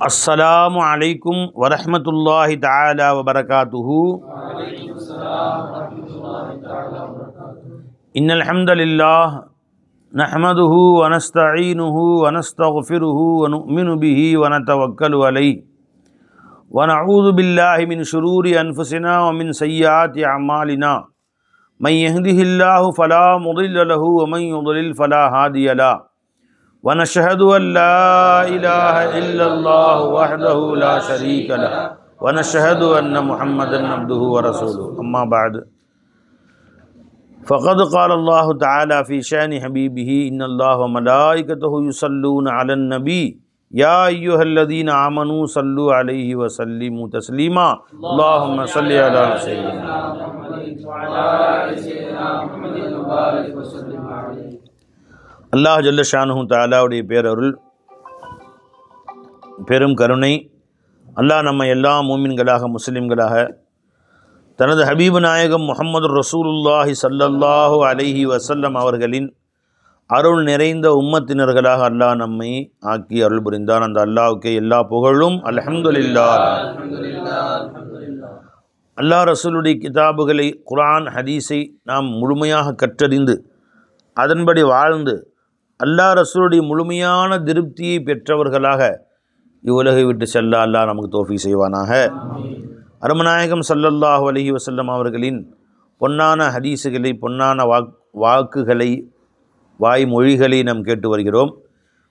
अस्सलामु अलैकुम वरहमतुल्लाहि तआला वबरकातुहु। इन्नल हम्दलिल्लाह नहमदुहु व नस्तईनुहु व नस्तगफिरुहु व नु'मिनु बिही व नतवक्कलु अलैहि व नऊज़ु बिल्लाहि मिन शुरूरि अनफुसिना व मिन सय्यिआति अअमालिना मन यहदिहिल्लाहु फला मुदिल्ल लहु व मन युद्लिल फला हादिय लहु वनशहदु अल्ला इलाहा इल्लल्लाहु वहदहु ला शरीक लहु वनशहदु अन्न मुहम्मदन अब्दुहु व रसूलुहु अम्मा बाद फ़क़द क़ाल अल्लाहु तआला फ़ी शानि हबीबिही इन्नल्लाह व मलाइकतहु युसल्लूना अलन नबी या अय्युहल्लज़ीना आमनू सल्लु अलैहि व सल्लिमू तस्लीमा अल्लाहुम्मा सल्लि अला सय्यिदिना मुहम्मदिन व अला आलि सय्यिदिना मुहम्मदिन व बारिक व सल्लिम अलैहि। அல்லாஹ் ஜல்ல ஷானுஹு தஆலாவுடைய பேரருள் பெரும் கருணை அல்லாஹ் நம்ம எல்லா மூமின்களாக முஸ்லிம்களாக தனது ஹபீபு நாயகம் முஹம்மது ரசூலுல்லாஹி ஸல்லல்லாஹு அலைஹி வஸல்லம் அவர்களின் அருள் நிறைந்த உம்மத்தினர்களாக அல்லாஹ் நம்மை ஆக்கி அருள் புரிந்தான். அந்த அல்லாஹ்வுக்கே எல்லா புகழும். அல்ஹம்துலில்லாஹ். அல்லாஹ் ரசூலுடைய கிதாபுகளை குர்ஆன் ஹதீஸை நாம் முழுமையாக கற்றறிந்து அதன்படி வாழ்ந்து அல்லாஹ் ரசூலுடைய முழுமையான திருப்தியை பெற்றவர்களாக இவ்வுலகை விட்டு செல்ல அல்லாஹ் நமக்கு தௌஃபீக் செய்வானாக. அருமநாயகம் ஸல்லல்லாஹு அலைஹி வஸல்லம் அவர்களின் பொன்னான ஹதீஸுகளை பொன்னான வாக்குகளை வாய்மொழிகளை நாம் கேட்டு வருகிறோம்.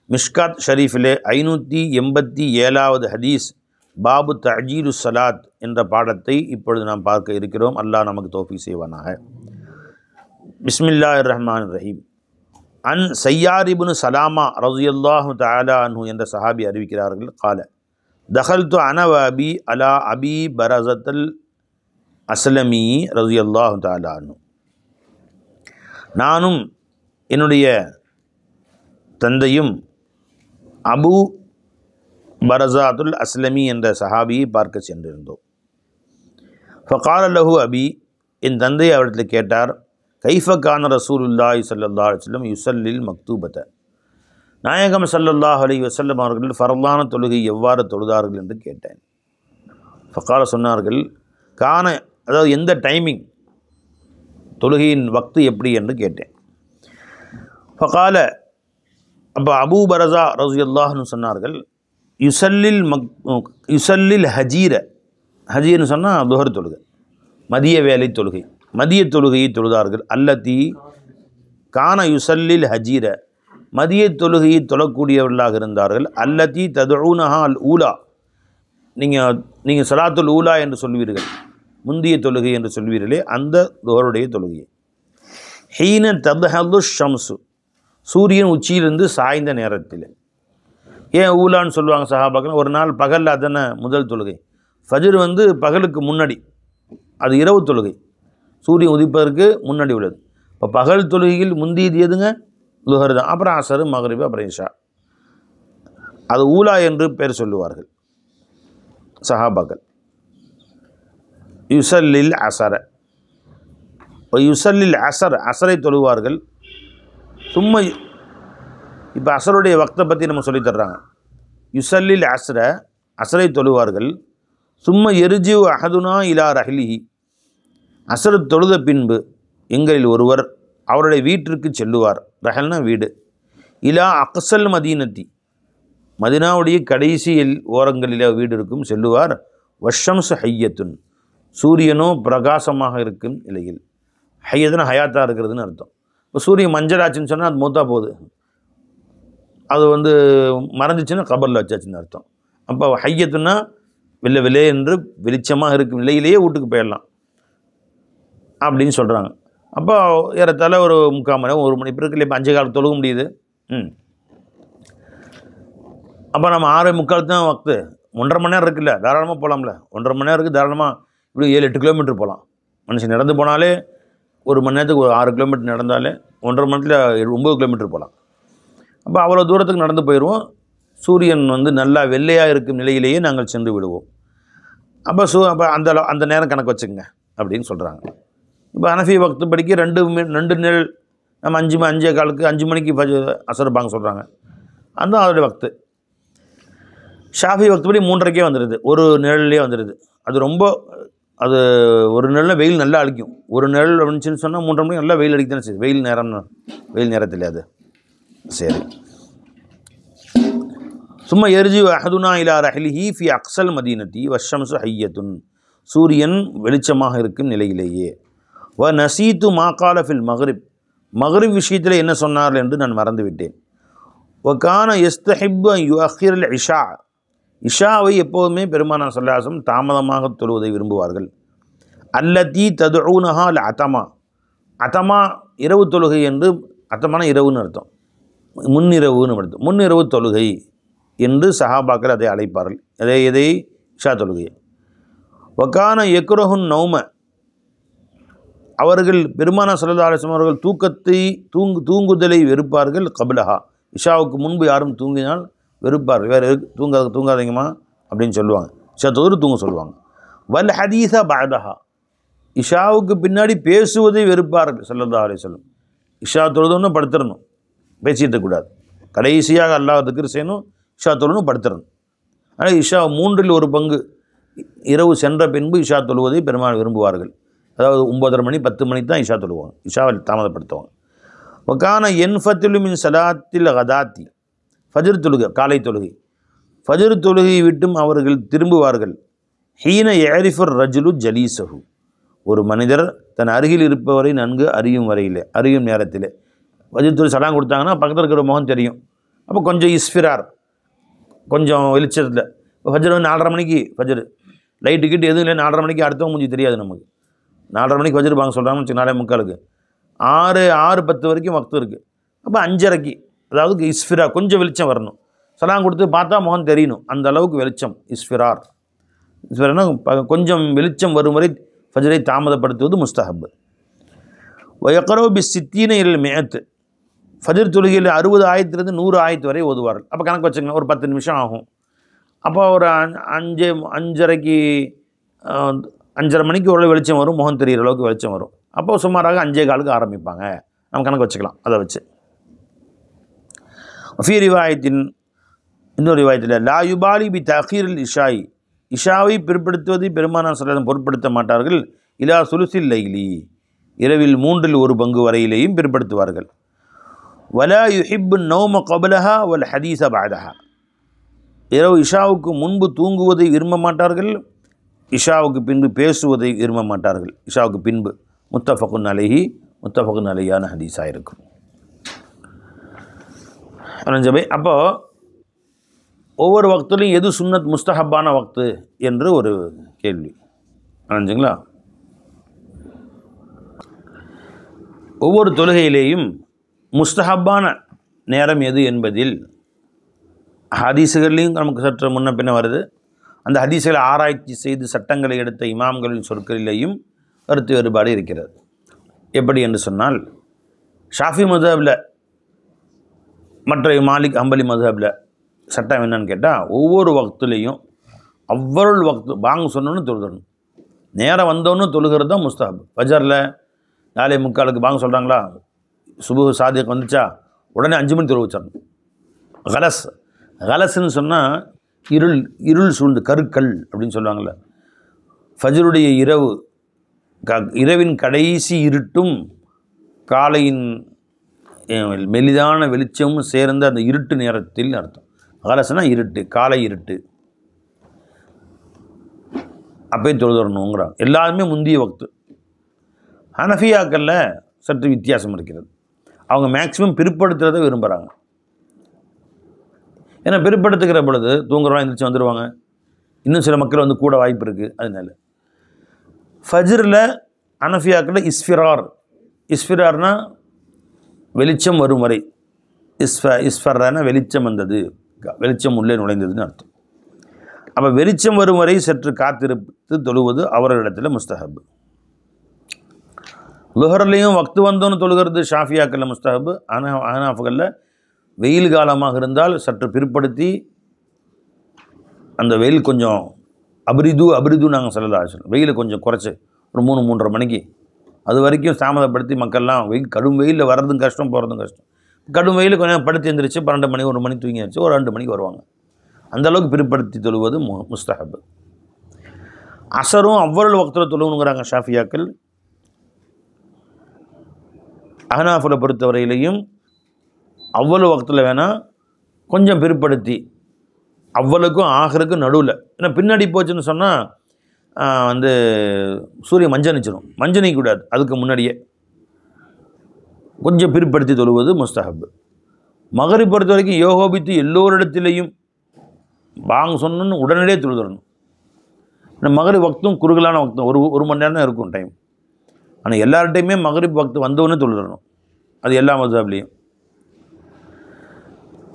மிஷ்காத் ஷரீஃபிலே 587வது ஹதீஸ் பாபு தஅஜீலு ஸலாத் என்ற பாடத்தை இப்பொழுது நாம் பார்க்க இருக்கிறோம். அல்லாஹ் நமக்கு தௌஃபீக் செய்வானாக. பிஸ்மில்லாஹிர் ரஹ்மானிர் ரஹீம். அன் சய்யார் இப்னு சலாமா ரலியல்லாஹு தஆலா அன்ஹு என்ற சஹாபி அறிவிக்கிறார்கள். கால தகல்து அன வ அபி அலா அபி பரஸத்துல் அஸ்லமி ரலியல்லாஹு தஆலா அன்ஹு. நானும் என்னுடைய தந்தையும் அபு பரஸாத்துல் அஸ்லமி என்ற சஹாபியை பார்க்க சென்றிருந்தோம். ஃபகால லஹு அபி, என் தந்தை அவரிடத்தில் கேட்டார், கைஃப கான ரசூலுல்லாஹி ஸல்லல்லாஹு அலைஹி வஸல்லம் யுஸல்லில் மக்தூபத, நாயகம் ஸல்லல்லாஹு அலைஹி வஸல்லம் அவர்கள் ஃபர்லான தொழுகை எவ்வாறு தொழுதார்கள் என்று கேட்டேன். ஃபகால, சொன்னார்கள், கான, அதாவது எந்த டைமிங், தொழுகையின் வக்து எப்படி என்று கேட்டேன். ஃபகால, அப்போ அபூ பரஸா ரலியல்லாஹு அன்ஹு சொன்னார்கள், யுஸல்லில் ஹஜீர, ஹஜீர்னு சொன்னால் துஹர் தொழுகை, மதிய வேலை தொழுகை, மதிய தொழுகையை தொழுதார்கள். அல்லத்தி கான யுஸல்லில் ஹஜீர, மதிய தொழுகையை தொழக்கூடியவர்களாக இருந்தார்கள். அல்லத்தி ததுஊனஹா அல் ஊலா, நீங்கள் ஸலாத்துல் ஊலா என்று சொல்வீர்கள், முந்திய தொழுகை என்று சொல்வீர்களே, அந்த துஹருடைய தொழுகையை. ஹீன தத்ஹலு ஷம்சு, சூரியன் உச்சியிலிருந்து சாய்ந்த நேரத்தில். ஏன் ஊலான்னு சொல்லுவாங்க சஹாபாக்கள்? ஒரு நாள் பகலில் அதன முதல் தொழுகை, ஃபஜ்ர் பகலுக்கு முன்னாடி, அது இரவு தொழுகை, சூரியன் உதிப்பதற்கு முன்னாடி உள்ளது. இப்போ பகல் தொழுகையில் முந்தியது எதுங்க? லுஹர் தான். அப்புறம் அசரு, மக்ரிபு, அப்புறம் இஷா. அது ஊலா என்று பேர் சொல்லுவார்கள் சஹாபாக்கள். யுஸல்லில் அசர, யுஸல்லில் அசர், அசரை தொழுவார்கள். சும்மா இப்போ அசருடைய வக்தை பற்றி நம்ம சொல்லித்தர்றாங்க. யுஸல்லில் அஸ்ர, அசரை தொழுவார்கள். சும்மா எரிஜி அஹதுனா இலா ரஹ்லிஹி, அசர் தொழுத பின்பு எங்களில் ஒருவர் அவருடைய வீட்டிற்கு செல்லுவார். ரஹல்னா வீடு. இலா அக்ஸல் மதீனத்தி, மதினாவுடைய கடைசி ஓரங்களில் வீடு இருக்கும், செல்லுவார். வஷம்சு ஹையத்துன், சூரியனோ பிரகாசமாக இருக்கும் நிலையில். ஹையத்துனா ஹயாத்தாக இருக்கிறதுன்னு அர்த்தம். இப்போ சூரியன் மஞ்சளாச்சுன்னு சொன்னால் அது மூத்தா போகுது, அது மறைஞ்சிச்சுன்னா கபரில் வச்சாச்சுன்னு அர்த்தம். அப்போ ஹையத்துன்னா வில்லே என்று வெளிச்சமாக இருக்கும் நிலையிலேயே வீட்டுக்கு போயிடலாம் அப்படின்னு சொல்கிறாங்க. அப்போ ஏறத்தாழ ஒரு 3/4 மணி நேரம் 1 மணி இப்போ இருக்குல்ல, இப்போ 5 காலம் தொழுக முடியுது. அப்போ நம்ம 6:45 தான் வக்து, 1.5 மணி நேரம் இருக்குல்ல, தாராளமாக போகலாம்ல. 1.5 மணி நேரம் இருக்குது, தாராளமாக இப்படி 7-8 கிலோமீட்டர் போகலாம். மனுஷன் நடந்து போனாலே 1 மணி நேரத்துக்கு 6 கிலோமீட்டர் நடந்தாலே 1.5 மணி நேரத்தில் 9 கிலோமீட்டர் போகலாம். அப்போ அவ்வளோ தூரத்துக்கு நடந்து போயிடுவோம். சூரியன் நல்லா வெள்ளையாக இருக்கும் நிலையிலேயே நாங்கள் சென்று விடுவோம். அப்போ அப்போ அந்த நேரம் கணக்கு வச்சுக்கங்க அப்படின்னு சொல்கிறாங்க. இப்போ ஹனஃபி வக்து படிக்க 2 நிழல், நம்ம 5 மணிக்கு அசர் பாங்க சொல்கிறாங்க. அந்த அதோடைய வக்து. ஷாஃபி வக்துபடி 3:30க்கே வந்துடுது, ஒரு நிழல்லே வந்துடுது. அது ரொம்ப அது ஒரு நிழலில் வெயில் நல்லா அடிக்கும். ஒரு நிழல் வந்துச்சுன்னு சொன்னால் 3:30 மணிக்கு நல்லா வெயில் அடிக்கத்தானே செய்யுது. வெயில் நேரத்தில் அது சரி. சும்மா எரிஜி அஹதுனா இலா ரஹ்லிஹி ஃபி அக்ஸல் மதீனத்தி வஷம்சு ஹையத்துன், சூரியன் வெளிச்சமாக இருக்கும் நிலையிலேயே. வ நசீத்து மாகால ஃபில் மக்ரிப் விஷயத்தில் என்ன சொன்னார்கள் என்று நான் மறந்துவிட்டேன். வகான யஸ்தஹிப்பு யுஅஹிர் இஷா, இஷாவை எப்போதுமே பெருமானார் ஸல்லல்லாஹு அலைஹி வஸல்லம் தாமதமாக தொழுவதை விரும்புவார்கள். அல்லதி ததுஊனஹா அல் அதமா, அதமா இரவு தொழுகை என்று, அதமான இரவுன்னு அர்த்தம், முன்னிரவுன்னு அர்த்தம், முன்னிரவு தொழுகை என்று சஹாபாக்கள் அதை அழைப்பார்கள். எதை இஷா தொழுகையை. வகான யக்ரஹுன் நௌம, அவர்கள் பெருமானார் ஸல்லல்லாஹு அலைஹி வஸல்லம் அவர்கள் தூங்குதலை வெறுப்பார்கள். கபிலஹா, இஷாவுக்கு முன்பு யாரும் தூங்கினால் வெறுப்பார்கள். வேறு தூங்காதீங்கம்மா அப்படின்னு சொல்லுவாங்க. இஷா தொழுது தூங்க சொல்லுவாங்க. வல் ஹதீஸா பஅதஹா, இஷாவுக்கு பின்னாடி பேசுவதை வெறுப்பார்கள் ஸல்லல்லாஹு அலைஹி வஸல்லம். இஷா தொழுதோன்னு படுத்துடணும், பேசிகிட்டு இருக்கக்கூடாது. கடைசியாக அல்லாஹ் திக்ர் செய்யணும், இஷா தொழுன்னு படுத்துடணும். ஆனால் இஷா 1/3 இரவு சென்ற பின்பு இஷா தொழுவதை பெருமாள் விரும்புவார்கள். அதாவது 9:30 மணி 10 மணிக்கு தான் இஷா தொழுவாங்க, இஷாவை தாமதப்படுத்துவாங்க. வகான என்ஃபத்திலு மின் சலாத்தில் கதாத்தி, ஃபஜ்ர் தொழுகை, காலை தொழுகை, ஃபஜ்ர் தொழுகையை விட்டும் அவர்கள் திரும்புவார்கள். ஹீன யஅரிஃபுர் ரஜுலு ஜலீசஹு, ஒரு மனிதர் தன் அருகில் இருப்பவரை நன்கு அறியும் நேரத்தில் ஃபஜ்ர் தொழுகை சலாம் கொடுத்தாங்கன்னா பக்கத்தில் இருக்கிற முகம் தெரியும். அப்போ கொஞ்சம் இஸ்ஃபிரார், கொஞ்சம் வெளிச்சத்தில். இப்போ ஃபஜ்ர் 4:30 மணிக்கு ஃபஜ்ர், லைட்டு கிட்ட எதுவும் இல்லை, 4:30 மணிக்கு அடுத்தவங்க மூஞ்சி தெரியாது நமக்கு. 4:30 மணிக்கு ஃபஜ்ர் வாங்க சொல்கிறாங்கன்னு வச்சு 4:45, 6:10 வரைக்கும் வக்து இருக்குது. அப்போ 5:30க்கு, அதாவது இஸ்ஃபிரா, கொஞ்சம் வெளிச்சம் வரணும். சலாம் கொடுத்து பார்த்தா முகம் தெரியணும், அந்த அளவுக்கு வெளிச்சம் இஸ்ஃபிரார்னா கொஞ்சம் வெளிச்சம் வரும் வரை ஃபஜ்ரை தாமதப்படுத்துவது முஸ்தஹப். வயக்ரவு பி சித்தீன இல் மிஅத், ஃபஜ்ர் தொழுகையில் 60 ஆயத்திலிருந்து 100 ஆயத்து வரை ஓதுவார்கள். அப்போ கணக்கு வச்சுங்க, ஒரு 10 நிமிஷம் ஆகும். அப்போ ஒரு 5:30க்கு 5:30 மணிக்கு ஒரு வெளிச்சம் வரும், முகம் தெரிகிற அளவுக்கு வெளிச்சம் வரும். அப்போ சுமாராக 5:15க்கு ஆரம்பிப்பாங்க, நம்ம கணக்கு வச்சுக்கலாம். அதை வச்சு ஃபீ ரிவாயத்தின், இன்னொரு ரிவாயத்தில் லா யுபாலி பி தஅഖீரில் இஷாய், இஷாவை பிற்படுத்துவதை பெருமானார் ஸல்லல்லாஹு அலைஹி வஸல்லம் பொருட்படுத்த மாட்டார்கள். இலா சுலுசில் லைலி, இரவில் 3/1 வரையிலேயும் பிற்படுத்துவார்கள். வலா யுஹிப்பு நௌம கபலஹா வல் ஹதீஸ பஅதஹா, இரவு இஷாவுக்கு முன்பு தூங்குவதை விரும்ப மாட்டார்கள், இஷாவுக்கு பின்பு பேசுவதை விரும்ப மாட்டார்கள். இஷாவுக்கு பின்பு முத்தஃபகுன் அலையான ஹதீஸாக இருக்கும். அப்போ ஒவ்வொரு வக்துலையும் எது சுன்னத் முஸ்தஹப்பான வக்து என்று ஒரு கேள்வி அணைஞ்சுங்களா. ஒவ்வொரு தொழுகையிலேயும் முஸ்தஹப்பான நேரம் எது என்பதில் ஹதீஸுகள்லையும் நமக்கு சற்று முன்ன பின்ன வருது. அந்த ஹதீஸுகளை ஆராய்ச்சி செய்து சட்டங்களை எடுத்த இமாம்களின் சொற்களிலேயும் கருத்து வேறுபாடு இருக்கிறது. எப்படி என்று சொன்னால், ஷாஃபி மதுஹபில், மற்ற மாலிக் ஹம்பலி மதுஹபில் சட்டம் என்னன்னு கேட்டால், ஒவ்வொரு வக்துலேயும் அவ்வளவு வக்து பாங்கு சொன்னோன்னு தொழுதணும், நேரம் வந்தோன்னு தொழுகிறது தான் முஸ்தஹப். ஃபஜரில் 4:45க்கு பாங்கு சொல்கிறாங்களா, சுபுஹ் சாதிக் வந்துச்சா, உடனே 5 மணி தொழு வச்சிடணும். கலஸ்ன்னு சொன்னால் இருள் சூழ்ந்து கருக்கள் அப்படின்னு சொல்லுவாங்கள்ல. ஃபஜ்ருடைய இரவின் கடைசி இருட்டும் காலையின் மெலிதான வெளிச்சமும் சேர்ந்த அந்த இருட்டு நேரத்தில் அர்த்தம். கலஸ்னா இருட்டு, காலை இருட்டு, அப்பயே தொழுதரணுங்கிறாங்க. எல்லாருமே முந்திய வக்து. ஹனஃபியாக்களில் சற்று வித்தியாசம் இருக்கிறது. அவங்க மேக்சிமம் பிற்படுத்துறதை விரும்புகிறாங்க. ஏன்னா பிற்படுத்துகிற பொழுது தூங்குறவங்க எழுந்திரிச்சு வந்துடுவாங்க, இன்னும் சில மக்கள் வந்து கூட வாய்ப்பு இருக்குது. அதனால ஃபஜ்ரில் ஹனஃபியாக்களில் இஸ்ஃபிரார்னா வெளிச்சம் வரும் வரை, இஸ்ஃபர்னா வெளிச்சம் வந்தது, வெளிச்சம் உள்ளே நுழைந்ததுன்னு அர்த்தம். அப்போ வெளிச்சம் வரும் வரை சற்று காத்திருப்பு தொழுவது அவர்களிடத்தில் முஸ்தஹப். லுஹர்லேயும் வக்து வந்தோன்னு தொழுகிறது ஷாஃபியாக்களில் முஸ்தஹப். ஹனாஃப்களில் வெயில் காலமாக இருந்தால் சற்று பிற்படுத்தி, அந்த வெயில் கொஞ்சம் அபிரிது நாங்கள் சொல்லலாம், வெயிலை கொஞ்சம் குறைச்சி ஒரு 3-3:30 மணிக்கு அது வரைக்கும் தாமதப்படுத்தி மக்கள்லாம் கடும் வெயிலில் வர்றதும் கஷ்டம், போகிறதும் கஷ்டம். கடும் வெயில் கொஞ்சம் படுத்து எழுந்திரிச்சு 12 மணி 1 மணி தூங்கிடுச்சு, ஒரு 2 மணிக்கு வருவாங்க. அந்தளவுக்கு பிற்படுத்தி தொழுவது முஸ்தஹப். அசரும் அவ்வளவு வக்தில் தொழுவுங்கிறாங்க ஷாஃபியாக்கள். அஹ்னாஃபுல பொறுத்தவரையிலையும் அவ்வளவு வக்தில் வேணால் கொஞ்சம் பிற்படுத்தி அவ்வளவுக்கும் ஆகருக்கும் நடுவில். ஏன்னா பின்னாடி போச்சுன்னு சொன்னால் சூரியன் மஞ்சனிக்க கூடாது. அதுக்கு முன்னாடியே கொஞ்சம் பிற்படுத்தி தொழுவது முஸ்தஹப். மகரிப் பொறுத்த வரைக்கும் யோகோபித்து எல்லோரிடத்திலையும் வாங்க சொன்னு உடனடியே தொழுதுறணும். இந்த மகரிப் வக்தும் குறுகலான வக்தும் ஒரு மணி நேரம் தான் இருக்கும் டைம். ஆனால் எல்லார்ட்டையுமே மகரிப் வக்து வந்தவொடனே தொழுதுறணும். அது எல்லா மதுஹப்லேயும்.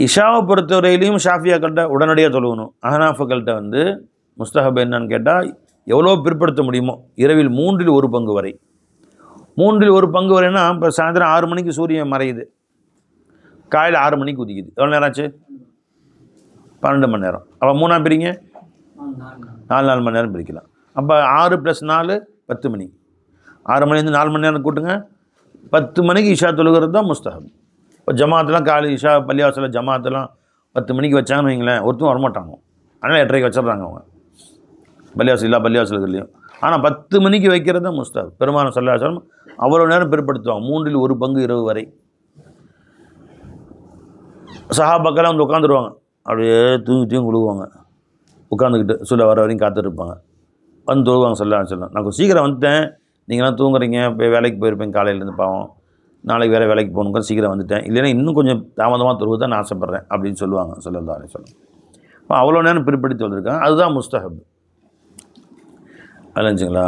இஷாவை பொறுத்தவரையிலையும் ஷாஃபியாக்கள்கிட்ட உடனடியாக தொழுகணும். அஹ்னாஃபுகள்கிட்ட முஸ்தஹப் என்னன்னு கேட்டால் எவ்வளோ பிற்படுத்த முடியுமோ, இரவில் 1/3 வரை. 1/3 வரைன்னா இப்போ சாயந்தரம் 6 மணிக்கு சூரியன் மறையுது, காலையில் 6 மணிக்கு உதிக்குது. எவ்வளோ நேரம் ஆச்சு? 12 மணி நேரம். அப்போ 3 பிரிங்க, 4 மணி நேரம் பிரிக்கலாம். அப்போ 6 + 4 10 மணி. 6 மணிலேருந்து 4 மணி நேரம் கூட்டுங்க. 10 மணிக்கு இஷா தொழுகிறது தான் முஸ்தஹப். இப்போ ஜமாத்தெலாம் காலை இஷா பள்ளிவாசலில் ஜமாத்தெல்லாம் 10 மணிக்கு வச்சாங்கன்னு வைங்களேன், ஒருத்தரும் வரமாட்டாங்க. அதனால் 8:30க்கு வச்சிட்றாங்க அவங்க பள்ளிவாசல்கள்லையும். ஆனால் 10 மணிக்கு வைக்கிறது தான் முஸ்தஹப். பெருமானார் ஸல்லல்லாஹு அலைஹி வஸல்லம் அவ்வளோ நேரம் பிற்படுத்துவாங்க, 1/3 இரவு வரை. சஹாபாக்கெல்லாம் உட்காந்துருவாங்க, அப்படியே தூங்கி விழுவாங்க. உட்காந்துக்கிட்டு வர வரைக்கும் காத்துருப்பாங்க. தொழுவாங்க ஸல்லல்லாஹு அலைஹி வஸல்லம். நான் கொஞ்சம் சீக்கிரம் வந்துட்டேன், நீங்களாம் தூங்குறீங்க, இப்போ வேலைக்கு போயிருப்பேன் காலையிலேருந்து, பாவம் நாளைக்கு வேறு வேலைக்கு போகணுங்க, சீக்கிரம் வந்துட்டேன், இல்லைன்னா இன்னும் கொஞ்சம் தாமதமாக தொழுவது தான் நான் ஆசைப்பட்றேன் அப்படின்னு சொல்லுவாங்க ஸல்லல்லாஹு அலைஹி வஸல்லம். இப்போ அவ்வளோ நேரம் பிற்படுத்தி வந்திருக்காங்க, அதுதான் முஸ்தஹப். இல்லைங்களா?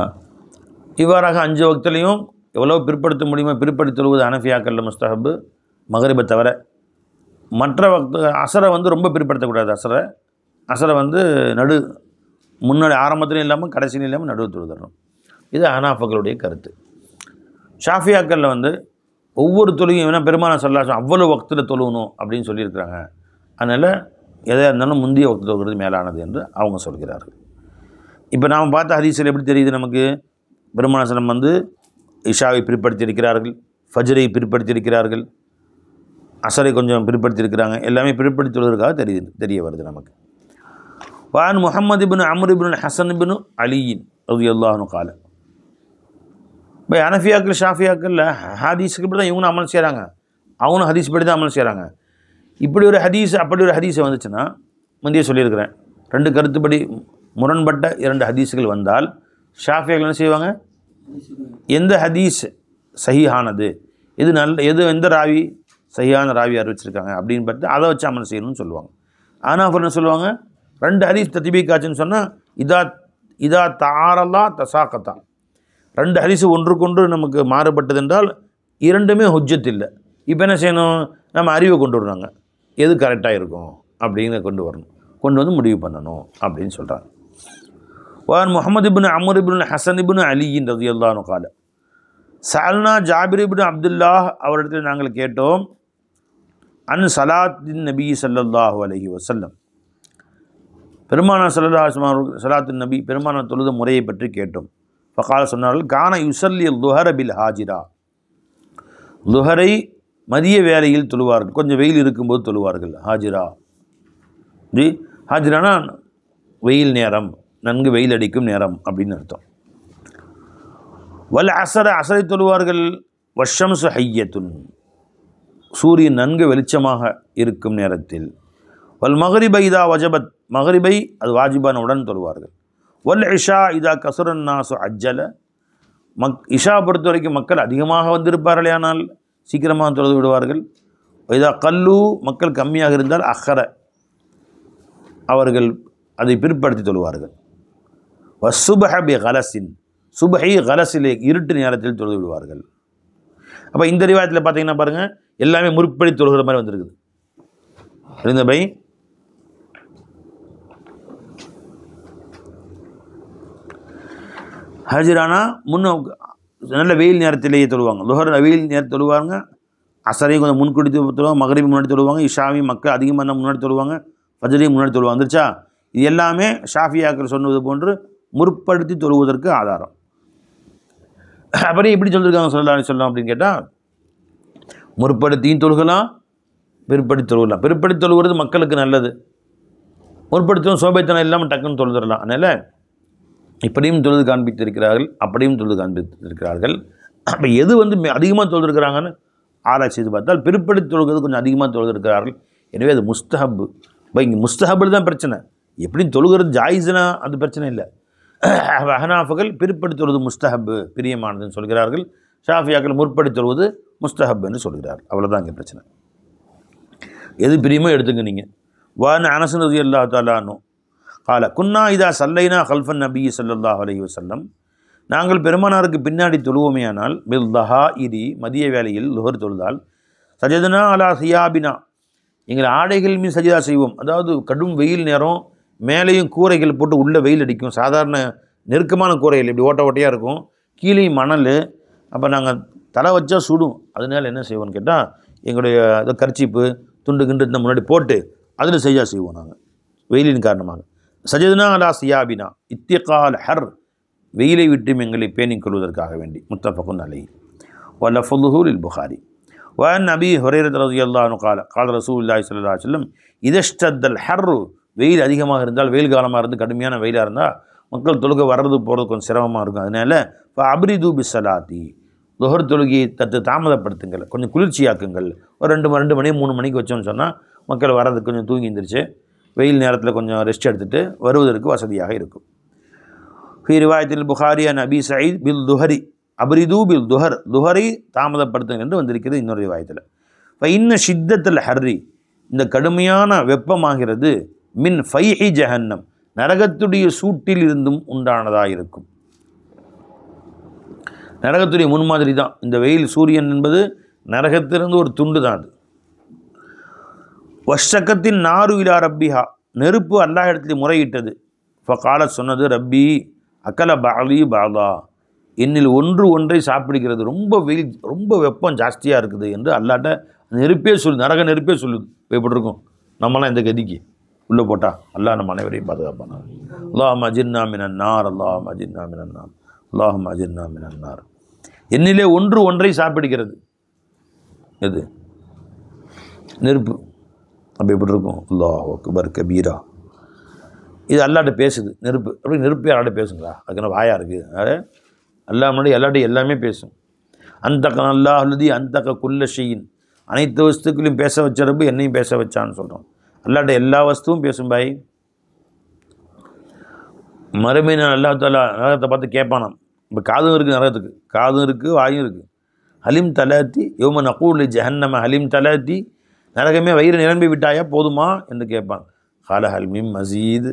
இவ்வாறாக 5 வக்திலையும் எவ்வளோ பிற்படுத்த முடியுமோ பிற்படுத்தி தொழுவது ஹனஃபியாக்களில் முஸ்தஹப். மகரிபை தவிர மற்ற வக்து அசரை ரொம்ப பிற்படுத்தக்கூடாது. அசரை முன்னாடி ஆரம்பத்துலையும் இல்லாமல் கடைசியும் இல்லாமல் நடுவு தொழுதரணும். இது ஹனாஃபுகளுடைய கருத்து. ஷாஃபியாக்களில் ஒவ்வொரு தொழுகையும் வேணால் பெருமானார் ஸல்லல்லாஹு அலைஹி வஸல்லம் அவ்வளோ வக்தில் தொழுகணும் அப்படின்னு சொல்லியிருக்கிறாங்க. அதனால் எதாக இருந்தாலும் முந்தைய வக்து தொழுகிறது மேலானது என்று அவங்க சொல்கிறார்கள். இப்போ நாம் பார்த்த ஹதீஸில் எப்படி தெரியுது நமக்கு? பெருமானார் ஸல்லல்லாஹு அலைஹி வஸல்லம் இஷாவை பிற்படுத்தியிருக்கிறார்கள், ஃபஜ்ரை பிற்படுத்தியிருக்கிறார்கள், அசரை கொஞ்சம் பிற்படுத்தியிருக்கிறாங்க. எல்லாமே பிற்படுத்தி தொழுவதற்காக தெரிய வருது நமக்கு. வான் முஹம்மது இப்னு அம்ர் இப்னு ஹசன் இப்னு அலியின் ரலியல்லாஹு அன்ஹு கால. இப்போ ஹனஃபியாக்கள் ஷாஃபியாக்களில் ஹதீஸுக்கு இப்படி தான் இவங்களும் அமல் செய்கிறாங்க, அவங்களும் ஹதீஸ் படி தான் அமல் செய்கிறாங்க. இப்படி ஒரு ஹதீஸ் அப்படி ஒரு ஹதீஸை வந்துச்சுன்னா, முந்தைய சொல்லியிருக்கிறேன், 2 கருத்துப்படி முரண்பட்ட 2 ஹதீஸுகள் வந்தால் ஷாஃபியாக்கள் என்ன செய்வாங்க? எந்த ஹதீஸ் சஹீஹானது, எந்த ராவி சஹீஹான ராவி அறிவிச்சிருக்காங்க அப்படின்னு பார்த்து அதை வச்சு அமல் செய்யணும்னு சொல்லுவாங்க. ஆனால் என்ன சொல்லுவாங்க? 2 ஹதீஸ் தத்பீக்காச்சுன்னு சொன்னால் இதா தாரல்லா தசாக்கத்தா, 2 ஹதீஸ் ஒன்றுக்கொன்று நமக்கு மாறுபட்டது என்றால் 2மே ஹுஜ்ஜத் இல்லை. இப்போ என்ன செய்யணும்? நம்ம அறிவை கொண்டு வர்றாங்க, எது கரெக்டாக இருக்கும் அப்படின்னு கொண்டு வந்து முடிவு பண்ணணும் அப்படின்னு சொல்கிறாங்க. வான் முஹம்மது இப்னு அம்ர் இப்னு ஹசன் இப்னு அலியின் ரலியல்லாஹு அன்ஹு கால சஅல்னா ஜாபிர் இப்னு அப்துல்லாஹ் அவரிடத்தில் நாங்கள் கேட்டோம், அன் சலாத்தின் நபி ஸல்லல்லாஹு அலைஹி வஸல்லம், பெருமானார் ஸல்லல்லாஹு அலைஹி வஸல்லம் சலாத்தின் நபி பெருமானார் தொழுத முறையை பற்றி கேட்டோம். ஃபகால சொன்னார்கள், கான யுஸல்லி லுஹர பில் ஹாஜிரா, லுஹரை மதிய வேளையில் தொழுவார்கள், கொஞ்சம் வெயில் இருக்கும்போது தொழுவார்கள். ஹாஜிரானா வெயில் நேரம், நன்கு வெயில் அடிக்கும் நேரம் அப்படின்னு அர்த்தம். வல் அசரை தொழுவார்கள், வஷம்சு ஹையத்துன், சூரியன் நன்கு வெளிச்சமாக இருக்கும் நேரத்தில். வல் மகரிபை இதா வஜபத், மகரிபை அது வாஜிபானவுடன் தொழுவார்கள். வல் இஷா இதா கசுரன் நாசு அஜ்ஜல, இஷா பொறுத்த வரைக்கும் மக்கள் அதிகமாக வந்திருப்பார்களே ஆனால் சீக்கிரமாக தொழுது விடுவார்கள். இதா கல்லு, மக்கள் கம்மியாக இருந்தால் அஹர, அவர்கள் அதை பிற்படுத்தி தொழுவார்கள். வசுபஹ பி கலசின், சுபஹி கலசிலே இருட்டு நேரத்தில் தொழுது விடுவார்கள். அப்போ இந்த ரிவாயத்தில் பார்த்தீங்கன்னா பாருங்கள், எல்லாமே முற்படி தொழுகிற மாதிரி வந்திருக்குது. இந்த பை ஹஜிரானா நல்ல வெயில் நேரத்திலேயே தொழுவாங்க. லுஹர் வெயில் நேரத்தில் தொழுவாங்க, அசரையும் கொஞ்சம் முன்கூட்டி தொழுவாங்க, மகரிபையும் முன்னாடி தொழுவாங்க, இஷாவையும் மக்கள் அதிகமாக இருந்தால் முன்னாடி தொழுவாங்க, ஃபஜ்ரையும் முன்னாடி தொழுவாங்க. வந்துருச்சா? இது எல்லாமே ஷாஃபியாக்கள் சொன்னது போன்று முற்படுத்தி தொழுவதற்கு ஆதாரம். அப்புறம் எப்படி சொல்லியிருக்காங்க ஸல்லல்லாஹு அலைஹி வஸல்லம் அப்படின்னு கேட்டால், முற்படுத்தியும் தொழுகலாம், பிற்படுத்தி தொழுகலாம். பிற்படுத்தி தொழுகிறது மக்களுக்கு நல்லது. முற்படுத்தும் சோபைத்தனம் இல்லாமல் டக்குன்னு தொழுதுடலாம். அதனால் இப்படியும் தொழுது காண்பித்திருக்கிறார்கள், அப்படியும் தொழுது காண்பித்திருக்கிறார்கள். அப்போ எது அதிகமாக தொழுதுருக்கிறாங்கன்னு ஆராய்ச்சி செய்து பார்த்தால் பிற்படுத்தி தொழுகிறது கொஞ்சம் அதிகமாக தொழுதுருக்கிறார்கள். எனவே அது முஸ்தஹப். இப்போ இங்கே முஸ்தஹபில் தான் பிரச்சனை. எப்படியும் தொழுகிறது ஜாயிஸ்னா அது பிரச்சனை இல்லை. ஹனாஃபுகள் பிற்படுத்தி தொழுவது முஸ்தஹப் பிரியமானதுன்னு சொல்கிறார்கள். ஷாஃபியாக்கள் முற்படுத்தி தொழுவது முஸ்தஹப் என்று சொல்கிறார்கள். அவ்வளோதான் இங்கே பிரச்சனை. எது பிரியமோ எடுத்துங்க நீங்கள். வான் அனஸ் ரலியல்லாஹு தஆலா அன்ஹு கால குன்னா இதா சல்லைனா கல்ஃபன் நபி ஸல்லல்லாஹு அலைஹி வஸல்லம், நாங்கள் பெருமானாருக்கு பின்னாடி தொழுவோமேயானால் பில் தஹாஇரி மதிய வேளையில் லுஹர் தொழுதால் சஜதனா அலா சியாபினா எங்கள் ஆடைகள் மீது சஜிதா செய்வோம். அதாவது கடும் வெயில் நேரம், மேலேயும் கூரைகள் போட்டு உள்ளே வெயில் அடிக்கும். சாதாரண நெருக்கமான கூரைகள் இப்படி ஓட்ட ஓட்டையாக இருக்கும், கீழே மணல். அப்போ நாங்கள் தலை வச்சா சுடும். அதனால என்ன செய்வோம்னு கேட்டால் எங்களுடைய கர்ச்சீப்பு துண்டு கிண்டு இந்த முன்னாடி போட்டு அதில் சஜிதா செய்வோம் நாங்கள் வெயிலின் காரணமாக. சஜதனா அலா சியாபினா இத்திகால் ஹர், வெயிலை விட்டும் எங்களை பேணிக் கொள்வதற்காக வேண்டி. முத்தஃபகுன் அலைஹி வ லஃதுஹு லில் புகாரி. وعن أبي هريرة رضي الله عنه قال قال رسول الله صلى الله عليه وسلم إذا اشتد الحر, வெயில் அதிகமாக இருந்தால், வெயில் காலமாக இருந்து கடுமையான வெயிலாக இருந்தால் மக்கள் தொழுகை வர்றது போகிறது கொஞ்சம் சிரமமாக இருக்கும். அதனால் அப்ரிது பிஸ்ஸலாத்தி, லுஹர் தொழுகையை தாமதப்படுத்துங்கள், கொஞ்சம் குளிர்ச்சியாக்குங்கள். ஒரு 2 மணி 3 மணிக்கு வச்சோன்னு சொன்னால் மக்கள் வர்றதுக்கு கொஞ்சம் தூங்கி எழுந்திரிச்சு வெயில் நேரத்தில் கொஞ்சம் ரெஸ்ட் எடுத்துகிட்டு வருவதற்கு வசதியாக இருக்கும். ஃபீ ரிவாயத்தில் புகாரி அன் அபி சயீத் பில் துஹரி அப்ரிது பில் துஹர், துஹரை தாமதப்படுத்துங்கள் என்று வந்திருக்கிறது இன்னொரு ரிவாயத்தில். இப்போ இன்ன ஷித்தத்தில் ஹர்ரி, இந்த கடுமையான வெப்பமாகிறது மின் ஃபைஹி ஜஹன்னம், நரகத்துடைய சூட்டில் இருந்தும் உண்டானதாக இருக்கும். நரகத்துடைய முன்மாதிரி தான் இந்த வெயில். சூரியன் என்பது நரகத்திலிருந்து ஒரு துண்டு தான் அது. வஷக்கத்தின் நாரு இலா ரப்பிஹா, நெருப்பு அல்லாஹ் இடத்தில் முறையிட்டது. ஃபகால சொன்னது ரப்பி அக்கல பாலி பாலா, என்னில் ஒன்றை சாப்பிடுகிறது, ரொம்ப வெயில் ரொம்ப வெப்பம் ஜாஸ்தியாக இருக்குது என்று அல்லாட்ட நெருப்பே நரக நெருப்பே சொல்லுது. எப்படி இருக்கும் நம்மளாம் இந்த கதிக்கு உள்ளே போட்டால்? அல்லாஹ் நம்ம அனைவரையும் பாதுகாப்பான. அல்லாஹும்ம அஜிர்னா மினன் நார், அல்லாஹும்ம அஜிர்னா மினன் நார், அல்லாஹும்ம அஜிர்னா மினன் நார். என்னிலே ஒன்றை சாப்பிடுகிறது எது? நெருப்பு. அப்போ எப்படி இருக்கும்? அல்லாஹ் அக்பர் கபீரா. இது அல்லாட்ட பேசுது நெருப்பு. அப்படி நெருப்பே அல்லாட்ட பேசுங்களா? அதுக்கு வாயா இருக்குது. அது அல்லாஹ் முன்னாடி எல்லாட்டையும் எல்லாமே பேசும். அந்தக்க அல்லாஹ் அல்லதி அந்தக்க குல்ல ஷையின், அனைத்து வஸ்துக்களையும் பேச வச்ச ரப்பு என்னையும் பேச வச்சான்னு சொல்கிறோம். அல்லாட்ட எல்லா வஸ்துவும் பேசும் பாய். மறுமையின அல்லாஹ் தாலா நரகத்தை பார்த்து கேட்பானாம். இப்போ காதும் இருக்குது நரகத்துக்கு, காதும் இருக்குது வாயும் இருக்குது. ஹலிம் தலாத்தி யோம நகூல் ஜஹன்னம ஹலிம் தலாத்தி, நரகமே வயிறு நிரம்பி விட்டாயா போதுமா என்று கேட்பான். ஹால ஹல்மிம் மசீது,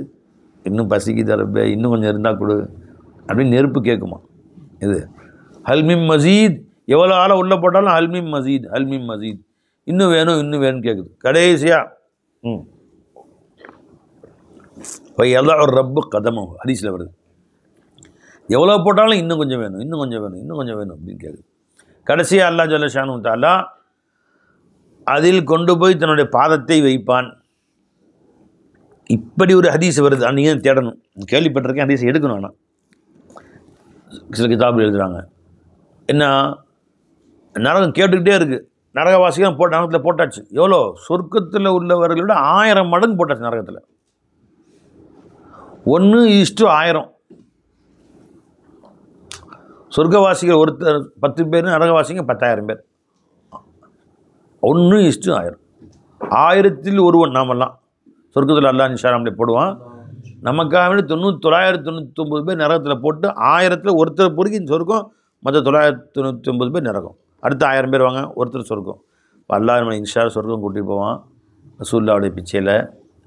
இன்னும் பசிக்குது ரப்பே, இன்னும் கொஞ்சம் இருந்தால் கொடு அப்படின்னு நெருப்பு கேட்குமா. இது ஹல்மிம் மசீத், எவ்வளோ ஆளை உள்ளே போட்டாலும் ஹல்மிம் மசீத் ஹல்மிம் மசீத், இன்னும் வேணும் இன்னும் வேணும்னு கேட்குது. கடைசியாக எல்லாம் ஒரு ரப்பு கதமும் ஹதீஸில் வருது. எவ்வளோ போட்டாலும் இன்னும் கொஞ்சம் வேணும் இன்னும் கொஞ்சம் வேணும் இன்னும் கொஞ்சம் வேணும் அப்படின்னு கேட்குது. கடைசியாக அல்லாஹ் ஜல்ல ஷானு தஆலா அதில் கொண்டு போய் தன்னுடைய பாதத்தை வைப்பான். இப்படி ஒரு ஹதீஸ் வருது. நீங்கள் தேடணும். கேள்விப்பட்டிருக்கேன், ஹதீஸ் எடுக்கணும். ஆனால் சில கிதாபில் எழுதுகிறாங்க என்ன, நரகம் கேட்டுக்கிட்டே இருக்குது. நரகவாசிகள் நரகத்தில் போட்டாச்சு. எவ்வளோ? சொர்க்கத்தில் உள்ளவர்களை விட 1000 மடங்கு போட்டாச்சு நரகத்தில். 1:1000. சொர்க்கவாசிகள் ஒருத்தர் 10 பேர், நரகவாசிங்க 10,000 பேர். 1:1000. 1000ல் ஒருவன் நாமெல்லாம் சொர்க்கத்தில் அல்லாஹ் இன்ஷால்லாஹ் போடுவான். நமக்காக வேண்டி 999 பேர் நரகத்தில் போட்டு 1000ல் ஒருத்தர் பொறுக்கி சொர்க்கம், மற்ற 999 பேர் நரகம். அடுத்த 1000 பேர் வாங்க, ஒருத்தர் சொர்க்கம். இப்போ அல்லாஹ் நம்ம இன்ஷால்லாஹ் சொர்க்கம் கூட்டிகிட்டு போவான் ரசூலுல்லாஹ்வுடைய பிச்சையில்.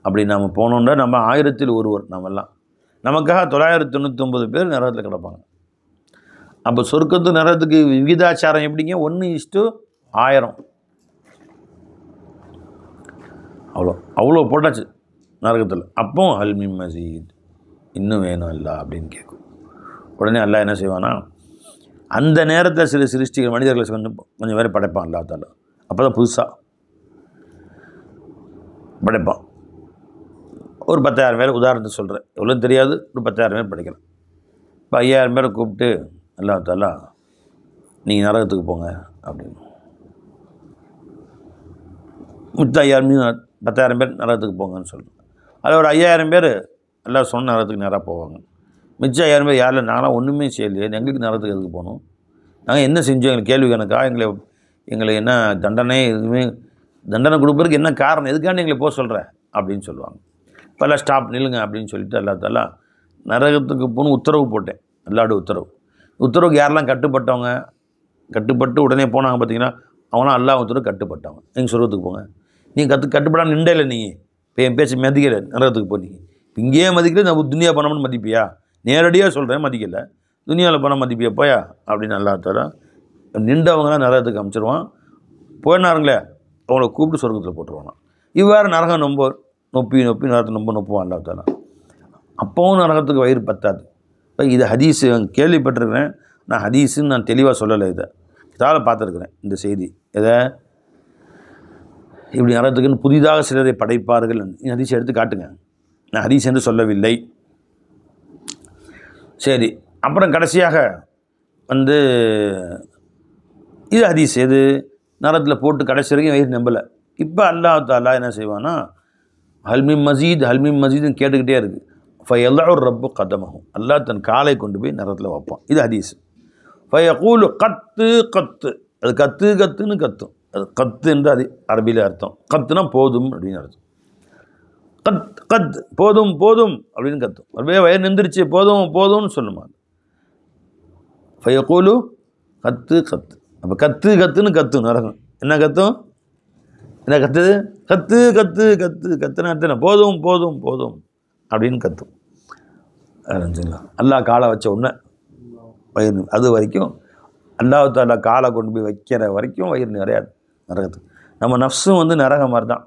அப்படி நம்ம போனோம்னா நம்ம 1000ல் ஒருவர் நாமெல்லாம். நமக்காக 999 பேர் நரகத்தில் கிடப்பாங்க. அப்போ சொர்க்கத்து நரகத்துக்கு விகிதாச்சாரம் எப்படிங்க? 1:1000. அவ்வளோ போட்டாச்சு நரகத்தில். அப்போ ஹல்மிம் மசீத், இன்னும் வேணும் அல்லா அப்படின்னு கேட்கும். உடனே அல்லாஹ் என்ன செய்வானா, அந்த நேரத்தில் சில சிருஷ்டிகள் மனிதர்களை கொஞ்சம் பேர் படைப்பான் அல்லா தாலா. அப்போ தான் புதுசாக படைப்பான். ஒரு 10,000 பேர் உதாரணத்துக்கு சொல்கிறேன், எவ்வளோ தெரியாது, ஒரு 10,000 பேர் படைக்கலாம். இப்போ 5000 பேரை கூப்பிட்டு அல்லா தாலா நீங்கள் நரகத்துக்கு போங்க அப்படின்னு. மித்த 10,000 பேர் நரகத்துக்கு போங்கன்னு சொல்கிறேன். அதில் ஒரு 5000 பேர் எல்லாம் சொன்ன நேரத்துக்கு நேராக போவாங்க. மிச்சம் 5000 பேர் யாரில் நாங்களாம் ஒன்றுமே செய்யலையே, எங்களுக்கு நேரத்துக்கு எதுக்கு போகணும், நாங்கள் என்ன செஞ்சோம், எங்களுக்கு கேள்வி கணக்கா, எங்களை என்ன தண்டனை, எதுவுமே தண்டனை கொடுப்பதற்கு என்ன காரணம், எதுக்காண்டி எங்களை போக சொல்கிற அப்படின்னு சொல்லுவாங்க. இப்போல்லாம் ஸ்டாப் நில்லுங்க அப்படின்னு சொல்லிட்டு எல்லாத்தாலாம் நரகத்துக்கு போகணும் உத்தரவு போட்டேன். அல்லாஹ்வுடைய உத்தரவுக்கு யாரெல்லாம் கட்டுப்பட்டு உடனே போனாங்க பார்த்தீங்கன்னா, அவங்களாம் அல்லாஹ் உத்தரவு கட்டுப்பட்டவங்க. நீங்கள் சொர்க்கத்துக்கு போங்க. நீங்கள் கட்டுப்படாமல் நின்றல, நீங்கள் இப்போ என் பேச்சு மதிக்கலை, நரகத்துக்கு போனீங்க. இங்கேயே மதிக்கல, நம்ம துனியா பணம்னு மதிப்பியா, நேரடியாக சொல்கிறேன், மதிக்கலை, துனியாவில் பணம் மதிப்பியா போயா அப்படின்னு அல்லாஹ் தஆலா நின்றவங்களாம் நரகத்துக்கு அமைச்சிருவான். போயினாருங்களே அவங்கள கூப்பிட்டு சொர்க்கத்தில் போட்டுருவாங்க. இவ்வாறு நரகம் நொப்பி நரகத்தை நொப்புவான் அல்லாஹ் தஆலா. அப்போவும் நரகத்துக்கு வயிறு பத்தாது. இப்போ இது ஹதீஸு கேள்விப்பட்டிருக்கிறேன், நான் ஹதீஸுன்னு நான் தெளிவாக சொல்லலை, இதை இதால் பார்த்துருக்குறேன் இந்த செய்தி. எதை இப்படி நரகத்துக்குன்னு புதிதாக சிலரை படைப்பார்கள், ஹதீஸ் எடுத்து காட்டுங்க. நான் ஹதீஸ் என்று சொல்லவில்லை. சரி, அப்புறம் கடைசியாக இது ஹதீஸ் எது நரகத்தில் போட்டு கடைசி வரைக்கும் வயிறு நம்பலை. இப்போ அல்லாஹ் தஆலா என்ன செய்வான்னா, ஹல்மிம் மசீதுன்னு கேட்டுக்கிட்டே இருக்குது. ஃபயல்லூர் ரப்பு கதமஹும், அல்லாஹ் தன் காலை கொண்டு போய் நரகத்தில் வைப்பான். இது ஹதீஸ். ஃபயகூலு கத்து, அது கத்துன்னு கத்தும். அது கத்து என்று அது அரபியில் அர்த்தம். கத்துனா போதும் அப்படின்னு அர்த்தம். கத் போதும் அப்படின்னு கத்தும். அப்படியே வயிறு நின்றுச்சு, போதும்னு சொல்லுமா. ஃபயகூலு கத்து. அப்போ கத்துன்னு கத்தும் நரகம். என்ன கத்தும், என்ன கத்துது, கத்துனா அர்த்தம் போதும் அப்படின்னு கத்தும். அல்லாஹ் காலை வச்ச உடனே வயிறு, அது வரைக்கும் அல்லாஹ் தஆலா காலை கொண்டு போய் வைக்கிற வரைக்கும் வயிறு நிறையாது நரகத்துக்கு. நம்ம நஃப்ஸும் நரகம் மாதிரி தான்.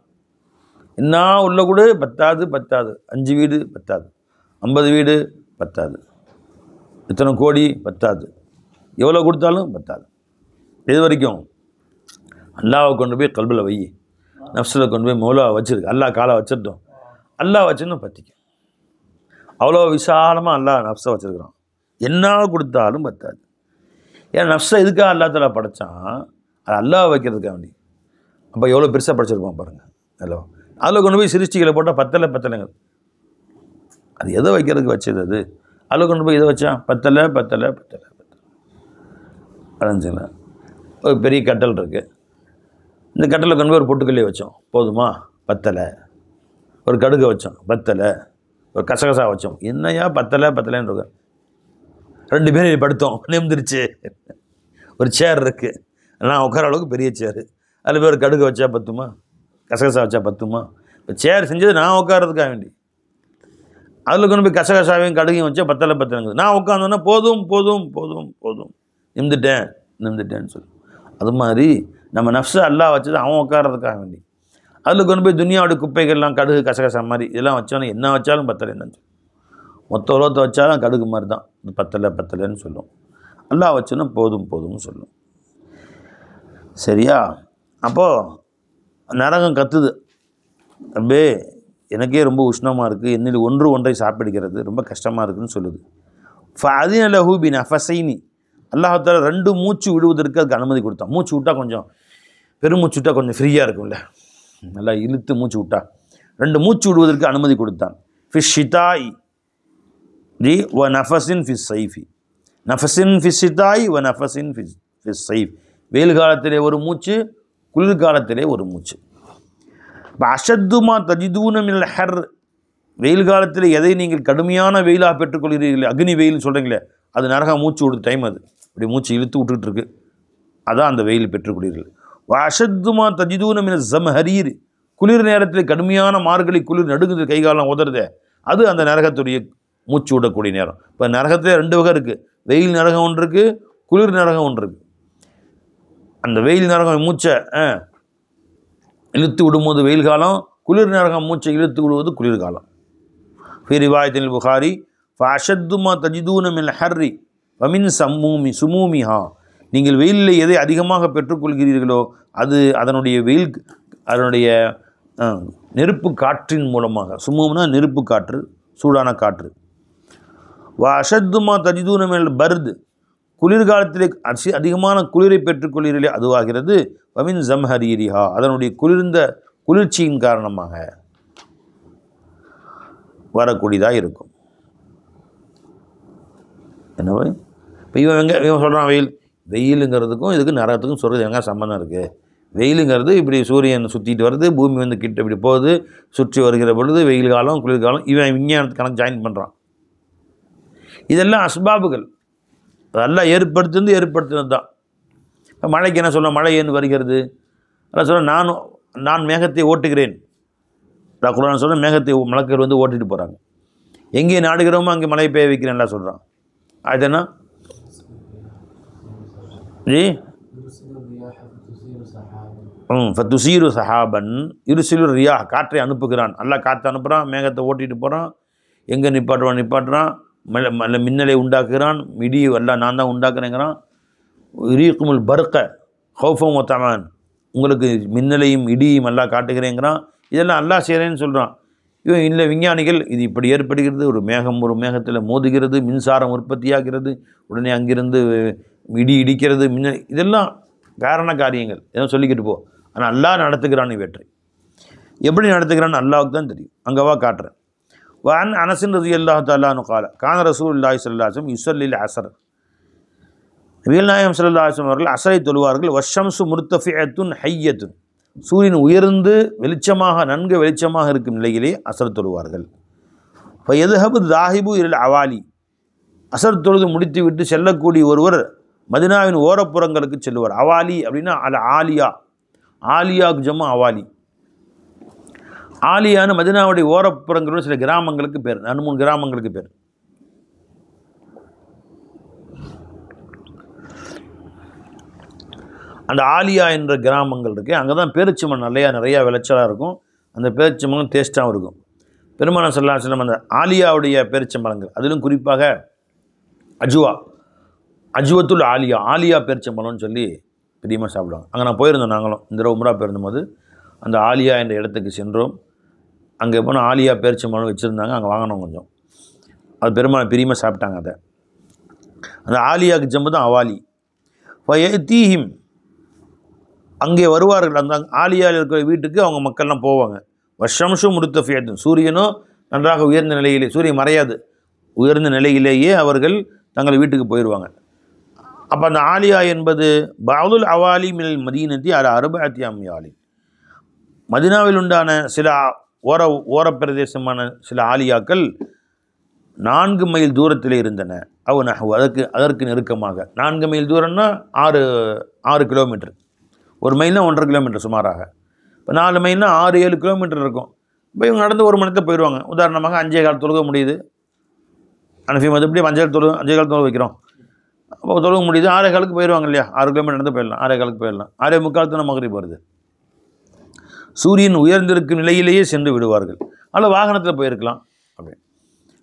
என்ன உள்ள கூட பத்தாது, 5 வீடு பத்தாது, 50 வீடு பத்தாது, எத்தனை கோடி பத்தாது, எவ்வளோ கொடுத்தாலும் பத்தாது. இது வரைக்கும் அல்லாஹ்வை கொண்டு போய் கல்பில் வை, நஃப்ஸில் கொண்டு போய் மௌலாவை வச்சுருக்கு. அல்லாஹ் காலை வச்சிட்டோம், அல்லாஹ் வச்சுன்னு பற்றிக்கும். அவ்வளோ விசாலமாக அல்லாஹ் நஃப்ஸை வச்சுருக்குறான். என்ன கொடுத்தாலும் பத்தாது. ஏன்னா நஃப்ஸை எதுக்காக அல்லாஹ் தஆலா படைத்தான், அது அல்லாஹ் வைக்கிறதுக்காக வேண்டி. அப்போ எவ்வளோ பெருசாக படைச்சிருப்பான் பாருங்கள். அதில் கொண்டு போய் சிருஷ்டிகளை போட்டால் பத்தலைங்க. அது எதை வைக்கிறதுக்கு வச்சது, அது அதில் கொண்டு போய் எதை வச்சான், பத்தலை. அடைஞ்சுங்களா, ஒரு பெரிய கட்டல் இருக்குது. இந்த கட்டலில் கொண்டு போய் ஒரு பொட்டுக்கல்லையை வச்சோம், போதுமா, பத்தலை. ஒரு கடுகை வச்சோம், பத்தலை. ஒரு கசகசா வச்சோம், என்னையா பத்தலைன்னு இருக்கு. 2 பேரும் படுத்தோம், நிமிந்துருச்சு. ஒரு சேர் இருக்குது, நான் உட்கார அளவுக்கு பெரிய சேரு, அதில் போய் ஒரு கடுகை வச்சா பத்துமா, கசகசா வச்சா பத்துமா. இப்போ சேர் செஞ்சது நான் உட்காரதுக்காக வேண்டி, அதில் கொண்டு போய் கசகசாவையும் கடுகையும் வச்சா பத்தலைங்குது. நான் உட்காந்தோன்னா போதும் நிமிந்துட்டேன்னு சொல்லு. அது மாதிரி நம்ம நஃப்ஸை அல்லாஹ் வச்சது அவன் உட்காரதுக்காக வேண்டி. அதில் கொண்டு போய் துனியாவோட குப்பைகள்லாம் கடுகு கசகசா மாதிரி இதெல்லாம் வச்சோன்னா என்ன வச்சாலும் பத்தலைன்னு சொல்லு. மொத்த உலகத்தை வச்சாலும் கடுகு மாதிரி தான், இது பத்தலைன்னு சொல்லும். அல்லாஹ் வச்சோன்னா போதும்னு சொல்லும். சரியா? அப்போது நரகம் கத்துது, அப்படியே எனக்கே ரொம்ப உஷ்ணமாக இருக்குது, என்னில் ஒன்றை சாப்பிடுகிறது ரொம்ப கஷ்டமாக இருக்குதுன்னு சொல்லுது. ஃபஅதின லஹு பினஃபஸைனி, அல்லாஹ் தஆலா 2 மூச்சு விடுவதற்கு அதுக்கு அனுமதி கொடுத்தான். மூச்சு விட்டால் கொஞ்சம் பெருமூச்சு விட்டால் கொஞ்சம் ஃப்ரீயாக இருக்கும்ல, நல்லா இழுத்து மூச்சு விட்டா 2 மூச்சு விடுவதற்கு அனுமதி கொடுத்தான். ஃபிஷ் ஷிதாய் வ நஃபஸின் ஃபிஸ் சைஃபி, நஃபஸின் ஃபிஸ் ஷிதாய் வ நஃபஸின் ஃபிஸ் சைஃப். வெயில் காலத்திலே ஒரு மூச்சு, குளிர்காலத்திலே ஒரு மூச்சு. இப்போ அஷத்துமா தஜிதூன மினல் ஹர், வெயில் காலத்தில் எதை நீங்கள் கடுமையான வெயிலாக பெற்றுக்கொள்கிறீர்கள், அக்னி வெயில்னு சொல்கிறீங்களே, அது நரகம் மூச்சு விடுற டைம். அது இப்படி மூச்சு இழுத்து விட்டுக்கிட்டு இருக்கு, அதான் அந்த வெயில் பெற்றுக்கொள்கிறீர்கள். அஷத்துமா தஜிதூன மின ஜம்ஹரீர், குளிர் நேரத்தில் கடுமையான மார்கழி குளிர் நடுங்குது, கைகாலம் உதறுதே, அது அந்த நரகத்துடைய மூச்சு விடக்கூடிய நேரம். இப்போ நரகத்தில் 2 வகை இருக்குது, வெயில் நரகம் ஒன்று இருக்குது, குளிர் நரகம் ஒன்று இருக்குது. அந்த வெயில் நரகம் மூச்சை இழுத்து விடும்போது வெயில் காலம், குளிர் நரகம் மூச்சை இழுத்து விடுவது குளிர்காலம். ஃபி ரிவாயத்தில் புகாரி ஃபஅஷத்துமா தஜிதூன மினல் ஹர்ரி வமின் சுமூமிஹா, நீங்கள் வெயிலில் எதை அதிகமாக பெற்றுக்கொள்கிறீர்களோ அது அதனுடைய நெருப்பு காற்றின் மூலமாக, சுமூம்னா நெருப்பு காற்று, சூடான காற்று. வஅஷத்துமா தஜிதூன மினல் பர்து, குளிர்காலத்திலே அதிகமான குளிரை பெற்றுக்கொள்கிறீர்களே அதுவாகிறது. வமின் ஜம்ஹரீரிஹா, அதனுடைய குளிர்ச்சியின் காரணமாக. வரக்கூடியதாக இருக்கும். என்ன இப்போ இவன் சொல்கிறான் வெயிலுங்கிறதுக்கும் இதுக்கு நரகத்துக்கும் சொல்கிறது எங்கே சம்பந்தம் இருக்குது? வெயிலுங்கிறது இப்படி சூரியன் சுற்றிட்டு வருது, பூமி வந்து கிட்ட இப்படி போகுது, சுற்றி வருகிற பொழுது வெயில் காலம் குளிர்காலம், இவன் விஞ்ஞானத்து கணக்கு ஜாயின் பண்ணுறான். இதெல்லாம் அஸ்பாபுகள், அதெல்லாம் ஏற்படுத்தினது தான். இப்போ மழைக்கு என்ன சொல்ல, மழை ஏன் வருகிறது? அதான் சொல்ல நான் மேகத்தை ஓட்டுகிறேன். குர்ஆன் சொல்ல மேகத்தை மலக்குகள் வந்து ஓட்டிட்டு போகிறாங்க. எங்கே நாடுகிறோமோ அங்கே மழை பெய்ய வைக்கிறேன்லாம் சொல்கிறான். அது என்ன ஜி? ஃபத்துசீரு சஹாபன் இருசிலு ரியா, காற்றை அனுப்புகிறான். நல்லா காற்றை அனுப்புகிறான், மேகத்தை ஓட்டிகிட்டு போகிறான், எங்கே நிப்பாட்டுறான், மின்னலை உண்டாக்குகிறான், இடி எல்லாம் நான் தான் உண்டாக்குறேங்கிறான். ரீக்குமுல் பர்க்க ஹௌஃபம் ஒத்தமான், உங்களுக்கு மின்னலையும் இடியும் எல்லாம் காட்டுகிறேங்கிறான். இதெல்லாம் அல்லாஹ் செய்கிறேன்னு சொல்கிறான். இவன் இல்லை விஞ்ஞானிகள் இது இப்படி ஏற்படுகிறது, ஒரு மேகத்தில் மோதுகிறது, மின்சாரம் உற்பத்தியாகிறது, உடனே அங்கிருந்து இடி இடிக்கிறது, மின்னல், இதெல்லாம் காரண காரியங்கள் எதுவும் சொல்லிக்கிட்டு போ. ஆனால் அல்லாஹ் நடத்துகிறான் இவற்றை. எப்படி நடத்துகிறான்னு அல்லாஹ்வுக்கு தான் தெரியும். அங்கவா காட்டுறேன். வான் அனஸின் ரலியல்லாஹு தஆலா அன்ஹு قال கான ரசூலுல்லாஹி ஸல்லல்லாஹு அலைஹி வஸல்லம் யுஸல்லில் அஸ்ர், நபிகள் நாயகம் ஸல்லல்லாஹு அலைஹி வஸல்லம் அவர்கள் அஸ்ரை தொழுவார்கள். வஷம்சு முர்தஃபிஅத்துன் ஹய்யத்துன், சூரியன் உயர்ந்து நன்கு வெளிச்சமாக இருக்கும் நிலையிலே அசர் தொழுவார்கள். இப்போ எதுஹபு தாஹிபு இல் அவாலி, அசர் தொழுது முடித்து விட்டு செல்லக்கூடிய ஒருவர் மதினாவின் ஓரப்புறங்களுக்கு செல்லுவார். அவாலி அப்படின்னா அல் ஆலியா, ஆலியாவுக்கு ஜம்மா அவாலி. ஆலியான்னு மதினாவுடைய ஓரப்புறங்களும் சில கிராமங்களுக்கு பேர், 3 கிராமங்களுக்கு பேர். அந்த ஆலியா என்ற கிராமங்கள் இருக்குது. அங்கே தான் பேரிச்சம்பழம் நிறையா விளைச்சலாக இருக்கும். அந்த பேரிச்சம்பழம் டேஸ்ட்டாகவும் இருக்கும். பெருமானார் ஸல்லல்லாஹு அலைஹி வஸல்லம் அந்த ஆலியாவுடைய பேரிச்சம்பழங்கள், அதிலும் குறிப்பாக அஜுவத்துல் ஆலியா பேரிச்சம்பழம்னு சொல்லி பிரியமாக சாப்பிடுவாங்க. அங்கே நான் போயிருந்தோம். நாங்களும் இந்த தடவை உம்ரா போயிருந்தபோது அந்த ஆலியா என்ற இடத்துக்கு சென்றோம். அங்கே போனால் ஆலியா பேரிச்சம்பழம் வச்சுருந்தாங்க. அங்கே வாங்கினோம் கொஞ்சம். அது பிரியமாக சாப்பிட்டாங்க. அதை அந்த ஆலியாவுக்கு ஜம்பு தான் அவாலி. ஃபயதீஹிம், அங்கே வருவார்கள். அந்த ஆலியாவில் இருக்கிற வீட்டுக்கு அவங்க மக்கள்லாம் போவாங்க. வஷம்சு முர்தஃபிஅத்துன், சூரியனும் நன்றாக உயர்ந்த நிலையிலே, சூரியன் மறையாது, உயர்ந்த நிலையிலேயே அவர்கள் தங்கள் வீட்டுக்கு போயிடுவாங்க. அப்போ அந்த ஆலியா என்பது பஅதுல் அவாலி மினல் மதீனத்தி அலா அர்பஅத்தி அம்யாலி, மதீனாவில் உண்டான சில ஓரப்பிரதேசமான சில ஆலியாக்கள் 4 மைல் தூரத்தில் இருந்தன. அதற்கு நெருக்கமாக 4 மைல் தூரம்னா 6 கிலோமீட்டர். 1 மைல்னால் 1.5 கிலோமீட்டர் சுமாராக. இப்போ 4 மைல்னா 6-7 கிலோமீட்டர் இருக்கும். இப்போ இவங்க நடந்து 1 மணி நேரத்தில் போயிடுவாங்க. உதாரணமாக 5 கால் தொழுக முடியுது. அனுப்பி எப்படி 5 கால் தொழுக வைக்கிறோம். அப்போ தொழுக முடியுது. 6 காலுக்கு போயிடுவாங்க இல்லையா? 6 கிலோமீட்டர் நடந்து போயிடலாம். 6 காலுக்கு போயிடலாம். 6:45 மகரிப் வருது. சூரியன் உயர்ந்திருக்கும் நிலையிலேயே சென்று விடுவார்கள். அதில் வாகனத்தில் போயிருக்கலாம். அப்படி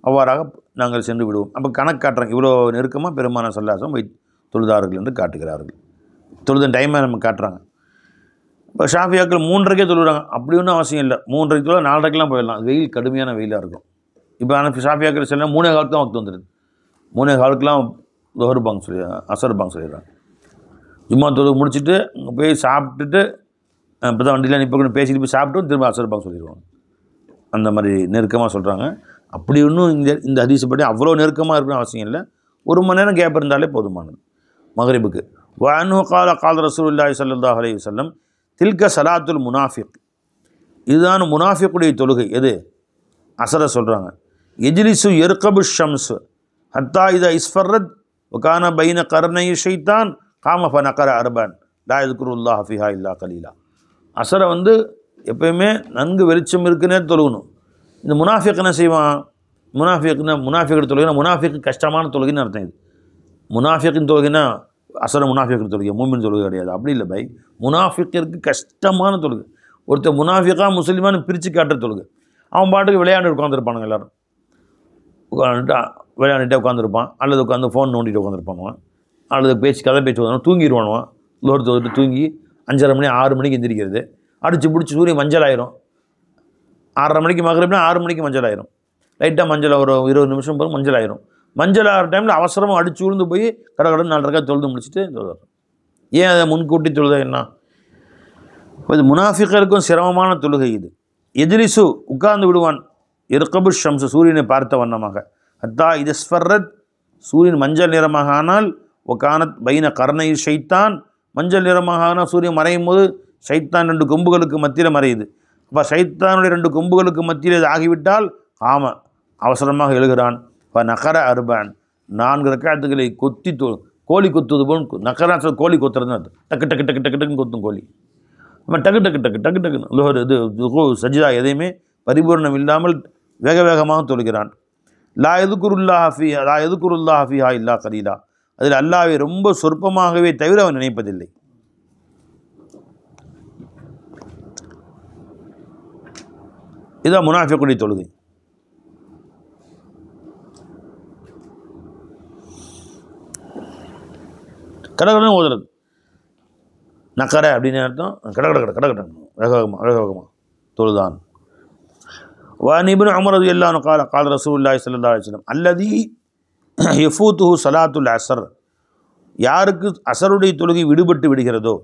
அவ்வாறாக நாங்கள் சென்று விடுவோம். அப்போ கணக்கு காட்டுறாங்க. இவ்வளோ நெருக்கமாக பெருமானார் ஸல்லல்லாஹு அலைஹி வஸல்லம் தொழுதார்கள் என்று காட்டுகிறார்கள். தொழுத டைமை நம்ம காட்டுறாங்க. இப்போ ஷாஃபியாக்கள் 3:30க்கே தொழுகிறாங்க. அப்படி ஒன்றும் அவசியம் இல்லை. 3:30 தொழுவ 4:30க்கெலாம் போயிடலாம். வெயில் கடுமையான வெயிலாக இருக்கும். இப்போ ஆனால் ஷாஃபியாக்கள் சொன்னால் 3:15 தான் வக்து வந்துடுது. 3:15க்கெலாம் லுஹர் பாங்க் சொல்லிடுறாங்க, அசர் பாங்க் சொல்லிடுறாங்க. ஜும்மா தொழுது முடிச்சுட்டு அங்கே போய் சாப்பிட்டுட்டு இப்போ தான் வண்டியில் நிற்பக்கணும் பேசிட்டு போய் சாப்பிட்டு திரும்ப அசர் பாங்க் சொல்லிடுவாங்க. அந்த மாதிரி நெருக்கமாக சொல்கிறாங்க. அப்படி ஒன்றும் இந்த ஹதீஸ் படி அவ்வளோ நெருக்கமாக இருக்கணும் அவசியம் இல்லை. 1 மணி நேரம் கேப் இருந்தாலே போதுமானது மகரிபுக்கு. வஅன்ஹு கால ரசூலுல்லாஹி ஸல்லல்லாஹு அலைஹி வஸல்லம் தில்க ஸலாத்துல் முனாஃபிக், இதுதான் முனாஃபிக்குடைய தொழுகை. எது? அசரை சொல்கிறாங்க. எஜ்லிசு யர்கபு ஷம்ஸ் ஹத்தா இதா இஸ்ஃபர்ரத் வகான பைன கர்னை ஷைத்தான் காம ஃபனகர அர்பான் லா யذ்குருல்லாஹ ஃபிஹா இல்லா கலீலா. அசரை எப்பயுமே நன்கு வெளிச்சம் இருக்குன்னே தொழுகணும். இந்த முனாஃபிக் என்ன செய்வான்? முனாஃபிக் தொழுகைனா முனாஃபிக் கஷ்டமான தொழுகைன்னு அர்த்தம். இது முனாஃபிக்கின் தொழுகைனா அசர முனாஃபிக்கின் தொழுகை, மூமின் தொழுகை கிடையாது. அப்படி இல்லை பை. முனாஃபிக்கிற்கு கஷ்டமான தொழுகை. ஒருத்தர் முனாஃபிக்கா முஸ்லீமானு பிரித்து காட்டுற தொழுகை. அவன் பாட்டுக்கு விளையாண்டு உட்காந்துருப்பானுங்க. எல்லோரும் விளையாண்டுட்டே உட்காந்துருப்பான், அல்லது உட்காந்து ஃபோன் நோண்டிட்டு உட்காந்துருப்பானுவான், அல்லது கதை பேச்சு வந்தாலும் தூங்கிடுவானுவான். லோர் தொழுது தூங்கி 5:30 மணி 6 மணிக்கு எந்திரிக்கிறது. அடித்து பிடிச்சி சூரியன் மஞ்சள் ஆயிரும். 6:30 மணிக்கு மகரிப்னா 6 மணிக்கு மஞ்சள் ஆயிரும். லைட்டாக மஞ்சள் ஒரு 20 நிமிஷம் போது மஞ்சள் ஆயிரும். மஞ்சள் ஆகிற டைமில் அவசரமாக அடித்து விழுந்து போய் கடற்கடன் 4 ரக்காத் தொழுது முடிச்சுட்டு தொழுதார். ஏன் அதை முன்கூட்டி தொழுத என்ன? இது முனாஃபிக்கருக்கும் சிரமமான தொழுகை. இது எஜ்லிசு உட்கார்ந்து விடுவான். இர்கபு ஷம்ஸ் சூரியனை பார்த்த வண்ணமாக, ஹத்தா இதஸ்ஃபர்ரத் சூரியன் மஞ்சள் நிறமாக ஆனால், ஒகானத் பைன கர்ணை ஷைத்தான் மஞ்சள் நிறமாக ஆனால் சூரியன் மறையும் போது ஷைத்தான் 2 கொம்புகளுக்கு மத்தியில் மறையுது. அப்போ ஷைத்தானுடைய 2 கொம்புகளுக்கு மத்தியில் இது ஆகிவிட்டால் அவசரமாக எழுகிறான். இப்போ நகர அர்பான் 4 ரக்காத்துக்களை கொத்தி கோழி கொத்துவது போல், நகராசல் கோழி கொத்துறது அது டக்கு டக்கு டக்கு டக்கு டக்குன்னு கொத்தும் கோழி. நம்ம டக்கு டக்கு டக்கு டக்கு டக்குன்னு லோஹர் இது சஜிதா எதையுமே பரிபூர்ணம் இல்லாமல் வேக வேகமாக தொழுகிறான். லா எதுக்குருல்லா ஹஃபிஹா இல்லா கலீலா, அதில் அல்லாஹ்வை ரொம்ப சொற்பமாகவே தவிர அவன் நினைப்பதில்லை. இதான் முனாஃபிக்குடைய தொழுகை. கடகடன்னு ஓதுறது. நக்கரை அப்படின்னு அர்த்தம் கடகட வேகமாக தொழுதான். வானிபின் உமர் ரலியல்லாஹு அன்ஹு قال قال رسول الله صلى الله عليه وسلم الذي يفوته صلاة العصر, யாருக்கு அசருடைய தொழுகை விடுபட்டு விடுகிறதோ,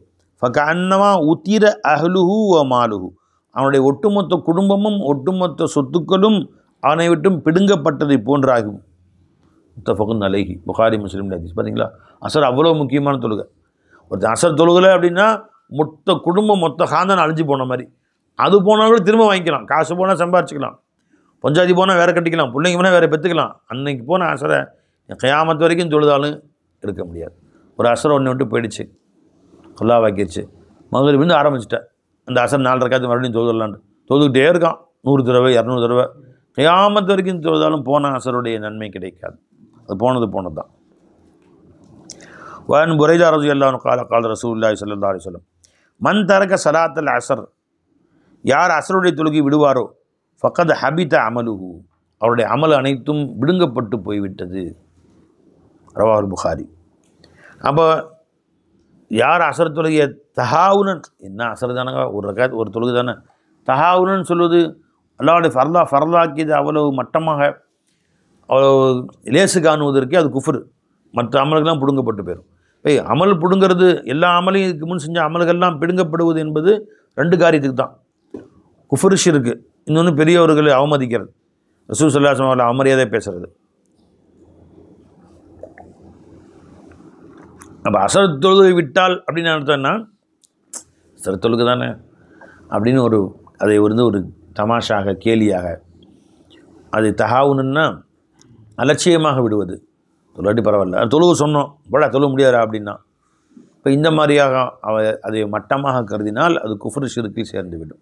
ஃபகஅன்னமா உத்திர அஹ்லுஹு வ மாலுஹு, அவனுடைய ஒட்டுமொத்த குடும்பமும் ஒட்டுமொத்த சொத்துக்களும் அவனை விட்டும் பிடுங்கப்பட்டதை போன்றாகும். முத்தஃபகுன் அலைஹி, புகாரி முஸ்லிம் ஹதீஸ். பார்த்தீங்களா, அசர் அவ்வளோ முக்கியமான தொழுகை. ஒருத்தர் அசர் தொழுகலை அப்படின்னா மொத்த குடும்பம் மொத்த காந்தான் அழிஞ்சு போன மாதிரி. அது போனால் கூட திரும்ப வாங்கிக்கலாம், காசு போனால் சம்பாரிச்சிக்கலாம், பொஞ்சாதி போனால் வேறு கட்டிக்கலாம், பிள்ளைங்க போனால் வேறு பெற்றுக்கலாம். அன்னைக்கு போன அசரை கியாமத்து வரைக்கும் தொழுதாலும் எடுக்க முடியாது. ஒரு அசரை ஒன்று விட்டு போயிடுச்சு, கொல்லா வாக்கிடுச்சு, மகரிப் வந்து ஆரம்பிச்சிட்டேன். அந்த அசர் 4 ரக்காத்து மறுபடியும் தொழுதலான்ட்டு தொழுதுகிட்டே இருக்கான், 100 தடவை 200 தடவை. கியாமத்து வரைக்கும் தொழுதாலும் போன அசருடைய நன்மை கிடைக்காது. அது போனது தான். وعن بريدة رضي الله عنه قال قال رسول الله صلى الله عليه وسلم من ترك صلاة العصر, யார் அசருடைய தொழுகை விடுவாரோ, ஃபக்கத் ஹபித அமலுஹு, அவருடைய அமல் அனைத்தும் விடுங்கப்பட்டு போய்விட்டது. ரவாஹுல் புகாரி. அப்போ யார் அசர் தொழுகையை தஹாவுனன், என்ன அசர் தானங்க, ஒரு ரக்காத் ஒரு தொழுகை தானே, தஹாவுனன் சொல்வது அல்லாஹ்வுடைய ஃபர்லாக்கியது அவ்வளவு மட்டமாக அவ்வளோ லேசு காணுவதற்கு அது குஃப்ரு. மற்ற அமல்கள்லாம் பிடுங்கப்பட்டு போயிடும். அமல் பிடுங்கிறது, எல்லா அமலையும் இதுக்கு முன் செஞ்ச அமல்கள்லாம் பிடுங்கப்படுவது என்பது 2 காரியத்துக்கு தான். குஃப்ரு ஷிர்க், இன்னொன்று பெரியவர்களை அவமதிக்கிறது, ரசூல் ஸல்லல்லாஹு அலைஹி வஸல்லம் அவமரியாதை பேசுறது. அப்போ அசர் தொழுகை விட்டால் அப்படின்னு அர்த்தம்னா, அசர் தொழுகை தானே அப்படின்னு அதை ஒரு தமாஷாக கேலியாக, அது தஹாவுன்னா அலட்சியமாக விடுவது. தொழுவாட்டி பரவாயில்ல, தொழுவு சொன்னோம் போல தொழுவ முடியாதா அப்படின்னா, இப்போ இந்த மாதிரியாக அதை மட்டமாக கருதினால் அது குஃப்ரு ஷிர்கில் சேர்ந்து விடும்.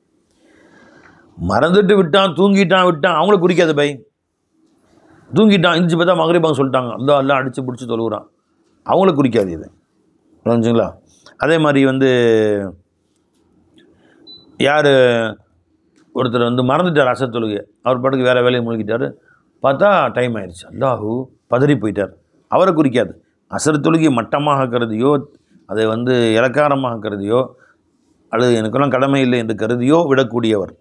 மறந்துட்டு விட்டான், தூங்கிட்டான் அவங்களுக்கு குறிக்காது. தூங்கிட்டான் இருந்துச்சு பார்த்தா மகரிபாங்க சொல்லிட்டாங்க, எல்லாம் அடித்து பிடிச்சி தொழுகிறான், அவங்களுக்கு குறிக்காது இது, புரிஞ்சுங்களா? அதே மாதிரி யார் ஒருத்தர் மறந்துட்டார் அசர் தொழுகை, அவர் பாட்டுக்கு வேறு வேலையை முழுகிட்டார், பார்த்தா டைம் ஆயிடுச்சு, அல்லாஹு பதறி போயிட்டார், அவரை குறிக்காது. அசர் தொழுகை மட்டமாக கருதியோ, அதை இலக்காரமாக கருதியோ, அல்லது எனக்கெல்லாம் கடமை இல்லை என்று கருதியோ விடக்கூடியவர்.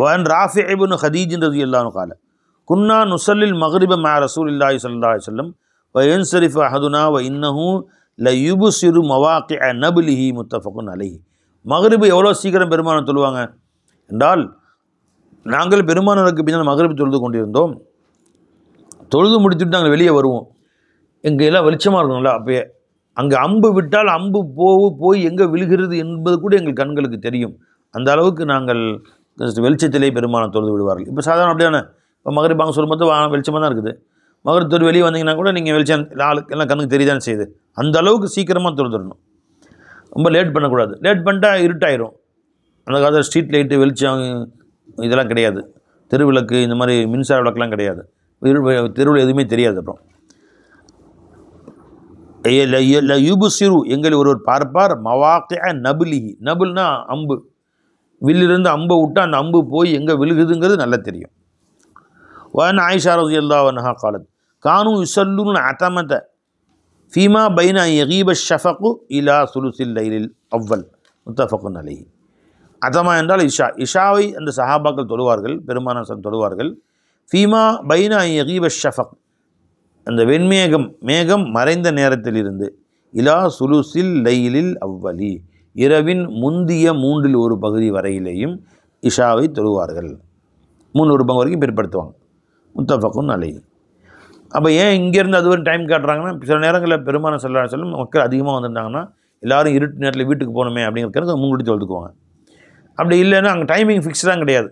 வன் ராஃபி இப்னு ஹதீஜ் ரலியல்லாஹு அன்ஹு قال குன்னா நுஸல்லில் மக்ரிப மஅ ரசூலில்லாஹி ஸல்லல்லாஹு அலைஹி வஸல்லம் வ யன்ஸரிஃபு அஹதுனா வ இன்னஹு லயுப்ஸிரு மவாகிஅ நப்லிஹி முத்தஃபகுன் அலைஹி. மக்ரிபு எவ்வளோ சீக்கிரம் பெருமானார் தொழுவாங்க என்றால், நாங்கள் பெருமானாருக்கு பின்னால் மக்ரிப் தொழுது கொண்டிருந்தோம், தொழுது முடித்துட்டு நாங்கள் வெளியே வருவோம், எங்கள் எல்லாம் வெளிச்சமாக இருக்கணும்ல, அப்போயே அங்கே அம்பு விட்டால் அம்பு போய் எங்கே விழுகிறது என்பது கூட எங்கள் கண்களுக்கு தெரியும். அந்த அளவுக்கு நாங்கள் வெளிச்சத்திலே பெருமானார் தொழுது விடுவார்கள். இப்போ சாதாரண அப்படியான இப்போ மகரிபாங்க சொல்லும்போது வெளிச்சமாக தான் இருக்குது, மகரிப் தொழுது வெளியே வந்தீங்கன்னா கூட நீங்கள் வெளிச்சம் எல்லாம் கண்ணுக்கு தெரியுதானே செய்யுது. அந்த அளவுக்கு சீக்கிரமாக தொழுதுடணும், ரொம்ப லேட் பண்ணக்கூடாது. லேட் பண்ணிட்டா இருட்டாயிரும். அந்த காலத்தில் ஸ்ட்ரீட் லைட்டு வெளிச்சம் இதெல்லாம் கிடையாது, தெருவிளக்கு இந்த மாதிரி மின்சார விளக்கெல்லாம் கிடையாது, தெருவில் எதுவுமே தெரியாது. அப்புறம் யுபுசிரு எங்களை ஒருவர் பார்ப்பார், மவாகிஅ நப்லிஹி, நபுல்னா அம்பு, வில்லிருந்து அம்பை விட்டு அந்த அம்பு போய் எங்கே விழுகுதுங்கிறது நல்லா தெரியும். வன் ஆயிஷா ரலியல்லாஹு அன்ஹா قالت கானு யுஸல்லூன அத்தமத ஃபீமா பைன யகீப ஷஃபகு இலா சுலுசில் லைலில் அவ்வல் முத்தஃபகுன் அலைஹி. அதமா என்றால் இஷாவை அந்த சஹாபாக்கள் தொழுவார்கள், பெருமானார் தொழுவார்கள். ஃபீமா பைன யகீப ஷஃபக், அந்த மேகம் மறைந்த நேரத்தில் இருந்து, இலா சுலுசில் லைலில் அவ்வலி, இரவின் முந்திய 1/3 பகுதி வரையிலேயும் இஷாவை தொழுவார்கள். 3 பங்கு வரைக்கும் பிற்படுத்துவாங்க. முத்தஃபக்குன் அலைஹி. அப்போ ஏன் இங்கேருந்து அது ஒரு டைம் காட்டுறாங்கன்னா, சில நேரங்களில் பெருமானார் ஸல்லல்லாஹு அலைஹி வஸல்லம் மக்கள் அதிகமாக வந்திருந்தாங்கன்னா எல்லோரும் இருட்டு நேரத்தில் வீட்டுக்கு போகணுமே அப்படிங்கிறதுக்கு முன்கூட்டி தொழுதுக்குவாங்க. அப்படி இல்லைன்னா அங்கே டைமிங் ஃபிக்ஸ்டாக கிடையாது.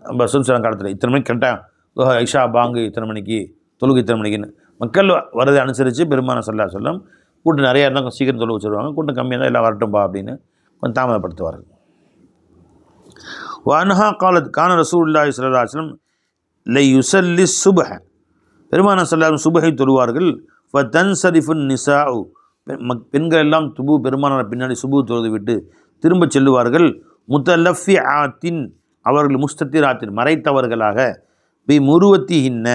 நம்ம ரசூலுல்லாஹி காலத்தில் இத்தனை மணிக்கு கரெக்டாக ஐஷா பாங்கு இத்தனை மணிக்கு, தொழுகை இத்தனை மணிக்குன்னு மக்கள் வரதை அனுசரித்து பெருமானார் ஸல்லல்லாஹு அலைஹி வஸல்லம் கூட்டம் நிறையா இருந்தால் கொஞ்சம் சீக்கிரம் தொழுக வச்சுருவாங்க, கூட்டம் கம்மியாக இருந்தால் எல்லாம் வரட்டும்பா அப்படின்னு கொஞ்சம் தாமதப்படுத்துவார்கள். வஅன்ஹா காலத் கான ரசூலுல்லாஹி ஸல்லல்லாஹு அலைஹி வஸல்லம் லை யுஸல்லி சுப்ஹ, பெருமானார் ஸல்லல்லாஹு அலைஹி வஸல்லம் சுபஹை தொழுவார்கள். ஃபதன்சரிஃபுன் நிசாஉ, பெண்கள் எல்லாம் பெருமானார் பின்னாடி சுபு தொழுது விட்டு திரும்ப செல்லுவார்கள். முத்தலஃபிஆத்தின், அவர்கள் முஸ்தத்திராத்தின் மறைத்தவர்களாக, பி முருவத்திஹின்ன,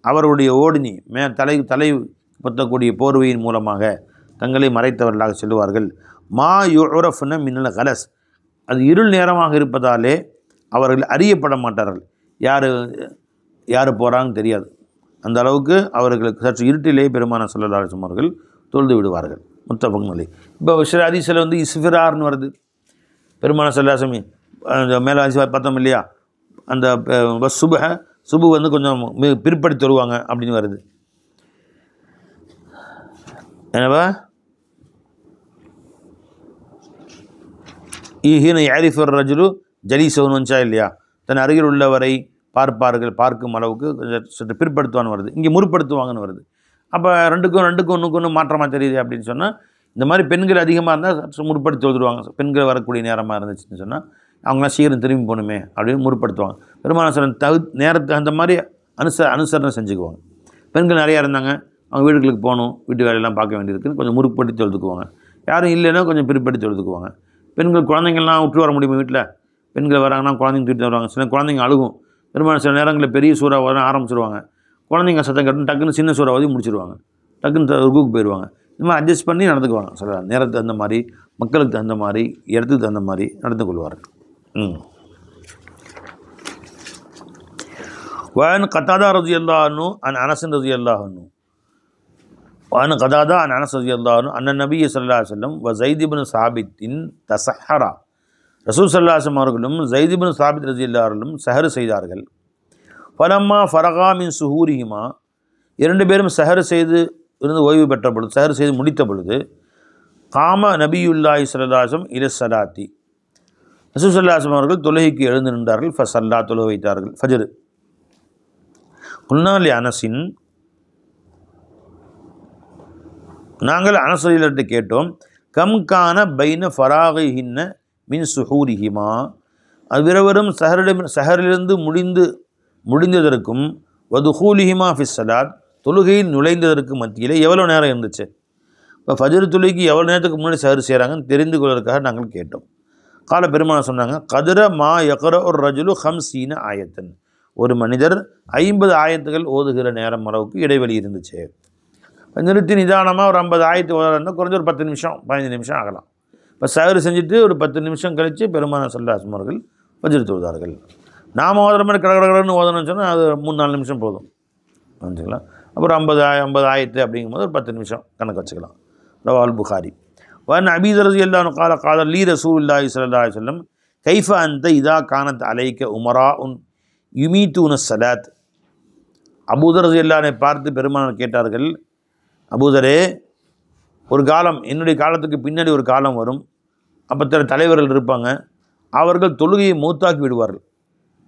அவர்களுடைய ஓடினி தலை பொத்தக்கூடிய போர்வையின் மூலமாக தங்களை மறைத்தவர்களாக செல்லுவார்கள். மா யுரஃப்ன மினல் கலஸ், அது இருள் நேரமாக இருப்பதாலே அவர்கள் அறியப்பட மாட்டார்கள், யார் போகிறாங்கன்னு தெரியாது. அந்த அளவுக்கு அவர்களுக்கு சற்று இருட்டிலே பெருமானார் ஸல்லல்லாஹு அலைஹி வஸல்லம் அவர்கள் தொழுது விடுவார்கள். முத்தஃபக்குன் அலைஹி. இப்போ சில ஹதீஸில் வந்து இஸ்ஃபிரார்னு வருது. பெருமானார் ஸல்லல்லாஹு அலைஹி வஸல்லம் அந்த மேலே ஹதீஸ் பார்த்தோம் இல்லையா, அந்த சுபு வந்து கொஞ்சம் பிற்படுத்தி தருவாங்க அப்படின்னு வருது. என்னவா ஈஹின் யாரிஃபர் ரஜுலு ஜலீசவன் வந்துச்சா இல்லையா, தன் அருகில் உள்ளவரை பார்க்கும் அளவுக்கு சற்று பிற்படுத்துவான்னு வருது, இங்கே முற்படுத்துவாங்கன்னு வருது. அப்போ ரெண்டுக்கும் ஒன்று மாற்றமாக தெரியுது அப்படின்னு சொன்னால், இந்த மாதிரி பெண்கள் அதிகமாக இருந்தால் சற்று முற்படுத்தி தொழுதுருவாங்க. பெண்கள் வரக்கூடிய நேரமாக இருந்துச்சுன்னு சொன்னால் அவங்களாம் சீக்கிரம் திரும்பி போகணுமே அப்படின்னு முற்படுத்துவாங்க. பெருமானார் ஸல்லல்லாஹு நேரத்துக்கு அந்த மாதிரி அனுசரணை செஞ்சுக்குவாங்க. பெண்கள் நிறையா இருந்தாங்க, அவங்க வீடுகளுக்கு போகணும், வீட்டு வேலையெல்லாம் பார்க்க வேண்டியிருக்குன்னு கொஞ்சம் முற்படுத்தி தொழுதுக்குவாங்க. யாரும் இல்லைன்னா கொஞ்சம் பிற்படுத்தி தொழுதுக்குவாங்க. பெண்கள் குழந்தைங்கள்லாம் விட்டு வர முடியுமா வீட்டில்? பெண்கள் வராங்கன்னா குழந்தைங்க தூக்கிட்டு வருவாங்க. சில குழந்தைங்க அழுகும். பெருமானார் சில நேரங்களில் பெரிய சூறா வர ஆரம்பிச்சிருவாங்க. குழந்தைங்க சத்தம் கட்டு டக்குன்னு சின்ன சூறா ஓதி முடிச்சிருவாங்க, டக்குன்னு ருக்குக்கு போயிடுவாங்க. இந்த மாதிரி அட்ஜஸ்ட் பண்ணி நடந்துக்குவாங்க. சில நேரத்துக்கு தகுந்த மாதிரி, மக்களுக்கு தகுந்த மாதிரி, இடத்துக்கு தகுந்த மாதிரி நடந்து கொள்வார்கள். وعن قتادة رضي الله عنه عن أنس رضي الله عنه وعن قتادة عن أنس رضي الله عنه أن النبي صلى الله عليه وسلم وزيد بن ثابت تسحرا, ரசூல் ஸல்லல்லாஹு அலைஹி வஸல்லம் அவர்களும் ஸைத் இப்னு சாபித் ரலியல்லாஹு அன்ஹும் சஹர் செய்தார்கள். ஃபலம்மா ஃபரகா மின் சுஹூரிஹிமா, 2 பேரும் சஹர் செய்து இருந்து ஓய்வு பெற்ற பொழுது, சஹர் செய்து முடித்த பொழுது, காம நபியுல்லாஹி ஸல்லல்லாஹு அலைஹி வஸல்லம் இல ஸலாத்தி, ரசூல் ஸல்லல்லாஹு அலைஹி வஸல்லம் அவர்கள் தொழுகைக்கு எழுந்து நின்றார்கள். ஃபஸல்லா, தொழுக வைத்தார்கள். ஃபஜ்ர். குல்னா லி அனஸின், நாங்கள் அனஸ் ரலியல்லாஹு கேட்டோம், கம் கான பைன ஃபராகிஹின்ன மின் சுஹூரிஹிமா, அவ்விரவரும் சஹரிலிருந்து முடிந்ததற்கும் வதுஹூலிஹிமா ஃபிஸ் ஸலாத், தொழுகையில் நுழைந்ததற்கு மத்தியில் எவ்வளோ நேரம் இருந்துச்சு? இப்போ ஃபஜ்ர் தொழுகைக்கு எவ்வளோ நேரத்துக்கு முன்னாடி சஹர் செய்கிறாங்கன்னு தெரிந்து கொள்வதற்காக நாங்கள் கேட்டோம். கால பெருமானார் சொன்னாங்க, கதிர மா யக்ர ஒரு ரஜுலு 50 ஆயத்தன், ஒரு மனிதர் 50 ஆயத்துகள் ஓதுகிற நேரம் அளவுக்கு இடைவெளி இருந்துச்சு. நிறுத்தி நிதானமாக ஒரு 50 ஆயத்து ஓதுறதுனா குறைஞ்ச ஒரு 10 நிமிஷம் 15 நிமிஷம் ஆகலாம். இப்போ சஹர் செஞ்சுட்டு ஒரு 10 நிமிஷம் கழித்து பெருமானார் ஸல்லல்லாஹு அலைஹி வஸல்லம் அவர்கள் ஃபஜ்ர் தொழுதார்கள். நாம் ஓதுற மாதிரி கடகடன்னு ஓதணும்னு சொன்னால் அது 3-4 நிமிஷம் போதும் வந்துக்கலாம். அப்புறம் 50 ஆயத்து அப்படிங்கும்போது ஒரு 10 நிமிஷம் கணக்கு வச்சுக்கலாம். ரவால் புகாரி. வன் அபீ ரலியல்லாஹு அன்ஹு கால கால லீ ரசூலுல்லாஹி ஸல்லல்லாஹு அலைஹி வஸல்லம் கைஃப அன்த இதா கானத் அலைக்க உமராஉன் யுமீதூன ஸலாத். அபூதர் ரலியல்லாஹு அன்ஹு பார்த்து பெருமானார் கேட்டார்கள், அபூதரே, ஒரு காலம், என்னுடைய காலத்துக்கு பின்னாடி ஒரு காலம் வரும், அப்போ தலைவர்கள் இருப்பாங்க, அவர்கள் தொழுகையை மூத்தாக்கி விடுவார்கள்.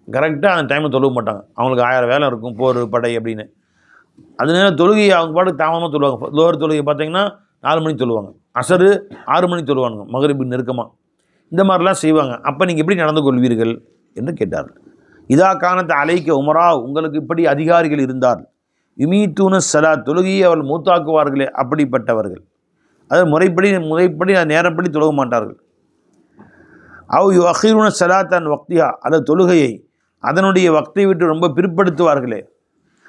கரெக்டாக அந்த டைமில் தொழுக மாட்டாங்க, அவங்களுக்கு 1000 வேலை இருக்கும், போர் படை அப்படின்னு. அதனால தொழுகையை அவங்க பாட்டுக்கு தாமதமாக தொழுவாங்க. லோவர் தொழுகை பார்த்திங்கன்னா 4 மணிக்கு தொழுவாங்க, அசரு 6 மணிக்கு தொழுவாங்க, மகரிபு நெருக்கமாக. இந்த மாதிரிலாம் செய்வாங்க. அப்போ நீங்கள் எப்படி நடந்து கொள்வீர்கள் என்று கேட்டார்கள். இதா கானத்தை அலைக்க உமரா, உங்களுக்கு இப்படி அதிகாரிகள் இருந்தால், யுமீதூன ஸலாத், தொழுகையை அவள் மூத்தாக்குவார்களே, அப்படிப்பட்டவர்கள், அது முறைப்படி நேரப்படி தொழுக மாட்டார்கள். அவ் யு அஹீருன ஸலாத்தன் வக்தியா, அந்த தொழுகையை அதனுடைய வக்தை விட்டு ரொம்ப பிற்படுத்துவார்களே.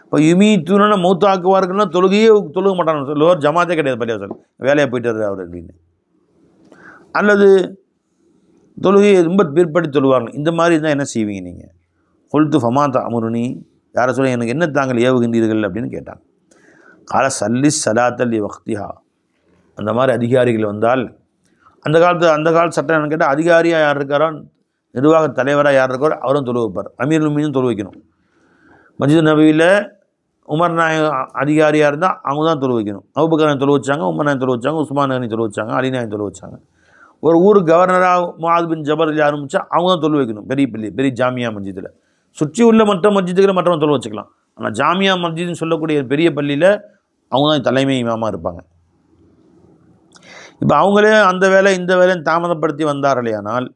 இப்போ யுமீதூன மூத்தாக்குவார்கள்னா தொழுகையே தொழுக மாட்டாங்க, லோவர் ஜமாத்தே கிடையாது, பள்ளிவாசல் வேலையாக போயிட்டு அவர் அப்படின்னு. அல்லது தொழுகையை ரொம்ப பிற்படுத்தி தொழுவாங்க. இந்த மாதிரி இருந்தால் என்ன செய்வீங்க நீங்கள்? கொல்த்து ஃபமாத்தா அமுருனி, யாரை சொல்ல எனக்கு என்ன தாங்கள் ஏவுகின்றீர்கள் அப்படின்னு கேட்டாங்க. கால சல்லி சலாத்தல் வக்திஹா, அந்த மாதிரி அதிகாரிகள் வந்தால், அந்த கால சட்டம் என்னன்னு கேட்டால், அதிகாரியாக யார் இருக்காரோ நிர்வாக தலைவராக யார் இருக்காரோ அவரும் தொழு வைப்பார். அமீருல் முஃமினீனும் தொழு வைக்கணும். மஸ்ஜித் நபவியில் உமர் நாயகம் அதிகாரியாக இருந்தால் அவங்க தான் தொழு வைக்கணும். அபூபக்கர் நாயகம் தொழு வச்சாங்க, உமர் நாயகம் தொழு வச்சாங்க, உஸ்மான் நாயகம் தொழு வச்சாங்க, அலி நாயகம் தொழு வச்சாங்க. ஒரு ஊருக்கு கவர்னராக முஆத் பின் ஜபல் ஆரம்பித்தா அவங்க தான் தொழு வைக்கணும். பெரிய ஜாமியா மஸ்ஜிதில். சுற்றி உள்ள மற்ற மஸ்ஜிதுகளை மற்றவங்க தொழு வச்சுக்கலாம். ஆனால் ஜாமியா மஸ்ஜித்னு சொல்லக்கூடிய பெரிய பள்ளியில் அவங்க தான் தலைமை இமாமாக இருப்பாங்க. இப்போ அவங்களே அந்த வேலை இந்த வேலையை தாமதப்படுத்தி வந்தார்களேயானால்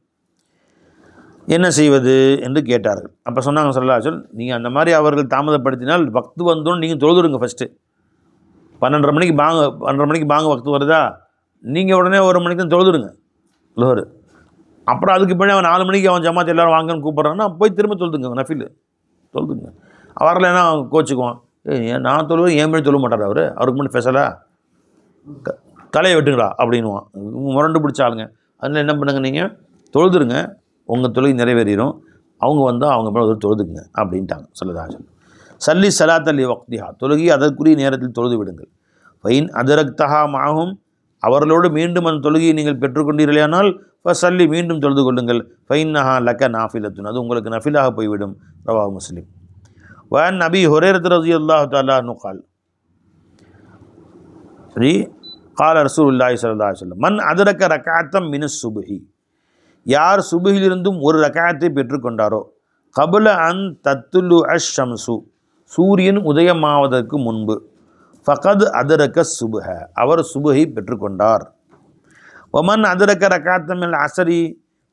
என்ன செய்வது என்று கேட்டார்கள். அப்போ சொன்னாங்க ஸல்லல்லாஹு அலைஹி வஸல்லம், நீங்கள் அந்த மாதிரி அவர்கள் தாமதப்படுத்தினால் வக்து வந்தோன்னு நீங்கள் தொழுதுருங்க. ஃபஸ்ட்டு 12:30 மணிக்கு பாங்க வக்து வருதா, நீங்கள் உடனே 1 மணிக்கு தான் தொழுதுருங்க லோரு. அப்புறம் அதுக்கு பின்னாடி அவன் 4 மணிக்கு அவன் ஜமாத் எல்லோரும் வாங்கன்னு கூப்பிட்றான்னா போய் திரும்ப தொழுதுங்க, நஃபில் தொழுதுங்க. வரலைன்னா அவன் கோச்சுக்குவான், நான் தொழுவது ஏன் மணி தொழ மாட்டார் அவருக்கு மட்டும் ஸ்பெஷலாக தலையை வெட்டுங்களா அப்படின்வான். முரண்டு பிடிச்ச ஆளுங்க. அதில் என்ன பண்ணுங்க, நீங்கள் தொழுதுருங்க, உங்கள் தொழுகை நிறைவேறிடும். அவங்க வந்தால் அவங்க மேலே தொழுதுக்குங்க அப்படின்ட்டாங்க ஸல்லல்லாஹு அலைஹி வஸல்லம். சல்லி ஸலாத்த லி வக்திஹா, தொழுகி அதற்குரிய நேரத்தில் தொழுது விடுங்கள். ஃபைன் அதரக்தஹா மாஹும், அவர்களோடு மீண்டும் அந்த தொழுகையை நீங்கள் பெற்றுக்கொண்டீர்களானால் ஃபஸல்லி, மீண்டும் தொழுது கொள்ளுங்கள். ஃபைன்னஹா லக்க நாஃபிலத்துன், அது உங்களுக்கு நஃபிலாக போய்விடும். ரவாஹு முஸ்லிம். வஅன் நபி ஹுரைரத் ரலியல்லாஹு தஆலா அன்ஹு قال சரி قال ரசூலுல்லாஹி ஸல்லல்லாஹு அலைஹி வஸல்லம், மன் அதரக ரக்அத்தம் மினஸ் சுப்ஹி, யார் சுபுகிலிருந்தும் ஒரு ரக்காயத்தை பெற்றுக்கொண்டாரோ, கபுல அன் தத்துலு அஷம்சு, சூரியன் உதயமாவதற்கு முன்பு, ஃபகத் அதரக்க சுபுஹ, அவர் சுபுகை பெற்றுக்கொண்டார். ஒமன் அதரக்க ரக்காத்தமில் அசரி,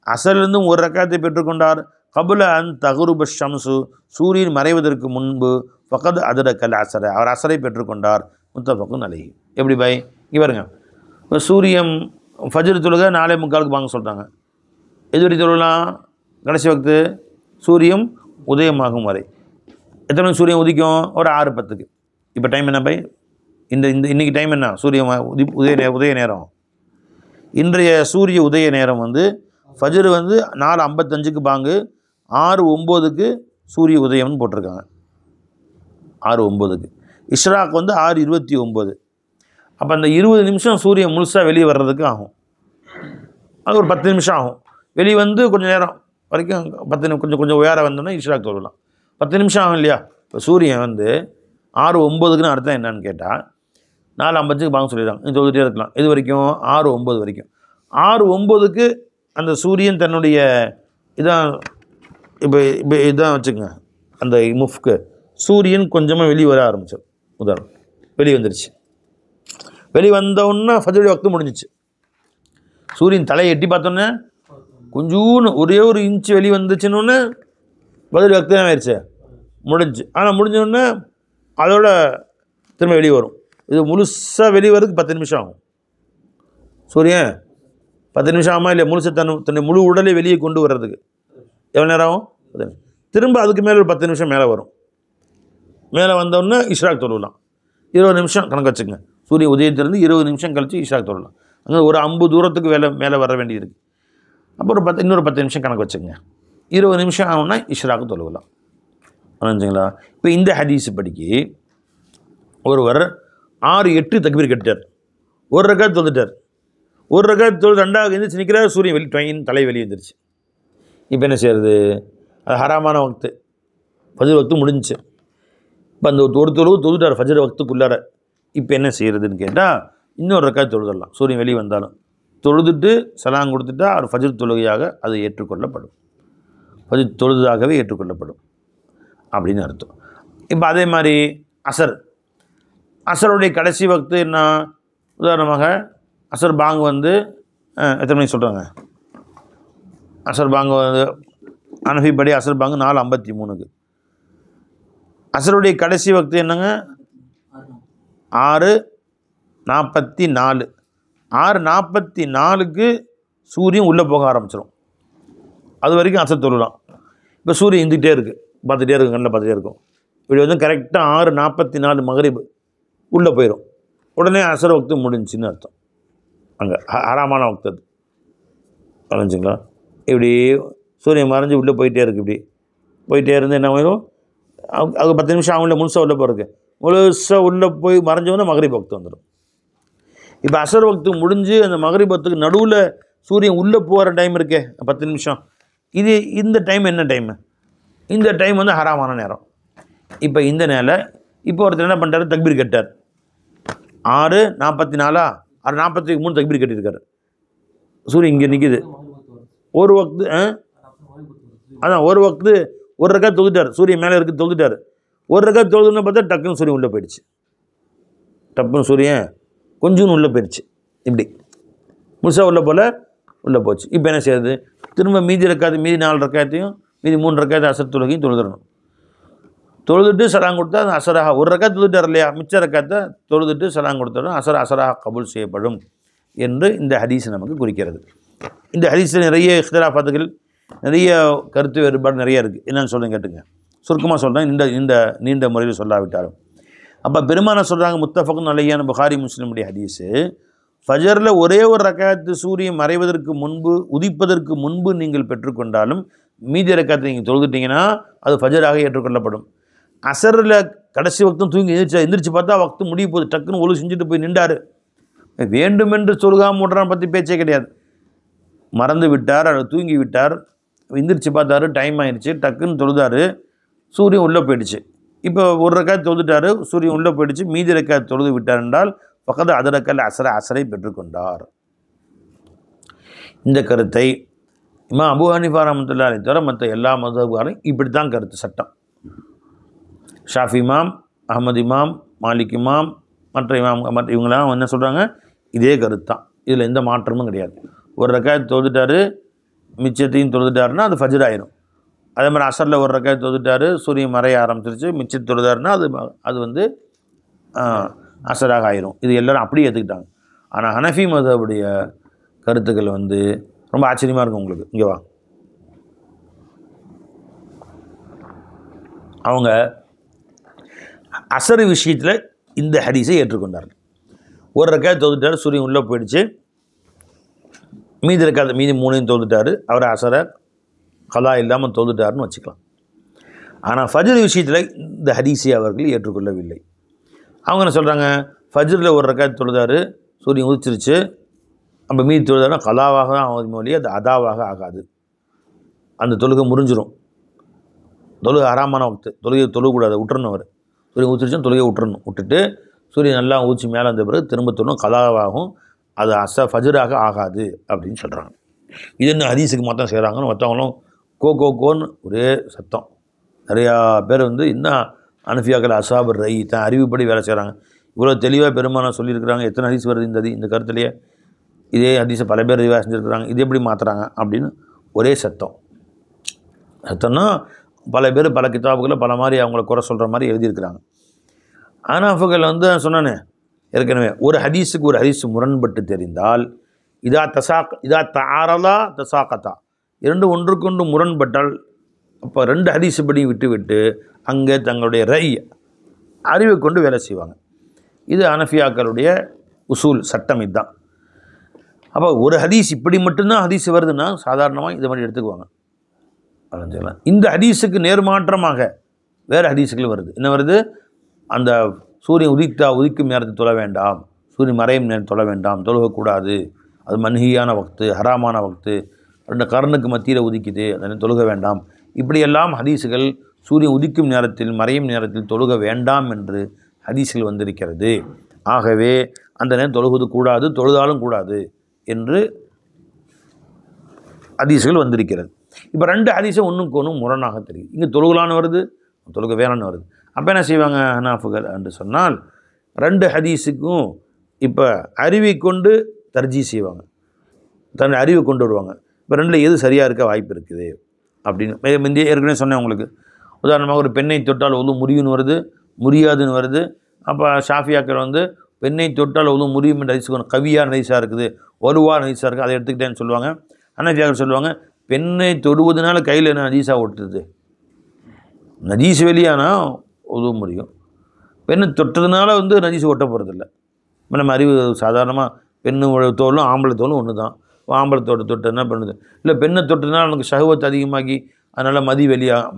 அசரிலிருந்தும் ஒரு ரக்காயத்தை பெற்றுக்கொண்டார், கபுல அன் தகுருப ஷம்சு, சூரியன் மறைவதற்கு முன்பு, ஃபகத் அதரக்கல் அசர, அவர் அசரை பெற்றுக்கொண்டார். முத்தஃபக்குன் அலைஹி. எப்படி பாய் இவருங்க, இப்போ சூரியன் ஃபஜ்ர் தொழுக 4:45 வாங்க சொல்கிறாங்க. எது வரை தொழலாம்? கடைசி வக்து சூரியன் உதயமாகும் வரை. எத்தனை மணிக்கு சூரியன் உதிக்கும்? ஒரு 6:10. இப்போ டைம் என்ன பை? இன்றைக்கி டைம் என்ன? சூரியன் உதய நேரம். இன்றைய சூரிய உதய நேரம் ஃபஜ்ர் 4:55 பாங்கு, 6:09 சூரிய உதயம்னு போட்டிருக்காங்க. 6:09. இஷ்ராக் 6:29. அப்போ அந்த 20 நிமிஷம் சூரியன் முழுசாக வெளியே வர்றதுக்கு ஆகும். அது ஒரு 10 நிமிஷம் ஆகும். வெளியே கொஞ்சம் நேரம் வரைக்கும் 10 கொஞ்சம் உயர வந்தோன்னா இஷ்ராக் தொழலாம். 10 நிமிஷம் ஆகும் இல்லையா? இப்போ சூரியன் 6:09க்குன்னு அர்த்தம் என்னன்னு கேட்டால் 4:55 பாங்க சொல்லிடுறாங்க. இது தொழுதுகிட்டே இருக்கலாம். இது வரைக்கும் 6:09 வரைக்கும். 6:09க்கு அந்த சூரியன் தன்னுடைய இதான் இப்போ இதான் வச்சுக்கோங்க, அந்த முஃப்க்கு சூரியன் கொஞ்சமாக வெளியே வர ஆரம்பிச்சது. உதாரணம் வெளியே வந்துருச்சு. வெளியே வந்தோன்னா ஃபஜ்ருடைய வக்து முடிஞ்சிச்சு. சூரியன் தலையை எட்டி பார்த்தோன்னே கொஞ்சூன்னு ஒரே ஒரு இன்ச்சு வெளியே வந்துச்சுன்னு பதில் வக்து தான் ஆயிடுச்சு, முடிஞ்சு. ஆனால் முடிஞ்சோடனே அதோட திரும்ப வெளியே வரும். இது முழுசாக வெளியே வரதுக்கு 10 நிமிஷம் ஆகும். சூரியன் 10 நிமிஷம் ஆகுமா இல்லை? முழுசாக தன்னை முழு உடலை வெளியே கொண்டு வர்றதுக்கு எவ்வளோ நேரம் ஆகும்? 10 நிமிஷம். திரும்ப அதுக்கு மேலே ஒரு 10 நிமிஷம் மேலே வரும். மேலே வந்தோடனே இஷ்ராக் தொழலாம். 20 நிமிஷம் கணக்கு வச்சுக்கோங்க. சூரிய உதயத்திலிருந்து 20 நிமிஷம் கழித்து இஷ்ராக் தொழலாம். அங்கே ஒரு 50 தூரத்துக்கு மேலே வர வேண்டியிருக்கு. அப்புறம் இன்னொரு 10 நிமிஷம் கணக்கு வச்சுக்கோங்க. 20 நிமிஷம் ஆகும்னா இஷ்ராக்கு தொழுகலாம். புரிஞ்சுங்களா? இப்போ இந்த ஹதீஸ் படிக்கு ஒருவர் 6-8 தக்பீர் கட்டிட்டார், ஒரு ரக்காத் தொழுதுட்டார். ஒரு ரக்காத் தொழுது 2வது எழுந்திரிச்சு நிற்கிறார், சூரியன் தலை வெளியே வந்துருச்சு. இப்போ என்ன செய்கிறது? அது ஹராமான வக்து, ஃபஜ்ர் வக்து முடிஞ்சிச்சு. இப்போ அந்த ஒரு தொழுதுட்டார் ஃபஜ்ர் வக்துக்குள்ளார. இப்போ என்ன செய்கிறதுன்னு கேட்டால் இன்னொரு ரக்காத் தொழுதலாம். சூரியன் வெளியே வந்தாலும் தொழுதுட்டு சலாம் கொடுத்துட்டா அவர் ஃபஜ்ர் தொழுகையாக அது ஏற்றுக்கொள்ளப்படும். ஃபஜ்ர் தொழுதாகவே ஏற்றுக்கொள்ளப்படும் அப்படின்னு அர்த்தம். இப்போ அதே மாதிரி அசருடைய கடைசி வக்து என்ன? உதாரணமாக அசர் பாங்கு எத்தனை மணிக்கு சொல்கிறாங்க? அசர் பாங்கு அனஃபி படி அசர் பாங்கு 4:53. அசருடைய கடைசி வக்து என்னங்க? 6:44. 6:44க்கு சூரியன் உள்ளே போக ஆரம்பிச்சிடும். அது வரைக்கும் அசர் தொழலாம். இப்போ சூரியன் இருந்துகிட்டே இருக்குது, பார்த்துட்டே இருக்கும், கண்ணில் பார்த்துட்டே இருக்கும். இப்படி கரெக்டாக 6:44 மகரிப் உள்ளே போயிடும். உடனே அசர் வக்து முடிஞ்சுன்னு அர்த்தம். அங்கே ஹராமான வக்து அது. புரிஞ்சுங்களா? இப்படி சூரியன் மறைஞ்சு உள்ளே போயிட்டே இருக்குது. இப்படி போயிட்டே இருந்து என்ன ஆகிடும்? அது 10 நிமிஷம் ஆகும் இல்லை முழுசாக உள்ளே போகிறதுக்கு. முழுசாக உள்ளே போய் மறைஞ்சவொன்னே மகரிப் வக்து வந்துடும். இப்போ அசர் வக்து முடிஞ்சு அந்த மகரிப் வக்துக்கு நடுவில் சூரியன் உள்ளே போகிற டைம் இருக்கே 10 நிமிஷம், இது இந்த டைம் என்ன டைமு? இந்த டைம் வந்து ஹராமான நேரம். இப்போ இந்த நேரம் இப்போ ஒருத்தர் என்ன பண்ணுறாரு, தக்பீர் கட்டார். 6:44 6:43 தக்பீர் கட்டியிருக்காரு. சூரியன் இங்கே நிற்கிது. ஒரு வக்து அதான் ஒரு வக்து ஒரு ரக்காத் தொழுதுட்டார். சூரியன் மேலே இருக்குது தொழுதுட்டார். ஒரு ரக்காத் தொழுதுன்னு பார்த்தா டக்குன்னு சூரியன் உள்ளே போயிடுச்சு. டப்புன்னு சூரியன் கொஞ்சம் உள்ளே போயிடுச்சு. இப்படி முழுசாக உள்ளே போச்சு. இப்போ என்ன செய்யுது? திரும்ப மீதி மீதி 4 ரக்காத்தையும் மீதி 3 ரக்காத்து அசர் தொழுகையும் தொழுதுடணும். தொழுதுட்டு சலாம் கொடுத்தா அந்த அசராக ஒரு ரக்காத் தொழுதுட்டார் இல்லையா, மிச்ச ரக்காத்தை தொழுதுட்டு சலாம் கொடுத்தாலும் அசராக கபூல் செய்யப்படும் என்று இந்த ஹதீஸ் நமக்கு குறிக்கிறது. இந்த ஹதீஸில் நிறைய இஃப்திலாஃபாத்துகள், நிறைய கருத்து வேறுபாடு நிறைய இருக்குது. என்னென்னு சொல்லுங்க கேட்டுங்க. சுருக்கமாக சொல்கிறேன், இந்த நீண்ட முறையில் சொல்லாவிட்டாலும். அப்போ பெருமானா சொல்கிறாங்க, முத்தஃபகுன் அலைஹி புகாரி முஸ்லிமுடைய ஹதீஸு, ஃபஜரில் ஒரே ஒரு ரக்காத்து சூரியன் மறைவதற்கு முன்பு உதிப்பதற்கு முன்பு நீங்கள் பெற்றுக்கொண்டாலும் மீதி ரக்காத்தை நீங்கள் தொழுதுட்டிங்கன்னா அது ஃபஜராக ஏற்றுக்கொள்ளப்படும். அசரில் கடைசி வக்தும் தூங்கி எந்திரிச்சு பார்த்தா வக்து முடிய போகுது, டக்குன்னு ஒழு செஞ்சுட்டு போய் நின்றார். வேண்டுமென்று தொழுகாம விடுறான் பற்றி பேச்சே கிடையாது. மறந்து விட்டார், அவர் தூங்கி விட்டார், எந்திரிச்சு பார்த்தாரு, டைம் ஆயிடுச்சு, டக்குன்னு தொழுதார், சூரியன் உள்ளே போயிடுச்சு. இப்போ ஒரு ரக்காத்து தொழுதுட்டார், சூரியன் உள்ளே போயிடுச்சு, மீதி ரக்காத்து தொழுது விட்டார் என்றால் பக்கத்து அதரக்கல் அசரை பெற்றுக்கொண்டார். இந்த கருத்தை இமாம் அபூ ஹனீஃபா ரஹ்மத்துல்லாஹி அலைஹி தவிர மற்ற எல்லா மதுஹப்காரும் இப்படி தான் கருத்து சட்டம். ஷாஃபி இமாம், அஹ்மத் இமாம், மாலிக் இமாம், மற்ற இவங்களாம் என்ன சொல்கிறாங்க, இதே கருத்து தான். இதில் எந்த மாற்றமும் கிடையாது. ஒரு ரக்காத்து தொழுதுட்டார், மிச்சத்தையும் தொழுதுட்டாருன்னா அது ஃபஜ்ர் ஆயிரும். அதே மாதிரி அசரில் ஒரு ரக்காத்து தொழுதுட்டார், சூரியன் மறைய ஆரம்பிச்சிருச்சு, மிச்சத்தை தொழுதாருன்னா அது வந்து அசராக ஆயிரும். இது எல்லோரும் அப்படியே ஏற்றுக்கிட்டாங்க. ஆனால் ஹனஃபி மதுஹபுடைய கருத்துக்கள் வந்து ரொம்ப ஆச்சரியமாக இருக்கும் உங்களுக்கு. இங்கே வா, அவங்க அசர் விஷயத்தில் இந்த ஹதீஸை ஏற்றுக்கொண்டார்கள். ஒரு ரக்காத்து தொழுதுட்டார், சூரியன் உள்ளே போயிடுச்சு, மீதி ரக்காத்து மீதி 3ஐயும் தொழுதுட்டார், அவர் அசரை கலா இல்லாமல் தொழுதுட்டாருன்னு வச்சுக்கலாம். ஆனால் ஃபஜ்ர் விஷயத்தில் இந்த ஹதீஸை அவர்கள் ஏற்றுக்கொள்ளவில்லை. அவங்க என்ன சொல்கிறாங்க, ஃபஜ்ரில் ஒரு ரக்காத்து தொழுதார், சூரியன் உதிச்சிருச்சு, அப்போ மீதி தொழுதாருன்னா கலாவாக தான் ஆகும் மொழி, அது அதாவாக ஆகாது. அந்த தொழுகை முறிஞ்சிரும். தொழுகை ஹராமான வக்து, தொழுகையை தொழுகக்கூடாது, விட்டுறணும். அவர் சூரியன் ஊற்றிருச்சுன்னு தொழுகையை விட்டுட்டு சூரியன் நல்லா ஊற்றி மேலே வந்த பிறகு திரும்ப தொழும், கலாவாகும், அது ஃபஜ்ராக ஆகாது அப்படின்னு சொல்கிறாங்க. இது என்ன ஹதீஸுக்கு மாற்றம் செய்கிறாங்கன்னு மற்றவங்களும் கோன்னு ஒரே சத்தம். நிறையா பேர் வந்து இன்னும் அனஃபியாக்கள் அசாபர் ரை தான் அறிவுப்படி வேலை செய்கிறாங்க. இவ்வளோ தெளிவாக பெருமானா சொல்லியிருக்கிறாங்க. எத்தனை ஹதீஸ் வருது இந்த கருத்துலேயே, இதே ஹதீஸை பல பேர் ரிவாய் செஞ்சுருக்கிறாங்க, இது எப்படி மாற்றுறாங்க அப்படின்னு ஒரே சத்தம்னா பல பேர் பல கிதாபுகளை பல மாதிரி அவங்கள குறை சொல்கிற மாதிரி எழுதியிருக்கிறாங்க. ஆனாஃபுகள் வந்து சொன்னானே ஏற்கனவே, ஒரு ஹதீஸுக்கு ஒரு ஹதீஸ் முரண்பட்டு தெரிந்தால் இதா தாரலா தசாக்கத்தா, இரண்டு ஒன்றுக்கொண்டு முரண்பட்டால் அப்போ 2 ஹதீஸுபடி விட்டு அங்கே தங்களுடைய அறிவை கொண்டு வேலை செய்வாங்க. இது ஹனஃபியாக்களுடைய உசூல் சட்டம். இதுதான். அப்போ ஒரு ஹதீஸ் இப்படி மட்டும்தான் ஹதீஸ் வருதுன்னா சாதாரணமாக இதை மாதிரி எடுத்துக்குவாங்க. சொல்லலாம். இந்த ஹதீஸுக்கு நேர்மாற்றமாக வேறு ஹதீஸுகள் வருது. என்ன வருது, அந்த சூரியன் உதிக்கும் நேரத்தை தொழ வேண்டாம், சூரியன் மறையும் நேரம் தொழ வேண்டாம், தொழுகக்கூடாது, அது மன்ஹியான வக்து, ஹராமான வக்து, 2 கரனுக்கு மத்தியில் உதிக்குது, அதனை தொழுக வேண்டாம், இப்படியெல்லாம் ஹதீஸுகள் சூரியன் உதிக்கும் நேரத்தில் மறையும் நேரத்தில் தொழுக வேண்டாம் என்று ஹதீஸில் வந்திருக்கிறது. ஆகவே அந்த நேரம் தொழுவது கூடாது, தொழுதாலும் கூடாது என்று ஹதீஸுகள் வந்திருக்கிறது. இப்போ 2 ஹதீஸும் ஒன்றுக்கு ஒன்று முரணாக தெரியுது. இங்கே தொழுகலான்னு வருது, தொழுக வேணான்னு வருது. அப்போ என்ன செய்வாங்க ஹனாஃபுகள் என்று சொன்னால், 2 ஹதீஸுக்கும் இப்போ அறிவை கொண்டு தர்ஜீ செய்வாங்க, தன்னுடைய அறிவை கொண்டு வருவாங்க. இப்போ 2ல் எது சரியாக இருக்க வாய்ப்பு இருக்குது அப்படின்னு முந்தைய ஏற்கனவே சொன்னேன் உங்களுக்கு. உதாரணமாக ஒரு பெண்ணை தொட்டால் ஒது முறியுன்னு வருது, முறியாதுன்னு வருது. அப்போ ஷாஃபியாக்கள் வந்து பெண்ணை தொட்டால் ஒது முறியும் என்ற ஹதீஸ் கவியாக நைஸாக இருக்குது, வலுவாக நைஸாக இருக்குது, அதை எடுத்துக்கிட்டேன்னு சொல்லுவாங்க. ஹனஃபியாக்கள் சொல்லுவாங்க, பெண்ணை தொடுவதனால கையில் என்ன நஜீஸாக ஒட்டுது, நஜீஸ் வெளியானால் ஒது முறியும், பெண்ணை தொட்டதுனால வந்து நஜீஸ் ஒட்ட போகிறதில்ல. இப்போ நம்ம அறிவு சாதாரணமாக பெண்ணு தோலும் ஆம்பளை தோலும் ஒன்று தான். ஆம்பளை தொட்டதுன்னா பெண்ணு இல்லை, பெண்ணை தொட்டதுனால நமக்கு ஷஹவத் அதிகமாகி அதனால்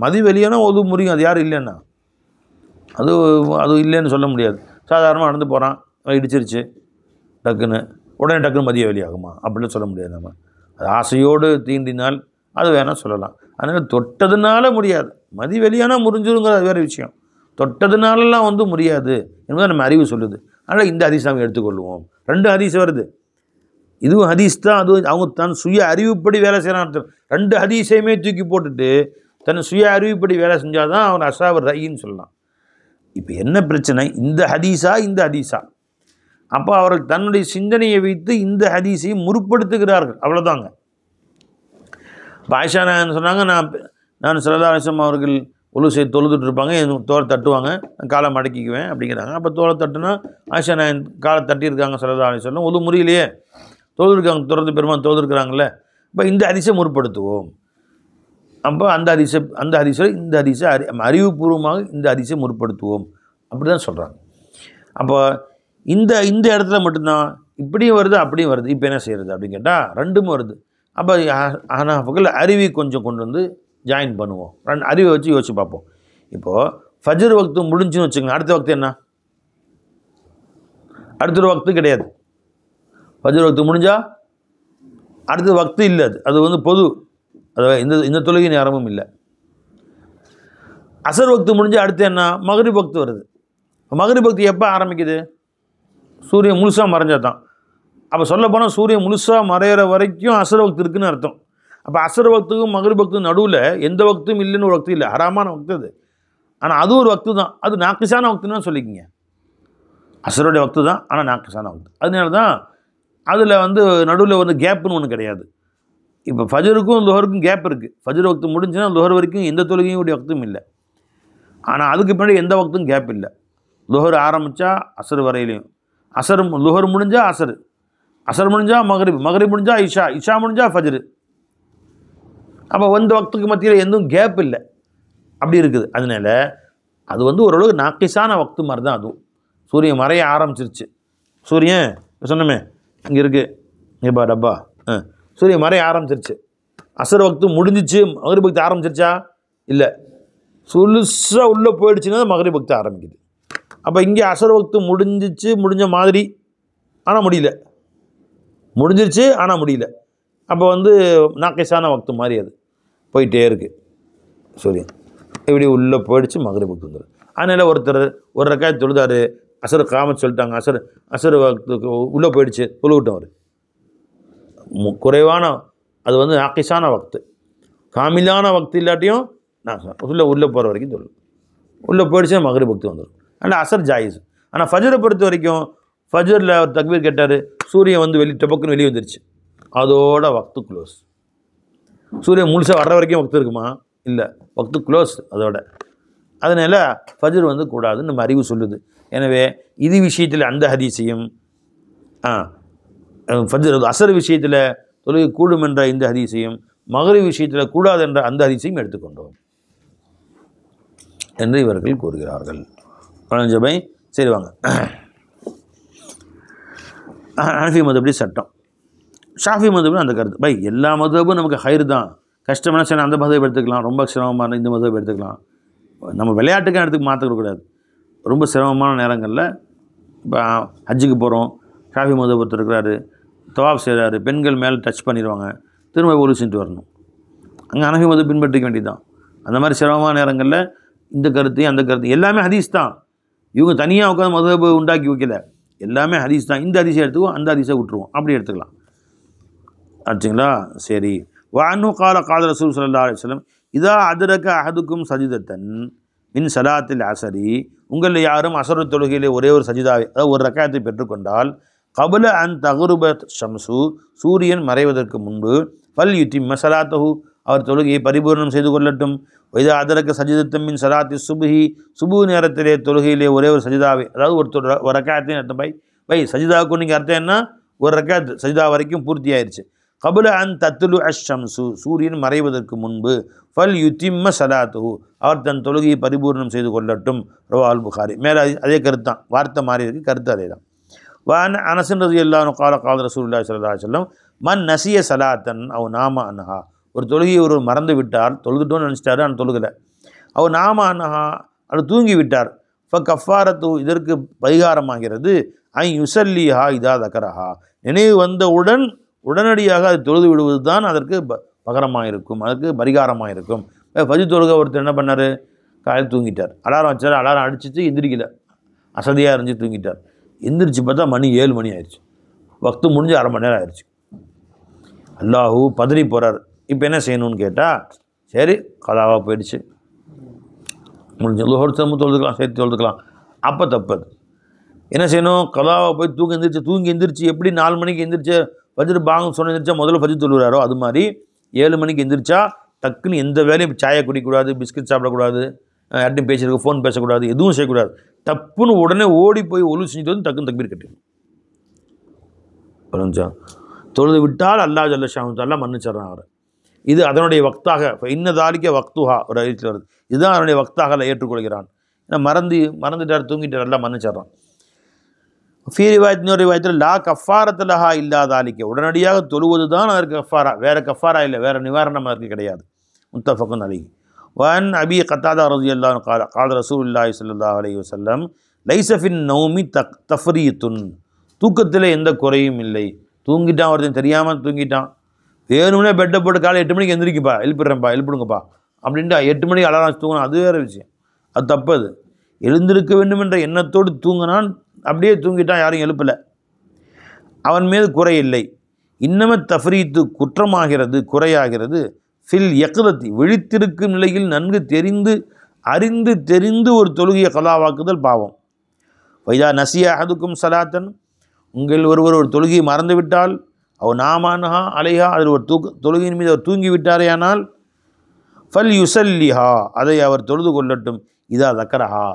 மதி வெளியானா ஒது முறியும். அது யாரும் இல்லைன்னா அது இல்லைன்னு சொல்ல முடியாது. சாதாரணமாக நடந்து போகிறான், இடிச்சிருச்சு, டக்குன்னு மதிய வெளியாகுமா அப்படின்னு சொல்ல முடியாது. நம்ம அது ஆசையோடு தீண்டினால் அது வேணால் சொல்லலாம். அதனால் தொட்டதுனால முடியாது, மதி வெளியானா முறிஞ்சிருங்கிற அது வேறு விஷயம். தொட்டதுனாலலாம் வந்து முடியாது என்பதை நம்ம அறிவு சொல்லுது. அதனால் இந்த ஹதீஸ் நாம் எடுத்துக்கொள்வோம். 2 ஹதீஸ் வருது, இதுவும் ஹதீஸ் தான், அதுவும் அவங்க தன் சுய அறிவுப்படி வேலை செய்கிறான். 2 ஹதீஸையுமே தூக்கி போட்டுட்டு தன் சுய அறிவுப்படி வேலை செஞ்சால் தான் அவன் அஸ்ஹாபு ரய்யின்னு சொல்லலாம். இப்போ என்ன பிரச்சனை, இந்த ஹதீஸா இந்த ஹதீஸா? அப்போ அவர்கள் தன்னுடைய சிந்தனையை வைத்து இந்த ஹதீஸை முற்படுத்துகிறார்கள், அவ்வளோதாங்க. இப்போ ஆயிஷா நான் சொன்னாங்க, நான் ஸல்லல்லாஹு அலைஹி வஸல்லம் அவர்கள் ஒழு செய்து தொழுதுட்டு இருப்பாங்க, என் தோலை தட்டுவாங்க, காலை மடக்கிக்குவேன் அப்படிங்கிறாங்க. அப்போ தோலை தட்டுனா ஆயிஷா நான் காலை தட்டியிருக்காங்க ஸல்லல்லாஹு அலைஹி வஸல்லம், ஒழு முறியிலேயே தொழுதுருக்காங்க, தொடர்ந்து பெருமான் தொழுதுருக்குறாங்களே, இப்போ இந்த ஹதீஸை முற்படுத்துவோம். அப்போ அந்த ஹதீஸை இந்த ஹதீஸை அறிவுபூர்வமாக இந்த ஹதீஸை முற்படுத்துவோம் அப்படி தான் சொல்கிறாங்க. அப்போ இந்த இடத்துல மட்டும்தான் இப்படியும் வருது அப்படியும் வருது. இப்போ என்ன செய்கிறது அப்படின்னு கேட்டால் 2மே வருது. அப்போ ஹனஃபிகள் அறிவை கொஞ்சம் கொண்டு வந்து ஜாயின் பண்ணுவோம், அறிவை வச்சு யோசிச்சு பார்ப்போம். இப்போது ஃபஜ்ர் வக்து முடிஞ்சுன்னு வச்சுக்கோங்க, அடுத்த வக்து என்ன? அடுத்த வக்து கிடையாது. ஃபஜ்ர் வக்து முடிஞ்சால் அடுத்த வக்து இல்லை, அது வந்து பொது, அதாவது இந்த தொழுகை நேரமும் இல்லை. அசர் வக்து முடிஞ்சு அடுத்து என்ன? மக்ரிப் வக்து வருது. மக்ரிப் வக்து எப்போ ஆரம்பிக்குது? சூரியன் முழுசாக மறைஞ்சா தான். அப்போ சொல்ல போனால் சூரியன் முழுசாக மறையிற வரைக்கும் அசர் வக்து இருக்குதுன்னு அர்த்தம். அப்போ அசர் வக்துக்கும் மக்ரிப் வக்துக்கும் நடுவில் எந்த வக்தும் இல்லைன்னு ஒரு வக்து இல்லை, ஹராமான வக்து அது. ஆனால் அது ஒரு வக்து தான், அது நாக்கிசான வக்துன்னு சொல்லிக்கிங்க. அசருடைய வக்து தான், ஆனால் நாக்கிசான வக்து. அதனால தான் அதில் வந்து நடுவில் வந்து கேப்புன்னு ஒன்று கிடையாது. இப்போ ஃபஜருக்கும் லுஹருக்கும் கேப் இருக்குது. ஃபஜர் வக்து முடிஞ்சுன்னா லுஹர் வரைக்கும் எந்த தொழுகையும் உடைய வக்தும் இல்லை. ஆனால் அதுக்கு பின்னாடி எந்த வக்தும் கேப் இல்லை. லுஹர் ஆரம்பித்தா அசர் வரையிலையும், லுஹர் முடிஞ்சால் அசர் முடிஞ்சால் மக்ரிப் முடிஞ்சால் இஷா முடிஞ்சால் ஃபஜ்ரு. அப்போ எந்த வக்துக்கு மத்தியில் எதுவும் கேப் இல்லை, அப்படி இருக்குது. அதனால அது வந்து ஓரளவுக்கு நாக்கிசான வக்து மாதிரி தான். அதுவும் சூரியன் மறைய ஆரம்பிச்சிருச்சு, சூரியன் சொன்னமே இங்கே இருக்குது, இங்கே டப்பா, சூரியன் மறைய ஆரம்பிச்சிருச்சு, அசர் வக்து முடிஞ்சிச்சு, மக்ரிப் வக்து ஆரம்பிச்சிருச்சா? இல்லை, சுலுசாக உள்ளே போயிடுச்சுன்னா மக்ரிப் வக்து ஆரம்பிக்குது. அப்போ இங்கே அசர் வக்து முடிஞ்ச மாதிரி, ஆனால் முடியல, முடிஞ்சிருச்சு ஆனால் முடியல. அப்போ வந்து நாக்கிசான வக்து மாதிரி அது போயிட்டே இருக்குது. சூரியன் இப்படி உள்ளே போயிடுச்சு, மக்ரிப் வக்து வந்துடும். அதனால் ஒருத்தர் ஒரு ரக்காயத் தொழுதாரு, அசர் காமத் சொல்லிட்டாங்க, அசர் வக்துக்கு உள்ளே போயிடுச்சு, தொழுவிட்டோம். அவர் குறைவான, அது வந்து நாக்கிசான வக்து, காமிலான வக்து இல்லாட்டியும் உள்ளே போகிற வரைக்கும் தொழு, உள்ளே போயிடுச்சுன்னா மக்ரிப் வக்து வந்துடும். ஆனால் அசர் ஜாயிஸ். ஆனால் ஃபஜரை பொறுத்த வரைக்கும் ஃபஜரில் அவர் தக்பீர் கேட்டார், சூரியன் வந்து டபக்குன்னு வெளியே வந்துருச்சு, அதோட வக்து க்ளோஸ். சூரியன் முழுசாக வர்ற வரைக்கும் வக்து இருக்குமா? இல்லை, வக்து க்ளோஸ் அதோட. அதனால் ஃபஜர் வந்து கூடாதுன்னு நம்ம அறிவு சொல்லுது. எனவே இது விஷயத்தில் அந்த ஹதீஸையும், ஃபஜர் அசர் விஷயத்தில் தொழுகை கூடும் என்ற இந்த ஹதீஸையும், மக்ரிப் விஷயத்தில் கூடாது என்ற அந்த ஹதீஸையும் எடுத்துக்கொண்டோம் என்று இவர்கள் கூறுகிறார்கள். பழஞ்சபை சரி வாங்க. ஹனஃபி மதுபடி சட்டம், ஷாஃபி மதுபடி அந்த கருத்து. எல்லா மதுபும் நமக்கு ஹைர் தான். கஷ்டமான சரி அந்த மதுபை எடுத்துக்கலாம், ரொம்ப சிரமமான இந்த மதுபை எடுத்துக்கலாம். நம்ம விளையாட்டுக்காக இடத்துக்கு மாற்றக்கூடாது. ரொம்ப சிரமமான நேரங்களில் இப்போ ஹஜ்ஜுக்கு போகிறோம், ஷாஃபி மதுபை ஒருத்தர் இருக்கிறாரு, தவாப் செய்கிறாரு, பெண்கள் மேலே டச் பண்ணிடுவாங்க, திரும்ப ஒழு செஞ்சுட்டு வரணும். அங்கே ஹனஃபி மதுபை பின்பற்றிக்க வேண்டியதுதான். அந்த மாதிரி சிரமமான நேரங்களில் இந்த கருத்து அந்த கருத்து எல்லாமே ஹதீஸ் தான். இவங்க தனியாக உட்காந்து மதுஹப் உண்டாக்கி வைக்கல, எல்லாமே ஹதீஸ் தான். இந்த ஹதீஸை எடுத்துக்குவோம், அந்த ஹதீஸை விட்டுருவோம், அப்படி எடுத்துக்கலாம். ஆச்சுங்களா? சரி. வானு கால ரசூல் ஸல்லல்லாஹு அலைஹி வஸல்லம் இதா அதரக அஹதுக்கும் சஜிதத்தன் மின் ஸலாத்தில் அஸரி, உங்களில் யாரும் அஸர் தொழுகையிலே ஒரே ஒரு சஜிதாவை, அதாவது ஒரு ரக்காயத்தை பெற்றுக்கொண்டால், கபல அன் தகுருப ஷம்சு, சூரியன் மறைவதற்கு முன்பு, ஃபல் யுத்திம்ம ஸலாத்தஹு, அவர் தொழுகையை பரிபூர்ணம் செய்து கொள்ளட்டும். இதா அதரக சஜிதத்தம் மின் ஸலாத்தி சுப்ஹி, சுபு நேரத்திலே தொழுகையிலே ஒரே ஒரு சஜிதாவை, அதாவது ஒரு ரக்காயத்தையும் அர்த்தம். சஜிதாவுக்கு நீங்கள் அர்த்தம் என்ன? ஒரு ரக்காத் சஜிதா வரைக்கும் பூர்த்தி ஆயிடுச்சு. கபுல அன் தத்துலு அஷம்சு, சூரியன் மறைவதற்கு முன்பு, ஃபல் யுத்திம்ம ஸலாத்துஹு, அவர் தன் தொழுகையை பரிபூர்ணம் செய்து கொள்ளட்டும். ரவாஹுல் புகாரி. மேலே அதே கருத்து தான், வார்த்தை மாறி இருக்குது, கருத்து அதே தான். வான் அனஸ் ரலியல்லாஹு அன்ஹு கால ரசூலுல்லாஹி ஸல்லல்லாஹு அலைஹி வஸல்லம் மன் நசிய ஸலாத்தன் அவ் நாம அன்ஹா, ஒரு தொழுகையை ஒரு மறந்து விட்டார், தொழுதுட்டோன்னு நினச்சிட்டாரு, ஆனால் தொழுகலை. அவ் நாம அன்ஹா, அது தூங்கி விட்டார். கஃபாரத்து, இதற்கு பரிகாரமாகிறது ஐ யுசல்லிஹா இதா தக்கரஹா, நினைவு வந்தவுடன் உடனடியாக அது தொழுது விடுவது தான் அதற்கு பகரமாக இருக்கும், அதுக்கு பரிகாரமாக இருக்கும். ஃபஜ்ர் தொழுகை ஒருத்தர் என்ன பண்ணார், காலையில் தூங்கிட்டார், அலாரம் வச்சார், அலாரம் அடிச்சிச்சு, எந்திரிக்கல, அசதியாக இருந்துச்சு, தூங்கிட்டார். எந்திரிச்சு பார்த்தா மணி 7 மணி ஆயிடுச்சு, வக்து முடிஞ்சு அரை மணி நேரம் ஆயிடுச்சு. அல்லாஹூ பதறி போகிறார். இப்போ என்ன செய்யணும்னு கேட்டால், சரி கலாவாக போயிடுச்சு, முடிஞ்சு லோஹர் திரும்ப தொழுதுக்கலாம், சேர்த்து தொழுதுக்கலாம். அப்போ தப்பது என்ன செய்யணும், கலாவாக போய் தூங்கி எந்திரிச்சு எப்படி 4 மணிக்கு எந்திரிச்சு ஃபஜ்ர் பாங்கு சொன்ன எந்திரிச்சா முதல்ல ஃபஜ்ர் தொழுகிறாரோ அது மாதிரி 7 மணிக்கு எந்திரிச்சா டக்குன்னு எந்த வேலையும், சாயை குடிக்கக்கூடாது, பிஸ்கட் சாப்பிடக்கூடாது, யார்ட்டையும் பேசியிருக்க, ஃபோன் பேசக்கூடாது, எதுவும் செய்யக்கூடாது. டப்புன்னு உடனே ஓடி போய் ஒழு செஞ்சுட்டு வந்து டக்குன்னு தக்பீர் கட்டிடும். புரிஞ்சா, தொழுது விட்டால் அல்லாஹ் ஜல்ல ஷானுத்தாலா மன்னிச்சிடறான் அவர். இது அதனுடைய வக்தாக, இன்னதாலிக்க வக்துஹா ஒரு அறிவித்தில் வருது, இதுதான் அதனுடைய வக்தாக ஏற்றுக்கொள்கிறான். ஏன்னா மறந்துட்டார், தூங்கிட்டார், எல்லாம் மன்னிச்சிடறான். இன்னொரு ரிவாயத்தில் லா கஃபாரத்துலஹா இல்லாதாலிக்க, உடனடியாக தொழுவது தான் அதற்கு கஃபாரா, வேறு கஃபாரா இல்லை, வேறு நிவாரணம் அதற்கு கிடையாது. முத்தஃபக்குன் அலைஹி. வன் அபி கத்தாதா ரலியல்லாஹு அன்ஹு قال قال رسول الله صلى الله عليه وسلم ليس في النوم تفريط, தூக்கத்தில் எந்த குறையும் இல்லை. தூங்கிட்டான், ஒருத்தன் தெரியாமல் தூங்கிட்டான், வேணும்னே பெட்டை போட்டு காலை 8 மணிக்கு எந்திரிக்குப்பா, எழுப்பிடுங்கப்பா அப்படின்ட்டு 8 மணிக்கு அலாரம் வச்சு தூங்கணும், அது வேறு விஷயம், அது தப்பது. எழுந்திருக்க வேண்டும் என்ற எண்ணத்தோடு தூங்கினான், அப்படியே தூங்கிட்டான், யாரும் எழுப்பலை, அவன் மீது குறை இல்லை. இன்னமே தஃப்ரீத்து குற்றமாகிறது, குறையாகிறது. ஃபில் யக்தத்தி, விழித்திருக்கும் நிலையில் நன்கு தெரிந்து ஒரு தொழுகையை கலாவாக்குதல் பாவம். வைதா நசியா அஹதுக்கும் சலாத்தன், உங்கள் ஒருவர் ஒரு தொழுகையை மறந்துவிட்டால், அவர் நாமானஹா அலைஹா, அதில் ஒரு தொழுகையின் மீது அவர் தூங்கிவிட்டாரேயானால், ஃபல் யுசல்லிஹா, அதை அவர் தொழுது கொள்ளட்டும். இதா தக்கரஹா,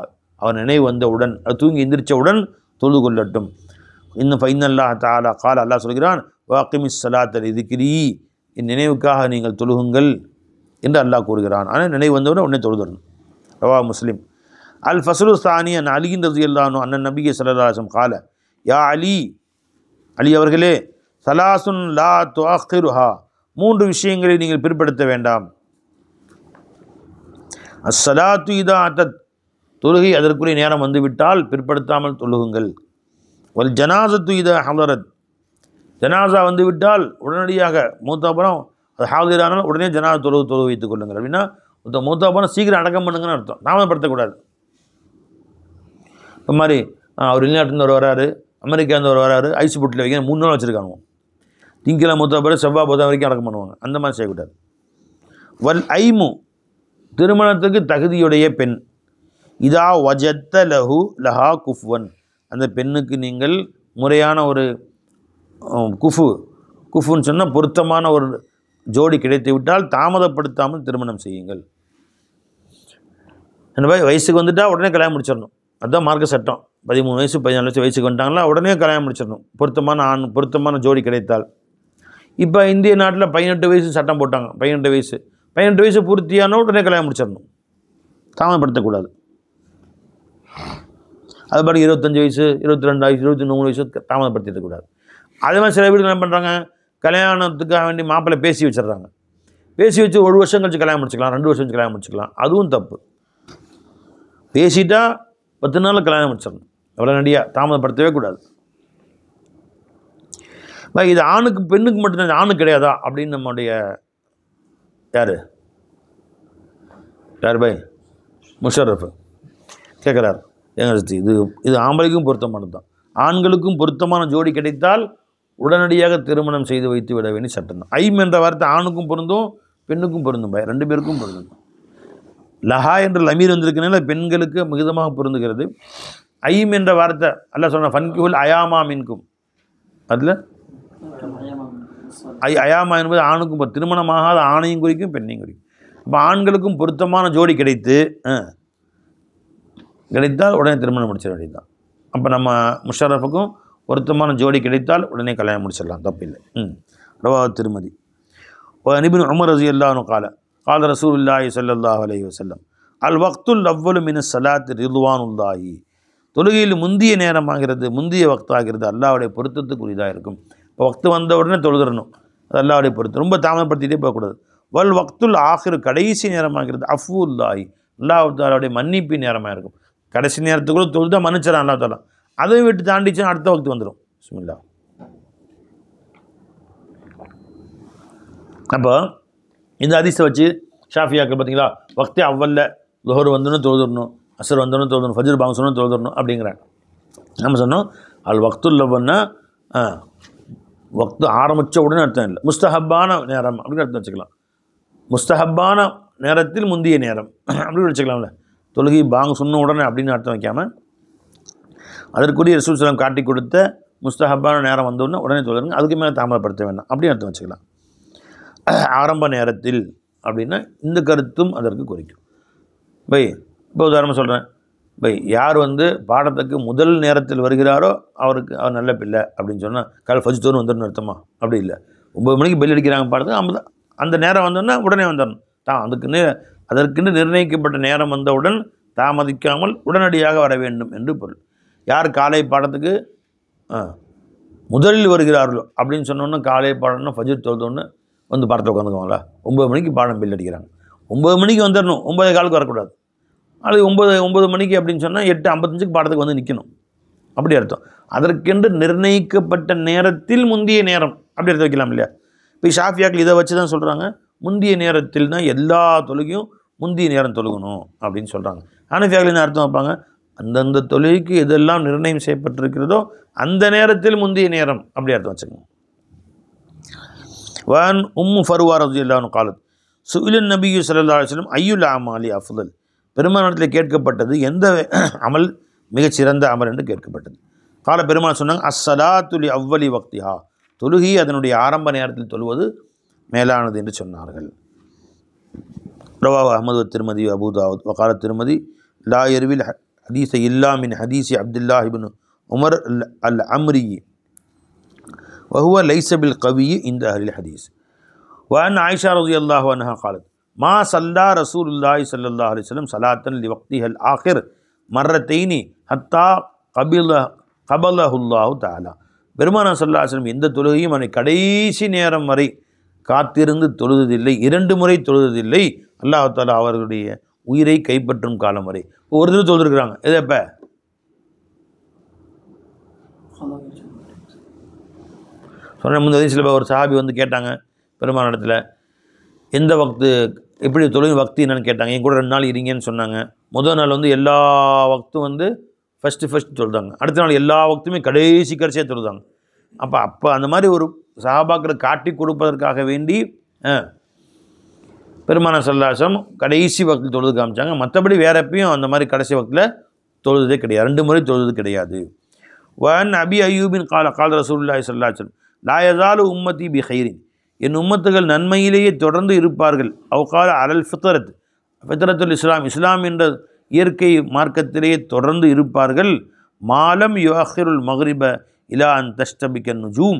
அவர் நினைவு வந்தவுடன், அது தூங்கி எந்திரிச்சவுடன் தொழுது கொள்ளட்டும். இன்னும் ஃபைனல்லாஹ் தஆலா கால, அல்லாஹ் சொல்கிறான், வாக்கிமிஸ் ஸலாத்த லிதிக்ரி, என் நினைவுக்காக நீங்கள் தொழுகுங்கள் என்று அல்லாஹ் கூறுகிறான். ஆனால் நினைவு வந்தவுடன் உடனே தொழுதணும். ரவாஹ் முஸ்லிம். அல் ஃபஸ்லு சானி அன் அலியின் ரலியல்லாஹு அன்ஹு அன்னன் நபிய ஸல்லல்லாஹு அலைஹி வஸல்லம் கால, யா அலி அவர்களே, சலாசுன் லா துஅக்கிருஹா, 3 விஷயங்களை நீங்கள் பிற்படுத்த வேண்டாம். அஸ்ஸலாத்து இதா அத்தத், தொழுகை அதற்குரிய நேரம் வந்துவிட்டால் பிற்படுத்தாமல் தொழுகுங்கள். வல் ஜனாசத்து இதா ஹலரத், ஜனாசா வந்துவிட்டால் உடனடியாக மூத்தாப்புறம் அது ஹாதிரானால் உடனே ஜனாசா தொழுவு வைத்துக் கொள்ளுங்கள். அப்படின்னா மூத்தாப்புறம் சீக்கிரம் அடக்கம் பண்ணுங்கன்னு அர்த்தம், தாமதப்படுத்தக்கூடாது. இந்த மாதிரி அவர் வெளிநாட்டிலேருந்து ஒரு வராரு, அமெரிக்காருந்து ஒரு வராரு, ஐஸ் புட்டில் வைக்க 3 நாள் வச்சுருக்காங்க, திங்கிழமை மூத்தாப்புறம் செவ்வாய் புதன் வரைக்கும் அடக்கம் பண்ணுவாங்க, அந்த மாதிரி செய்யக்கூடாது. வல் ஐமு, திருமணத்துக்கு தகுதியுடைய பெண், இதா வஜத்த லஹா குஃப்வன், அந்த பெண்ணுக்கு நீங்கள் முறையான ஒரு குஃபுன்னு சொன்னால் பொருத்தமான ஒரு ஜோடி கிடைத்து விட்டால் தாமதப்படுத்தாமல் திருமணம் செய்யுங்கள். வயசுக்கு வந்துட்டால் உடனே கல்யாணம் முடிச்சிடணும், அதுதான் மார்க்க சட்டம். 13 வயசு 14 வயசுக்கு வந்துட்டாங்களா உடனே கல்யாணம் முடிச்சிடணும், பொருத்தமான ஜோடி கிடைத்தால். இப்போ இந்திய நாட்டில் 18 வயசு சட்டம் போட்டாங்க, 18 வயசு பூர்த்தியான உடனே கல்யாணம் முடிச்சிடணும், தாமதப்படுத்தக்கூடாது. அது பாட்டு 25 வயசு 22 வயசு 23 வயசு தாமதப்படுத்திடக்கூடாது. அதே மாதிரி சில வீடுகள் என்ன பண்ணுறாங்க, கல்யாணத்துக்காக வேண்டி மாப்பிள்ளை பேசி வச்சிடுறாங்க, பேசி வச்சு 1 வருஷம் கழிச்சு கல்யாணம் முடிச்சுக்கலாம், 2 வருஷம் கழிச்சு கல்யாணம் முடிச்சுக்கலாம், அதுவும் தப்பு. பேசிட்டா 10 நாளில் கல்யாணம் முடிச்சிடணும், எவ்வளோ நடியாக தாமதப்படுத்தவே கூடாது. இது ஆணுக்கு பெண்ணுக்கு மட்டும்தான், ஆணுக்கு கிடையாதா அப்படின்னு நம்முடைய யார் பாய் முஷரஃப் கேட்குறாரு. இது ஆம்பளைக்கும் பொருத்தமானது தான், ஆண்களுக்கும் பொருத்தமான ஜோடி கிடைத்தால் உடனடியாக திருமணம் செய்து வைத்து விட வேண்டிய சட்டம் தான். ஐம் என்ற வார்த்தை ஆணுக்கும் பொருந்தும் பெண்ணுக்கும் பொருந்தும், 2 பேருக்கும் பொருந்தும். லஹா என்ற லமீர் வந்திருக்கனால பெண்களுக்கு மிகுதமாக பொருந்துகிறது. ஐம் என்ற வார்த்தை அல்லாஹ் சொன்ன ஃபன்கிஹுல் அயாமா மின்கும், அதில் அயாமா என்பது ஆணுக்கும் திருமணமாகாத ஆணையும் குறிக்கும் பெண்ணையும் குறிக்கும். அப்போ ஆண்களுக்கும் பொருத்தமான ஜோடி கிடைத்தால் உடனே திருமணம் முடிச்சிட வேண்டியது தான். அப்போ நம்ம முஷரஃபுக்கும் பொருத்தமான ஜோடி கிடைத்தால் உடனே கல்யாணம் முடிச்சிடலாம், தப்பில்லை. ரவாஹு திருமதி. இப்னு உமர் ரலியல்லாஹு அன்ஹு கால ரசூலுல்லாஹி ஸல்லல்லாஹு அலைஹி வஸல்லம், அல் வக்துல் அவ்வலு மினஸ் ஸலாத் ரிதுவானுல்லாஹி, தொழுகையில் முந்திய நேரமாகிறது, முந்திய வக்தாகிறது அல்லாஹ்வுடைய பொருத்தத்துக்குரியதாக இருக்கும். இப்போ வக்து வந்த உடனே தொழுதுறணும், அது அல்லாஹ்வுடைய பொருத்தம், ரொம்ப தாமதப்படுத்திகிட்டே போகக்கூடாது. வல் வக்துல் ஆஹிர், கடைசி நேரமாகிறது அஃபுல்லாஹி, அல்லாஹ் தஆலாவுடைய மன்னிப்பின் நேரமாக இருக்கும். கடைசி நேரத்துக்குள்ளே தொழுதான் மன்னிச்சிடறான் அல்லாஹ் தஆலா, அதை விட்டு தாண்டிச்சுன்னா அடுத்த வக்து வந்துடும். பிஸ்மில்லாஹ். அப்போ இந்த ஹதீஸை வச்சு ஷாஃபியாக்கள் பார்த்தீங்களா, வக்தே அவ்வல்ல லுஹர் வந்தோன்னு தொழுதுடணும், அசர் வந்தோன்னு தொழுதணும், ஃபஜ்ர் பாங்க சொன்னு தொழுதுடணும் அப்படிங்கிறாங்க. நம்ம சொன்னோம் அல் வக்துல்லவன்னா வக்து ஆரம்பித்த உடனே அர்த்தம் இல்லை, முஸ்தஹப்பான நேரம் அப்படின்னு அர்த்தம் வச்சுக்கலாம். முஸ்தஹப்பான நேரத்தில் முந்திய நேரம் அப்படின்னு வச்சுக்கலாம்ல. தொழுகை பாங்க சொன்ன உடனே அப்படின்னு அர்த்தம் வைக்காமல் அதற்குரிய ரசூல் ஸல்லல்லாஹு காட்டி கொடுத்த முஸ்தஹப்பான நேரம் வந்தோடனே உடனே தொழுதுங்க, அதுக்கு மேலே தாமதப்படுத்த வேண்டாம் அப்படின்னு அர்த்தம் வச்சுக்கலாம். ஆரம்ப நேரத்தில் அப்படின்னா இந்த கருத்தும் அதற்கு குறிக்கும். பை இப்போ உதாரணமாக சொல்கிறேன், பை யார் பாடத்துக்கு முதல் நேரத்தில் வருகிறாரோ அவர் நல்ல பிள்ளை அப்படின்னு சொன்னால் காலை ஃபஜ்ர் வந்துடணும் அர்த்தமா? அப்படி இல்லை. 9 மணிக்கு பெல் அடிக்கிறாங்க பாடத்துக்கு, அந்த நேரம் வந்தோன்னா உடனே வந்துடணும். அதற்குன்னு நிர்ணயிக்கப்பட்ட நேரம் வந்தவுடன் தாமதிக்காமல் உடனடியாக வர வேண்டும் என்று பொருள். யார் காலை பாடத்துக்கு முதலில் வருகிறார்களோ அப்படின்னு சொன்னோன்னா காலை பாடம்னா ஃபஜ்ர் தொழுதோன்னு பாடத்தை உட்காந்துக்குவாங்களா? 9 மணிக்கு பாடம் பெல் அடிக்கிறாங்க, 9 மணிக்கு வந்துடணும், 9:15 வரக்கூடாது. அது 9 மணிக்கு அப்படின்னு சொன்னால் 8:55 பாடத்துக்கு நிற்கணும் அப்படி அர்த்தம். அதற்கென்று நிர்ணயிக்கப்பட்ட நேரத்தில் முந்திய நேரம் அப்படி எடுத்து வைக்கலாம் இல்லையா? இப்போ ஷாஃபியாக்கள் இதை வச்சு தான் சொல்கிறாங்க, முந்திய நேரத்தில் தான் எல்லா தொழுகையும் முந்திய நேரம் தொழுகணும் அப்படின்னு சொல்கிறாங்க. ஹனஃபியாக்கள் என்ன அர்த்தம் வைப்பாங்க, அந்தந்த தொழுகைக்கு எதெல்லாம் நிர்ணயம் செய்யப்பட்டிருக்கிறதோ அந்த நேரத்தில் முந்திய நேரம் அப்படி அர்த்தம் வச்சுக்கோங்க. வான் உம்மு ஃபர்வா ரலியல்லாஹு அன்ஹா காலத் சுஇலன் நபி ஸல்லல்லாஹு அலைஹி வஸல்லம் அய்யுல் அமாலி அஃதல், பெருமானாரிடத்தில் கேட்கப்பட்டது எந்த அமல் மிகச்சிறந்த அமல் என்று கேட்கப்பட்டது. கால பெருமாள் சொன்னாங்க, அஸ்ஸலாத்து லி அவ்வலி வக்திஹா, தொழுகை அதனுடைய ஆரம்ப நேரத்தில் தொழுவது மேலானது என்று சொன்னார்கள். ரவாஹு அஹ்மது திருமதி அபூ தாவூத் வகால திருமதி லா யர்வில் ஹதீஸ இல்லா மின் ஹதீஸி அப்துல்லாஹ் இப்னு உமர் அல் அம்ரி வஹுவ லைஸ பில் கவி இந்த அஹ்லில் ஹதீஸ். وأن عائشة رضي الله عنها قالت ما صلى رسول الله صلى الله عليه وسلم صلاة لوقتها الآخر مرتين حتى قبله الله تعالى. பெருமானார் ஸல்லல்லாஹு அலைஹி வஸல்லம் எந்த தொழுகையும் அவனை கடைசி நேரம் வரை காத்திருந்து தொழுததில்லை, 2 முறை தொழுததில்லை, அல்லாஹ் தஆலா அவர்களுடைய உயிரை கைப்பற்றும் காலம் வரை. ஒரு தடவை தொழுதுருக்குறாங்க. எது எப்போ? சொன்ன முந்தைய சில பேர் ஒரு சஹாபி கேட்டாங்க பெருமாள் இடத்துல, எந்த வக்து எப்படி தொழுகை வக்தி என்னன்னு கேட்டாங்க. என் கூட 2 நாள் இருங்கன்னு சொன்னாங்க. முதல் நாள் எல்லா வக்தும் ஃபஸ்ட்டு தொழுதாங்க. அடுத்த நாள் எல்லா வக்துமே கடைசியாக தொழுதாங்க. அப்போ அந்த மாதிரி ஒரு சஹாபாக்களை காட்டி கொடுப்பதற்காக வேண்டி பெருமானார் ஸல்லல்லாஹு அலைஹி வஸல்லம் கடைசி வக்தில் தொழுது காமிச்சாங்க. மற்றபடி வேற எப்பயும் அந்த மாதிரி கடைசி வக்தில் தொழுதே கிடையாது, 2 முறை தொழுது கிடையாது. வன் அபி அய்யூபின் கால ரசூலுல்லாஹி ஸல்லல்லாஹு அலைஹி வஸல்லம் லா யஸாலு உம்மதி பி கைரின், என் உம்மத்துகள் நன்மையிலேயே தொடர்ந்து இருப்பார்கள். அவ்கால அலல் ஃபித்ரத்துல் இஸ்லாம், இஸ்லாம் என்ற இயற்கை மார்க்கத்திலேயே தொடர்ந்து இருப்பார்கள். மாலம் யுஅஹிருல் மக்ரிப இலா அன் தஸ்தபிக்க நுஜூம்,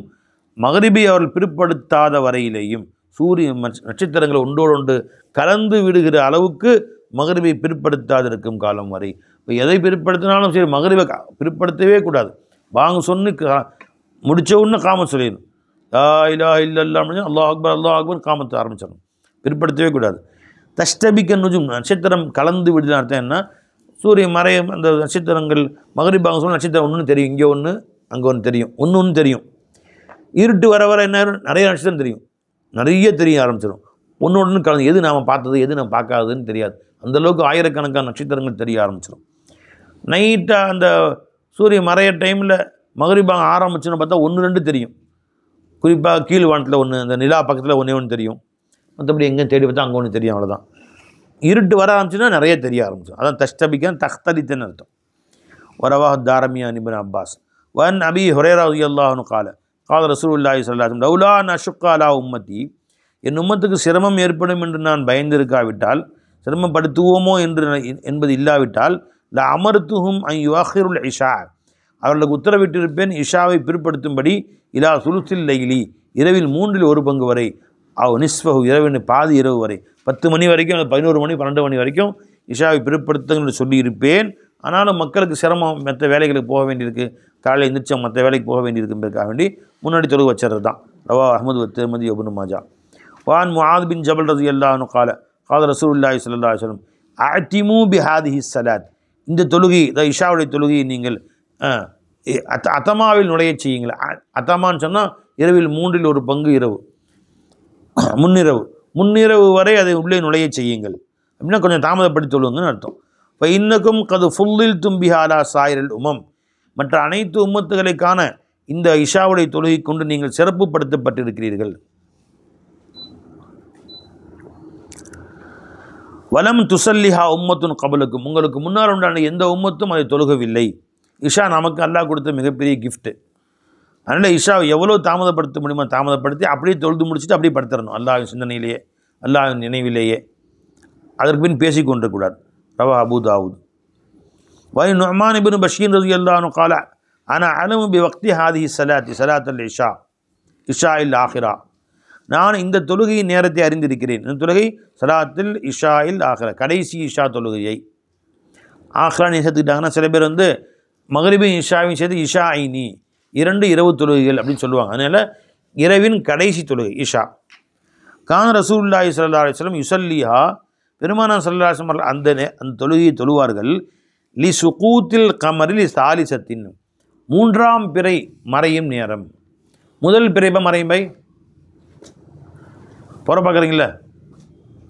மக்ரிபை அவர்கள் பிற்படுத்தாத வரையிலேயும், சூரிய நட்சத்திரங்கள் ஒன்றோடு கலந்து விடுகிற அளவுக்கு மக்ரிபை பிற்படுத்தாதிருக்கும் காலம் வரை. இப்போ எதை பிற்படுத்தினாலும் சரி மக்ரிபை பிற்படுத்தவே கூடாது. வாங்க சொன்னு முடித்த உடனே காமத் சொல்லிடணும், லா இலாஹ இல்லல்லாஹ் அப்படின்னு அல்லாஹ் அக்பர் காமத்தை ஆரம்பிச்சிடணும், பிற்படுத்தவே கூடாது. தஸ்தபிக்க நுஜும், நட்சத்திரம் கலந்து விடுதல் அர்த்தம் என்ன, சூரிய மறைய அந்த நட்சத்திரங்கள் மக்ரிப் வாங்க சொன்னால் நட்சத்திரம் ஒன்று தெரியும், இங்கே ஒன்று அங்கே ஒன்று தெரியும், ஒன்று தெரியும். இருட்டு வர வர என்ன நிறைய நட்சத்திரம் தெரியும், நிறைய தெரிய ஆரம்பிச்சிடும். ஒன்று கலந்து எது நாம் பார்த்தது எது நாம் பார்க்காததுன்னு தெரியாது, அந்தளவுக்கு ஆயிரக்கணக்கான நட்சத்திரங்கள் தெரிய ஆரம்பிச்சிடும். நைட்டாக அந்த சூரிய மறைய டைமில் மக்ரிபாங்க ஆரம்பிச்சுன்னு பார்த்தா 1-2 தெரியும். குறிப்பாக கீழ் வானத்தில் ஒன்று, அந்த நிலா பக்கத்தில் ஒன்று தெரியும், மற்றபடி எங்கே தேடி பார்த்தா அங்கே ஒன்று தெரியும், அவ்வளோதான். இருட்டு வர ஆரம்பிச்சுன்னா நிறைய தெரிய ஆரம்பிச்சிடும். அதான் தஸ்தபிக்க தख्तலித்தன்னு அர்த்தம். வரவாஹ் தாரமியா இப்னு அப்பாஸ் வன் அபி ஹுரைரா ரலியல்லாஹு அன்ஹு கால ரசூலுல்லாஹி ஸல்லல்லாஹு அலைஹி வஸல்லம் லௌலா நஷுக்க அலா உம்மதி, என் உம்மத்துக்கு சிரமம் ஏற்படும் என்று நான் பயந்திருக்காவிட்டால், சிரமப்படுத்துவோமோ என்பது இல்லாவிட்டால், ல அமர்த்துஹும் அன் யுஅஹிருல் இஷா, அவர்களுக்கு உத்தரவிட்டிருப்பேன் இஷாவை பிற்படுத்தும்படி, இலா சுலுசில் லைலி, இரவில் 3/1 வரை, நிஸ்ஃபஹு, இரவின் பாதி இரவு வரை, 10 மணி வரைக்கும், 11 மணி 12 மணி வரைக்கும் இஷாவை பிற்படுத்துங்கள் சொல்லியிருப்பேன். ஆனாலும் மக்களுக்கு சிரமம், மற்ற வேலைகளுக்கு போக வேண்டியிருக்கு, காலையில் எந்திரிச்சா மற்ற வேலைக்கு போக வேண்டியிருக்குன்றதுக்காக வேண்டி முன்னாடி தொழுக வச்சுறது தான். ரவா அஹ்மது திருமதி இப்னு மாஜா. வான் முஆத் பின் ஜபல் ரலியல்லாஹு அன்ஹு கால ரசூலுல்லாஹி ஸல்லல்லாஹு அலைஹி வஸல்லம் அஅதிமு பிஹாதிஹி ஸலாத், இந்த தொழுகை, இஷாவுடைய தொழுகையை நீங்கள் அத்தமாவில் நுழைய செய்யுங்கள். அத்தமான்னு சொன்னால் இரவில் 3/1 இரவு, முன்னிரவு முன்னிரவு வரை அதை உள்ளே நுழைய செய்யுங்கள் அப்படின்னா கொஞ்சம் தாமதப்படுத்தி தொழுவுங்கன்னு அர்த்தம். இப்போ இன்னக்கும் கது ஃபுல்லில் தும்பிஹாலா சாயிரல் உமம், மற்ற அனைத்து உம்மத்துகளுக்கான இந்த இஷாவுடைய தொழுகை கொண்டு நீங்கள் சிறப்புப்படுத்தப்பட்டிருக்கிறீர்கள். வலம் துசல்லிஹா உம்மத்துன் கபலுக்கும், உங்களுக்கு முன்னால் உண்டான எந்த உம்மத்தும் அதை தொழுகவில்லை. இஷா நமக்கு அல்லாஹ் கொடுத்த மிகப்பெரிய கிஃப்ட்டு. அதனால் இஷா எவ்வளோ தாமதப்படுத்த முடியுமோ தாமதப்படுத்தி அப்படியே தொழுது முடிச்சுட்டு அப்படியே படுத்துடணும், அல்லாஹ் சிந்தனையிலேயே அல்லாஹ் நினைவிலேயே. அதற்கு பின் பேசிக்கொண்டிருக்கூடாது. ரவா அபு தாவூத். வை நுஅமான் இப்னு பஷீர் ரலியல்லாஹு அன்ஹு قال انا اعلم بوقت هذه الصلاه صلاه العشاء இஷா இல் ஆஹிரா, நான் இந்த தொழுகையின் நேரத்தை அறிந்திருக்கிறேன். இந்த தொழுகை சலாத்தில் இஷா இல் ஆஹிரா, கடைசி இஷா தொழுகையை. ஆஹ்ரான்னு சேர்த்துக்கிட்டாங்கன்னா சில பேர் வந்து மகரிபையும் இஷாவையும் சேர்த்து இஷா ஐனி, 2 இரவு தொழுகைகள் அப்படின்னு சொல்லுவாங்க. அதனால் இரவின் கடைசி தொழுகை இஷா. கான் ரசூலுல்லாஹி ஸல்லல்லாஹு அலைஹி வஸல்லம் யுஸல்லிஹா, பெருமானார் ஸல்லல்லாஹு அலைஹி வஸல்லம் அந்த தொழுகையை தொழுவார்கள். லி சுகூத்தில் கமரில் சாலிசத்தின், 3ஆம் பிறை மறையும் நேரம். முதல் பிறைப்போ மறையும் பை புற பார்க்குறீங்கள,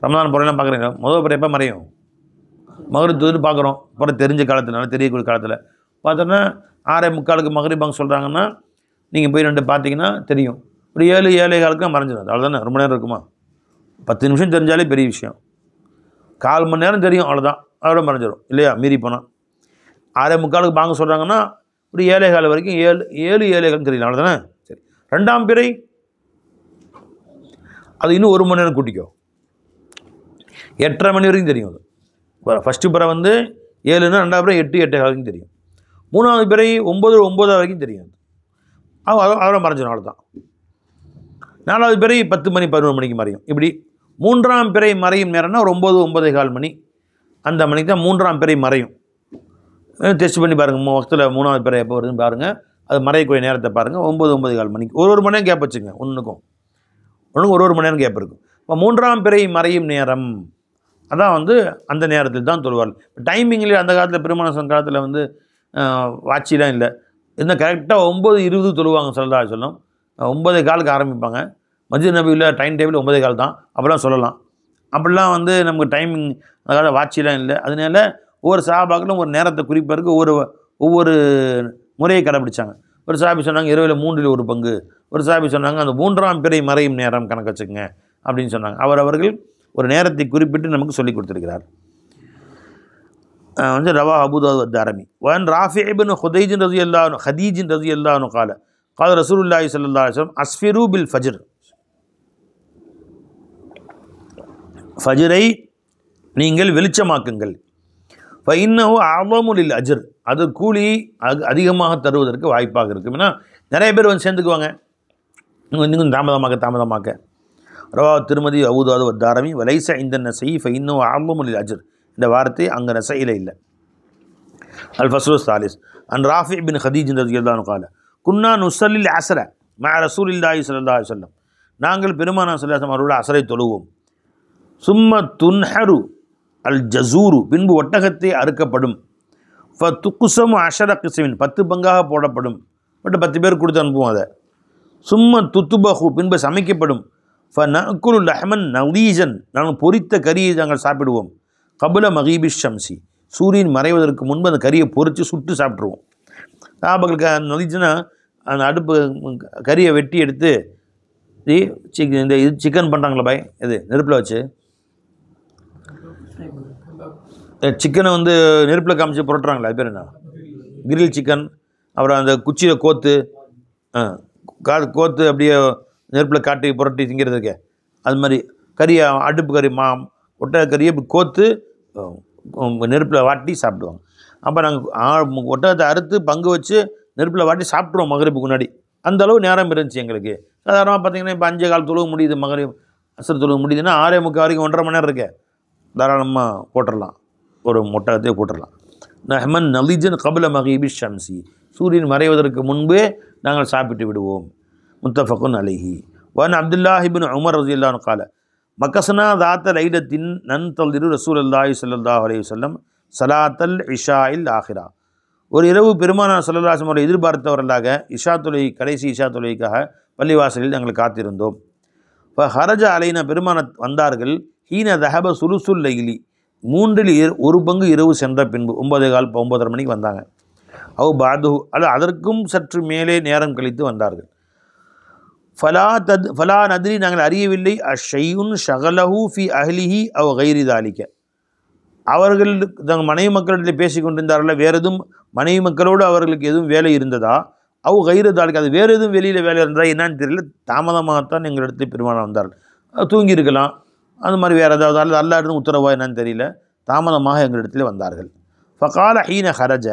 ரமலான் புறையெல்லாம் பார்க்குறீங்க. முதல் பிறைப்போ மறையும் மகரிப் தொழுது பார்க்குறோம். அப்புறம் தெரிஞ்ச காலத்தினால தெரியக்கூடிய காலத்தில் பார்த்தோன்னா 6:45 மகரிபாங்க சொல்கிறாங்கன்னா நீங்கள் போய் 2 பார்த்தீங்கன்னா தெரியும். ஒரு 7-7:15 மறைஞ்சிடும். அவ்வளோதானே, ரொம்ப நேரம் இருக்குமா? 10 நிமிஷம் தெரிஞ்சாலே பெரிய விஷயம். 1/4 மணி நேரம் தெரியும், அவ்வளோதான், அதோட மறைஞ்சிடும் இல்லையா? மீறி போனால் 6:45 பாங்க சொல்கிறாங்கன்னா ஒரு 7:15 வரைக்கும் 7-7:15 தெரியல, அவ்வளோதானே. சரி, 2ஆம் பிறை அது இன்னும் 1 மணி நேரம் கூட்டிக்கோ, 8:30 மணி வரைக்கும் தெரியும். அது ஃபஸ்ட்டு பிறை வந்து 7ன்னா 2ஆம் பிறை 8-8:15 வரைக்கும் தெரியும். 3ஆவது பிறை 9 வரைக்கும் தெரியும். அதோட மறைஞ்சிடும், அவ்வளோதான். 4ஆவது பிறை 10 மணி 11 மணிக்கு மறையும். இப்படி 3ஆம் பிறை மறையும் நேரம்னா ஒரு 9-9:15 மணி, அந்த மணிக்கு தான் 3ஆம் பிறை மறையும். டெஸ்ட் பண்ணி பாருங்கள், வக்தில் 3ஆவது பிறை எப்போ வருதுன்னு பாருங்கள். அது மறையக்கூடிய நேரத்தை பாருங்கள். 9-9:15 மணிக்கு ஒரு மணி நேரம் கேப் வச்சுங்க. ஒன்றுக்கும் ஒரு மணி நேரம் கேப் இருக்கும். இப்போ 3ஆம் பிறை மறையும் நேரம் அதான் வந்து அந்த நேரத்தில் தான் தொழுவார்கள். டைமிங்லேயே அந்த காலத்தில் பெருமானார் காலத்தில் வந்து வாட்சிலாம் இல்லை. இன்னும் கரெக்டாக 9:20 தொழுவாங்க ஸல்லல்லாஹு அலைஹி வஸல்லம். 9:15 ஆரம்பிப்பாங்க. மஸ்ஜித் நபியில் டைம் டேபிள் 9:15 தான், அப்படிலாம் சொல்லலாம். அப்படிலாம் வந்து நமக்கு டைமிங் அந்த காலத்தில் வாட்சிலாம் இல்லை. அதனால ஒவ்வொரு சஹாபாக்களும் ஒரு நேரத்தை குறிப்பதற்கு ஒவ்வொரு முறையை கடைப்பிடிச்சாங்க. ஒரு சஹாபி சொன்னாங்க இரவில் 3ல் 1 பங்கு, ஒரு சஹாபி சொன்னாங்க அந்த 3ஆம் பிறை மறையும் நேரம் கணக்கு வச்சுக்கங்க அப்படின்னு சொன்னாங்க. அவர்கள் ஒரு நேரத்தை குறிப்பிட்டு நமக்கு சொல்லிக் கொடுத்துருக்கிறார். வந்து ரவா அபூ தாவூத் தாரமி. வன் ராஃபி இப்னு ஹுதைஜ் ரலியல்லாஹு அன்ஹு ஹதீஜ் ரலியல்லாஹு அன்ஹு قال قال ரசூலுல்லாஹி ஸல்லல்லாஹு அலைஹி வஸல்லம் அஸ்ஃபிரு பில் ஃபஜ்ர், ஃபஜ்ரை நீங்கள் வெளிச்சமாக்குங்கள். ஃபஇன்னஹு அஅலமு லில் அஜ்ர், அது கூலி அதிகமாக தருவதற்கு வாய்ப்பாக இருக்கும். ஏன்னா நிறைய பேர் வந்து சேர்ந்துக்குவாங்க, இன்னும் தாமதமாக்க. ரவா திருமதி அபூ தாவூத் தாரமி வலைஸ இந்த நஸை ஃபஇன்னஹு அஅலமு லில் அஜ்ர், இந்த வார்த்தை அங்கே நஸையில் இல்லை. அல் ஃபஸ்லு சாலிஸ் அன் ராஃபி பின் ஹதீஜ் ரலியல்லாஹு அன்ஹு قال குன்னா நுஸல்லில் அஸ்ர மஅ ரசூலில்லாஹி ஸல்லல்லாஹு அலைஹி வஸல்லம், நாங்கள் பெருமானார் ஸல்லல்லாஹு அலைஹி வஸல்லம் அவர்களோட அஸ்ரை தொழுவோம். சும்ம துன்ஹரு அல் ஜசூரு, பின்பு ஒட்டகத்தை அறுக்கப்படும். ஃபதுக்ஸமு 10 கிஸ்மின், 10 பங்காக போடப்படும். பட் 10 பேர் கொடுத்து அனுப்புவோம் அதை. சும்ம துத்துபஹு, பின்பு சமைக்கப்படும். ஃபநஅகுலு லஹ்மன் நலீஜன், நாங்கள் பொரித்த கரியை நாங்கள் சாப்பிடுவோம். கபுல மகீபி ஷம்சி, சூரியன் மறைவதற்கு முன்பு அந்த கரியை பொரித்து சுட்டு சாப்பிட்ருவோம். சாபாக்களுக்கு நலீஜனா அந்த அடுப்பு கரியை வெட்டி எடுத்து இந்த இது சிக்கன் பண்ணுறாங்களா பாய், இது நெருப்பில் வச்சு சிக்கனை வந்து நெருப்பில் காமிச்சு புரட்டுறாங்களா, அது பேர் என்ன, கிரில் சிக்கன். அப்புறம் அந்த குச்சியில் கோத்து அப்படியே நெருப்பில் காட்டி புரட்டி திங்கிறதுக்கு, அது மாதிரி கறியை அடுப்பு கறி ஒட்டக கறியை இப்படி கோத்து நெருப்பில் வாட்டி சாப்பிடுவாங்க. அப்போ நாங்கள் ஒட்டகத்தை அறுத்து பங்கு வச்சு நெருப்பில் வாட்டி சாப்பிட்ருவோம் மகரிப்புக்கு முன்னாடி. அந்தளவு நேரம் இருந்துச்சு எங்களுக்கு. சாதாரணமாக பார்த்தீங்கன்னா இப்போ 5:15 தொழுக முடியுது, மகரிப் அசர் தொழுக முடியுதுன்னா 6:45 வரைக்கும் 1.5 மணி நேரம் இருக்கே, தாராளமாக போட்டுடலாம், ஒரு ஒட்டகத்தையே போட்டுடலாம். நஹ்மன் நலிஜன் கபுல மகீபி ஷம்சி, சூரியன் மறைவதற்கு முன்பே நாங்கள் சாப்பிட்டு விடுவோம். முத்தஃபகுன் அலைஹி. வன் அப்துல்லாஹ் இப்னு உமர் ரலியல்லாஹு அன்ஹு قال மக்கஸ்னா தாத்த லைலத்தின் நன்தல்திரு ரசூலுல்லாஹி ஸல்லல்லாஹு அலைஹி வஸல்லம் ஸலாத்தல் இஷாஇல் ஆஹிரா, ஒரு இரவு பெருமானார் ஸல்லல்லாஹு அலைஹி வஸல்லம் எதிர்பார்த்தவர்களாக கடைசி இஷா தொழுகைக்காக பள்ளிவாசலில் நாங்கள் காத்திருந்தோம். இப்போ ஹரஜ அலைனா பெருமான வந்தார்கள். ஹீன தஹப சுலுசுல் லைலி, 1/3 இரவு சென்ற பின்பு 9:15 9:30 மணிக்கு வந்தாங்க. அவ் பாது அல்ல அதற்கும் சற்று மேலே நேரம் கழித்து வந்தார்கள். ஃபலா நத்ரி நாங்கள் அறியவில்லை அஷையுன் ஷகலஹு ஃபி அஹ்லிஹி அவ் கைரி தாலிக்க, அவர்கள் தங்கள் மனைவி மக்களிடத்தில் பேசி கொண்டிருந்தார்கள், வேறு எதுவும் மனைவி மக்களோடு அவர்களுக்கு எதுவும் வேலை இருந்ததா, அவ் கைரு தாலிக்க அது வேறு எதுவும் வெளியில் வேலை இருந்தால் என்னன்னு தெரியல, தாமதமாகத்தான் எங்களிடத்தில் பெருமானம் வந்தார்கள். தூங்கியிருக்கலாம், அந்த மாதிரி வேறு ஏதாவது அல்லா இருந்து உத்தரவா என்னன்னு தெரியல, தாமதமாக எங்களிடத்தில் வந்தார்கள். ஃபகால ஹீன ஹரஜ,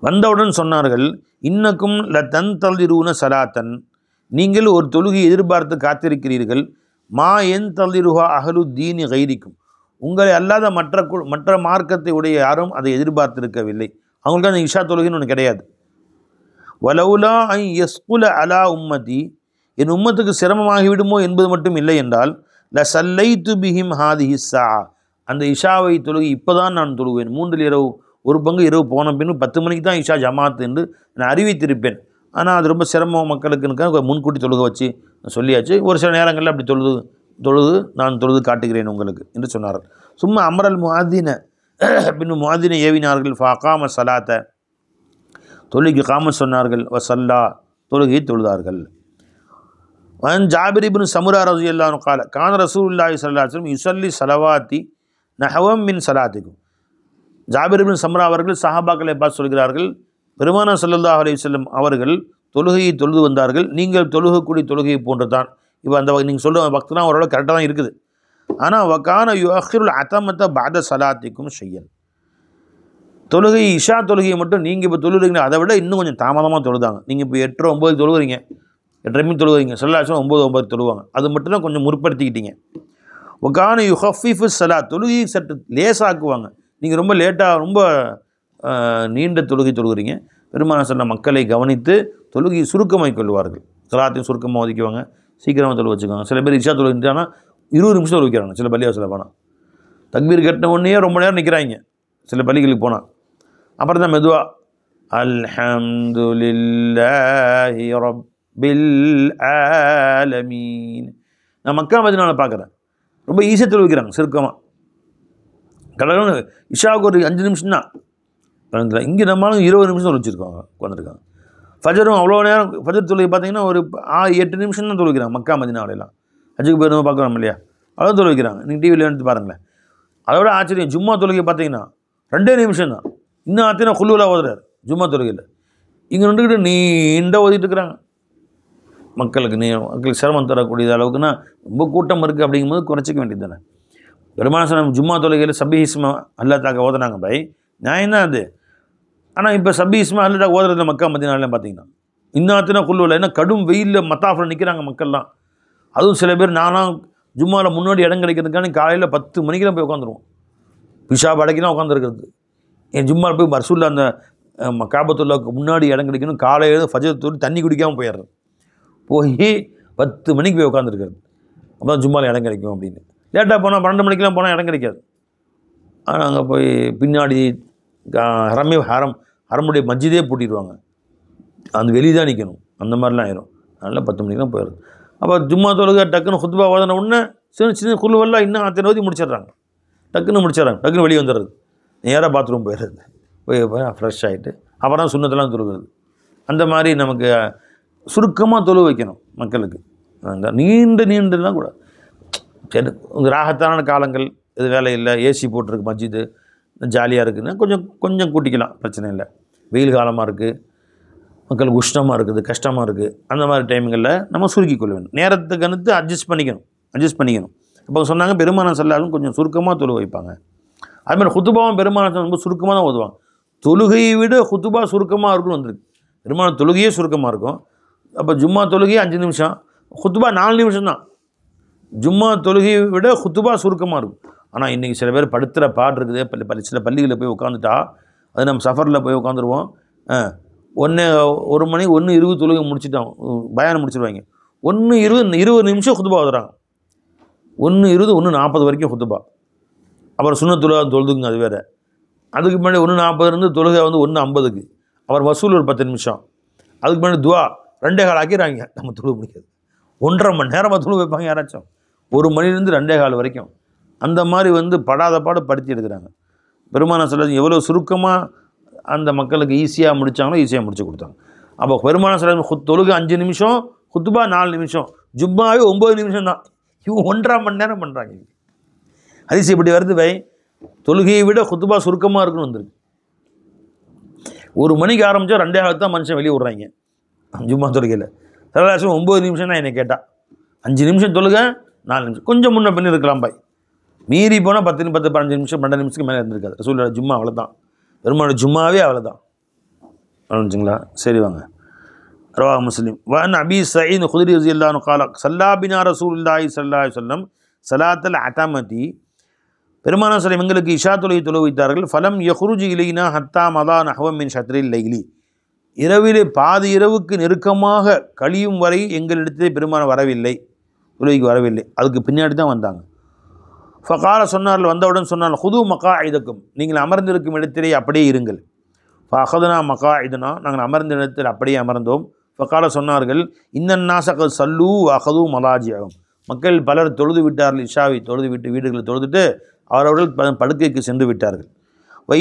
வந்தவுடன் சொன்னார்கள், இன்னக்கும் ல தன் தல்திரூன சலாத்தன், நீங்கள் ஒரு தொழுகையை எதிர்பார்த்து காத்திருக்கிறீர்கள், மா என் தல்திருஹா அஹலு தீனி கைரிக்கும், உங்களை அல்லாத மற்ற மார்க்கத்தை உடைய யாரும் அதை எதிர்பார்த்திருக்கவில்லை, அவங்களுக்கு அந்த இஷா தொழுகைன்னு ஒன்று கிடையாது. வலவுலா ஐ யஸ்குல அலா உம்மதி, என் உம்மத்துக்கு சிரமமாகிவிடுமோ என்பது மட்டும் இல்லை என்றால், ல சல்லைத்து பிஹிம் ஹாதிஹி ஸா, அந்த இஷாவை தொழுகை இப்போ தான் நான் தொழுவேன், 1/3 இரவு போன பின்னு 10 மணிக்கு தான் இஷா ஜமாத் என்று நான் அறிவித்திருப்பேன். ஆனால் அது ரொம்ப சிரமம் மக்களுக்குன்னு முன்கூட்டி தொழுகை வச்சு சொல்லியாச்சு. ஒரு சில நேரங்களில் அப்படி நான் தொழுது காட்டுகிறேன் உங்களுக்கு என்று சொன்னார்கள். சும்மா அமரல் முஆதின, பின் முஆதினை ஏவினார்கள். ஃபகாம சலாத்த, தொழுகை காம சொன்னார்கள். வசல்லா, தொழுகையை தொழுதார்கள். ஜாபிர் இப்னு சமுரா ரலியல்லாஹு அன்ஹு قال கான ரசூலுல்லாஹி ஸல்லல்லாஹு அலைஹி வஸல்லம் யுஸல்லி ஸலவாத்தி நஹவம் மின் ஸலாத்திக்கும். ஜாபிர் இப்னு சமுரா அவர்கள் சஹாபாக்களை பார்த்து சொல்கிறார்கள், பெருமானார் ஸல்லல்லாஹு அலைஹி வஸல்லம் அவர்கள் தொழுகையை தொழுது வந்தார்கள், நீங்கள் தொழுகக்கூடிய தொழுகையை போன்று தான். இப்போ அந்த நீங்கள் சொல்கிற வக்துலாம் ஓரளவு கரெக்டாக தான் இருக்குது. ஆனால் வக்கான யுஅஹிருல் அத்தமத்த பாத சலாத்திக்கும் ஷையன், தொழுகை இஷா தொழுகையை மட்டும் நீங்கள் இப்போ தொழுகிறீங்க, அதை விட இன்னும் கொஞ்சம் தாமதமாக தொழுதாங்க. நீங்கள் இப்போ 8 9 தொழுகிறீங்க, 8:30 மணி தொழுகிறீங்க, ஸல்லல்லாஹு 9 தொழுவாங்க, அது மட்டும் தான் கொஞ்சம் முற்படுத்திக்கிட்டீங்க. வக்கான யுஹஃபிஃபு ஸலாத், தொழுகையை சற்று லேசாக்குவாங்க, நீங்கள் ரொம்ப லேட்டாக ரொம்ப நீண்ட தொழுகிறீங்க. பெருமானார் சொன்ன மக்களை கவனித்து தொழுகையை சுருக்கமாகி கொள்வார்கள், ஸலாத்தையும் சுருக்கமாக ஒதுக்குவாங்க, சீக்கிரமாக தொழு வச்சுக்கோங்க. சில பேர் இஷா தொழுகிட்டாங்கன்னா 20 நிமிஷம் தொழுவிக்கிறாங்க. சில பள்ளியாக சில போனால் தக்பீர் கட்டின உடனே ரொம்ப நேரம் நிற்கிறாங்க சில பள்ளிகளுக்கு போனால். அப்புறம் தான் மெதுவாக அல்ஹம்துலில்லாஹி ரப்பில் ஆலமீன். நான் மக்கா மதீனாவில் பார்க்குறேன், ரொம்ப ஈஸியாக தொழுவிக்கிறாங்க சுருக்கமாக. கடவுள் இஷாவுக்கு ஒரு 5 நிமிஷம் தான். இங்கே நம்மளும் 20 நிமிஷம் தொழிச்சிருக்காங்க, உட்காந்துருக்காங்க. ஃபஜரும் அவ்வளோ நேரம், ஃபஜர் தொழுகை பார்த்தீங்கன்னா ஒரு 8 நிமிஷம் தான் தொழுகிறாங்க மக்கா மதீனாவிலாம். ஹஜ்ஜுக்கு போயிருந்தோம் பார்க்குறோம் இல்லையா, அவ்வளோ தொழுகிறாங்க. நீங்கள் டிவியில் எடுத்து பாருங்களேன். அதோட ஆச்சரியம், ஜும்மா தொழுகை பார்த்தீங்கன்னா 2 நிமிஷம் தான். இன்னும் ஆத்தினா குல்லுவலா ஓதுறாரு ஜும்மா தொழுகையில். இங்கே நின்றுக்கிட்டு நீண்ட ஓதிட்டு இருக்கிறாங்க. மக்களுக்கு சிரமம் தரக்கூடிய அளவுக்குன்னா ரொம்ப கூட்டம் இருக்குது. அப்படிங்கும்போது குறைச்சிக்க வேண்டியது தானே. பெருமானார் ஸல்லல்லாஹு ஜும்மா தொழுகையில் சப்பி இஸ்மா அல்லா தாக்க ஓதுனாங்க பை, நியாயம் தான் அது. ஆனால் இப்போ சப்பி இஸ்மா அல்லா தாக்க ஓதுறதுல மக்கா மதீனாலாம் பார்த்தீங்கன்னா இன்னாத்தினா குல்லுவலா, ஏன்னா கடும் வெயிலில் மத்தாஃபில் நிற்கிறாங்க மக்கள்லாம். அதுவும் சில பேர் நானும் ஜும்மாவில் முன்னாடி இடம் கிடைக்கிறதுக்கான காலையில் 10 மணிக்கெலாம் போய் உட்காந்துருவோம். பிஷாப் அடைக்கலாம் உட்காந்துருக்கிறது. என் ஜும்மாவில் போய் ரசூலுல்லாஹ் அந்த காபத்துல்லாவுக்கு முன்னாடி இடம் கிடைக்கணும், காலையில் ஃபஜர் தொழுது தண்ணி குடிக்காமல் போயிடுறது. போய் 10 மணிக்கு போய் உட்காந்துருக்கிறது, அப்போ தான் ஜும்மாவில் இடம் கிடைக்கும் அப்படின்னு. லேட்டாக போனால் 12 மணிக்கெலாம் போனால் இடம் கிடைக்காது. ஆனால் அங்கே போய் பின்னாடி ஹரமுடைய மஸ்ஜிதே பூட்டிடுவாங்க, அந்த வெளியே தான் நிற்கணும், அந்த மாதிரிலாம் ஆயிரும். அதனால் 10 மணிக்கெலாம் போயிடுது. அப்போ ஜும்மா தொழுகை டக்குன்னு குத்பா ஓதின உடனே சின்ன குழுவெல்லாம் இன்னும் அத்தனை ஓதி முடிச்சிடுறாங்க, டக்குன்னு வெளியே வந்துடுறது, நேராக பாத்ரூம் போயிடுறது, போய் ஃப்ரெஷ் ஆகிட்டு அப்புறம் சுண்ணத்தெல்லாம் தொழுகிறது. அந்த மாதிரி நமக்கு சுருக்கமாக தொழு வைக்கணும் மக்களுக்கு. அந்த நீண்டெல்லாம் கூட சரி, ராகத்தான காலங்கள் இது வேலை இல்லை, ஏசி போட்டிருக்கு மஸ்ஜிது, ஜாலியாக இருக்குதுன்னா கொஞ்சம் கூட்டிக்கலாம், பிரச்சனை இல்லை. வெயில் காலமாக இருக்குது, மக்களுக்கு உஷ்ணமாக இருக்குது, கஷ்டமாக இருக்குது, அந்த மாதிரி டைம்களில் நம்ம சுருக்கி கொள்ள வேண்டும். நேரத்துக்கு அனுத்து அட்ஜஸ்ட் பண்ணிக்கணும். இப்போ சொன்னாங்க பெருமானார் ஸல்லல்லாஹு கொஞ்சம் சுருக்கமாக தொழு வைப்பாங்க. அதுமாதிரி ஹுத்துபாவும் பெருமானார் ரொம்ப சுருக்கமாக தான் ஓதுவாங்க. தொழுகையை விட ஹுத்துபா சுருக்கமாக இருக்குன்னு வந்திருக்கு. பெருமானார் தொழுகையே சுருக்கமாக இருக்கும். அப்போ ஜும்மா தொழுகையே 5 நிமிஷம், ஹுத்துபா 4 நிமிஷம் தான். ஜும்மா தொழுகையை விட ஹுத்துபா சுருக்கமாக இருக்கும். ஆனால் இன்றைக்கி சில பேர் படுத்துகிற பாடு இருக்குது. சில பள்ளிகளில் போய் உட்காந்துட்டா, அது நம்ம சஃபரில் போய் உட்காந்துருவோம், 1 மணி 1:20 தொழுகை முடிச்சுட்டோம், பயானம் முடிச்சிடுவாங்க. 1:20 நிமிஷம் ஹுத்துபா ஓதுறாங்க, 1:20 1:40 வரைக்கும் ஹுத்துபா. அப்புறம் சுன்னத்துலா தொழுதுங்க, அது வேறு. அதுக்கு முன்னாடி 1:40 இருந்து தொழுகை 1:50க்கு, அப்புறம் வசூல் ஒரு 10 நிமிஷம், அதுக்கு முன்னாடி துவா 2:15 ஆக்கிடுறாங்க, நம்ம தொழுக முடியாது. 1.5 மணி நேரமாக தொழு வைப்பாங்க யாராச்சும், 1 மணிலேருந்து 2:15 வரைக்கும். அந்த மாதிரி வந்து படாத பாடு படுத்தி எடுக்கிறாங்க. பெருமானார் ஸல்லல்லாஹு எவ்வளோ சுருக்கமாக அந்த மக்களுக்கு ஈஸியாக முடித்தாங்களோ ஈஸியாக முடிச்சு கொடுத்தாங்க. அப்போ பெருமானார் ஸல்லல்லாஹு தொழுகை 5 நிமிஷம், குத்துபா 4 நிமிஷம், ஜும்மாவே 9 நிமிஷம் தான். இவங்க 1.5 மணி நேரம் பண்ணுறாங்க. ஹதீஸ் இப்படி வருது வை, தொழுகையை விட குத்துபா சுருக்கமாக இருக்குன்னு வந்துருக்கு. 1 மணிக்கு ஆரம்பித்தா 2:15 தான் மனுஷன் வெளியே விட்றாங்க ஜும்மா தொழுகையில். ஸல்லல்லாஹு 9 நிமிஷம் தான் என்னை கேட்டால், 5 நிமிஷம் தொழுக, 4 நிமிஷம் கொஞ்சம் முன்ன பின்ன இருக்கலாம் பாய். மீறி போனால் 10 15 நிமிஷம் 12 நிமிஷத்துக்கு மேலே இருந்திருக்காது. ரசூலுல்லாஹ் ஜும்மா அவ்வளோதான், பெருமாள் ஜும்மாவே அவ்வளோதான். அவ்வளோங்களா? சரி வாங்க. ரவாஹ் முஸ்லிம். வஅன் அபீ ஸஈத் குத்ரி ரலியல்லாஹு அன்ஹு قال ஸல்லா பினா ரசூலுல்லாஹி ஸல்லல்லாஹு அலைஹி வஸல்லம் ஸலாத்தல் அதமதி. பெருமானார் ஸல்லல்லாஹு எங்களுக்கு இஷா தொழுகை தொழு வைத்தார்கள். ஃபலம் யஹ்ருஜு இலைனா ஹத்தா மதா நஹ்வ மின் ஷத்ரில் லைலி. இரவிலே பாதி இரவுக்கு நெருக்கமாக கழியும் வரை எங்களிடத்திலே பெருமானார் வரவில்லை, தொழுகைக்கு வரவில்லை. அதுக்கு பின்னாடி தான் வந்தாங்க. ஃபகால சொன்னார்கள், வந்தவுடன் சொன்னார்கள், ஹுது மகாஇதக்கும், நீங்கள் அமர்ந்திருக்கும் இடத்திலே அப்படியே இருங்கள். ஃபஅஹதுனா மகாஇதனா, நாங்கள் அமர்ந்த இடத்தில் அப்படியே அமர்ந்தோம். ஃபகால சொன்னார்கள், இன்னன் நாஸக சல்லூ அஹது மலாஜியகும், மக்கள் பலர் தொழுது விட்டார்கள், இஷாவை தொழுது விட்டு வீடுகளில் தொழுதுட்டு அவர்கள் படுக்கைக்கு சென்று விட்டார்கள்.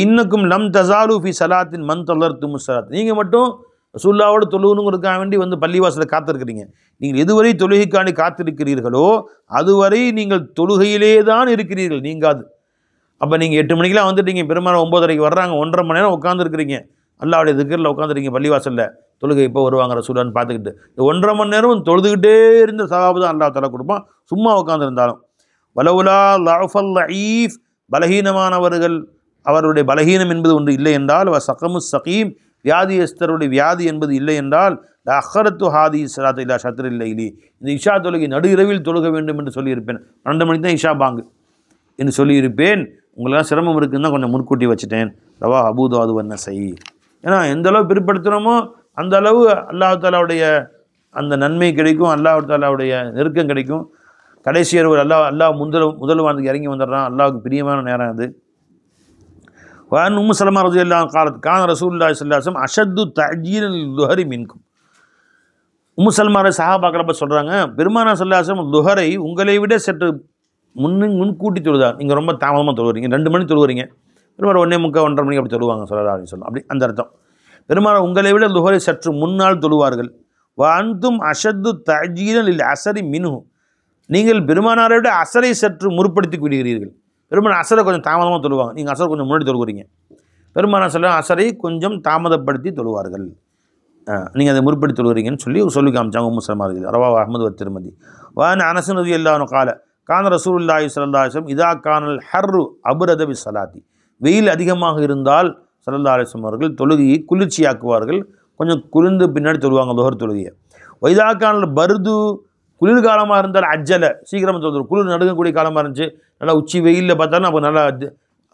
இன்னக்கும் லம் தசாலு ஃபி சலாத்தின் மன் தொல்லர்த்தும் சலாத், நீங்கள் மட்டும் ரசூலுல்லாஹ்வோடு தொழுகணுங்கிறதுக்காக வேண்டி வந்து பள்ளிவாசலை காத்திருக்கிறீங்க. நீங்கள் எதுவரை தொழுகைக்காண்டி காத்திருக்கிறீர்களோ அதுவரை நீங்கள் தொழுகையிலே தான் இருக்கிறீர்கள், நீங்காது. அப்போ நீங்கள் 8 மணிக்கெலாம் வந்துட்டீங்க, பெருமாள் 9:30 வர்றாங்க, 1.5 மணி நேரம் உட்காந்துருக்கிறீங்க, அல்லாஹ்வுடைய திக்ரில் உட்காந்துருக்கீங்க பள்ளிவாசலில், தொழுகை இப்போ வருவாங்க ரசூலுல்லாஹ்னு பார்த்துக்கிட்டு. இந்த 1.5 மணி நேரம் தொழுதுகிட்டே இருந்த சவாபு தான் அல்லாஹ் தஆலா கொடுப்பான், சும்மா உட்காந்துருந்தாலும். வலவுலா லஅஃபல் லஈஃப், பலகீனமானவர்கள் அவருடைய பலகீனம் என்பது ஒன்று இல்லை என்றால், சகமு சகீம், வியாதியஸ்தருடைய வியாதி என்பது இல்லை என்றால், அஹரத்து ஹாதி சலாத் இல்லா ஷத்ரில் லைலி, இந்த இஷா தொழுகை நடு இரவில் தொழுக வேண்டும் என்று சொல்லியிருப்பேன். 12 மணிக்கு தான் இஷா பாங்கு என்று சொல்லியிருப்பேன். உங்களுக்கெல்லாம் சிரமம் இருக்குன்னு தான் கொஞ்சம் முன்கூட்டி வச்சுட்டேன். ரவா அபூ தாவூத் வ நஸஈ. ஏன்னா எந்த அளவு பிற்படுத்துகிறோமோ அந்த அளவு அல்லாஹ் தஆலாவுடைய அந்த நன்மை கிடைக்கும், அல்லாஹ் தஆலாவுடைய நெருக்கம் கிடைக்கும். கடைசி இரவு அல்லாஹ் முதல் வானத்துக்கு இறங்கி வந்துடுறான், அல்லாஹ்வுக்கு பிரியமான நேரம் அது. وأن أم سلمة رضي الله عنها قالت كان رسول الله صلى الله عليه وسلم أشد تعجيلا للظهر منكم. உம்மு சல்மா சஹாபாக்களப்ப சொல்கிறாங்க, பெருமானார் ஸல்லல்லாஹு அலைஹி வஸல்லம் துஹரை உங்களை விட சற்று முன்கூட்டி தொழுதார். நீங்கள் ரொம்ப தாமதமாக தொழுகிறீங்க, 2 மணி தொழுகிறீங்க, பெருமாள் 1:45 1:30 மணிக்கு அப்படி தொழுவாங்க ஸல்லல்லாஹு அலைஹி வஸல்லம், அப்படி அந்த அர்த்தம். பெருமானார் உங்களை விட துஹரை சற்று முன்னால் தொழுவார்கள். வஅன்தும் அஷத்து தஅஜீலன் லில் அஸரி மின்ஹு, நீங்கள் பெருமானாரை விட அஸரை சற்று முற்படுத்தி விடுகிறீர்கள். பெருமாள் அசரை கொஞ்சம் தாமதமாக தொழுவாங்க, நீங்கள் அசரை கொஞ்சம் முன்னாடி தொழுகிறீங்க. பெருமானார் ஸல்லல்லாஹு அலைஹி வஸல்லம் அசரை கொஞ்சம் தாமதப்படுத்தி தொழுவார்கள், நீங்கள் அதை முற்படுத்தி தொழுகிறீங்கன்னு சொல்லி காமிச்சாங்க உம்மு சல்மா ரலியல்லாஹு அன்ஹா. ரவாஹு அஹ்மது வ திர்மிதி. வஅன் அனஸ் ரலியல்லாஹு அன்ஹு قال கான ரசூலுல்லாஹி ஸல்லல்லாஹு அலைஹி வஸல்லம் இதா கானல் ஹர்ரு அப்ரத பிஸ்ஸலாத்தி, வெயில் அதிகமாக இருந்தால் ஸல்லல்லாஹு அலைஹி வஸல்லம் அவர்கள் தொழுகையை குளிர்ச்சியாக்குவார்கள், கொஞ்சம் குளிர்ந்து பின்னாடி தொழுவாங்க துஹர் தொழுகையை. வைதா கானல் பர்து, குளிர்காலமாக இருந்தால் அஜ்ஜல, சீக்கிரமாக தொழுது. குளிர் நடுங்கக்கூடிய காலமாக இருந்துச்சு, நல்லா உச்சி வெயிலில் பார்த்தாலும் அப்போ நல்லா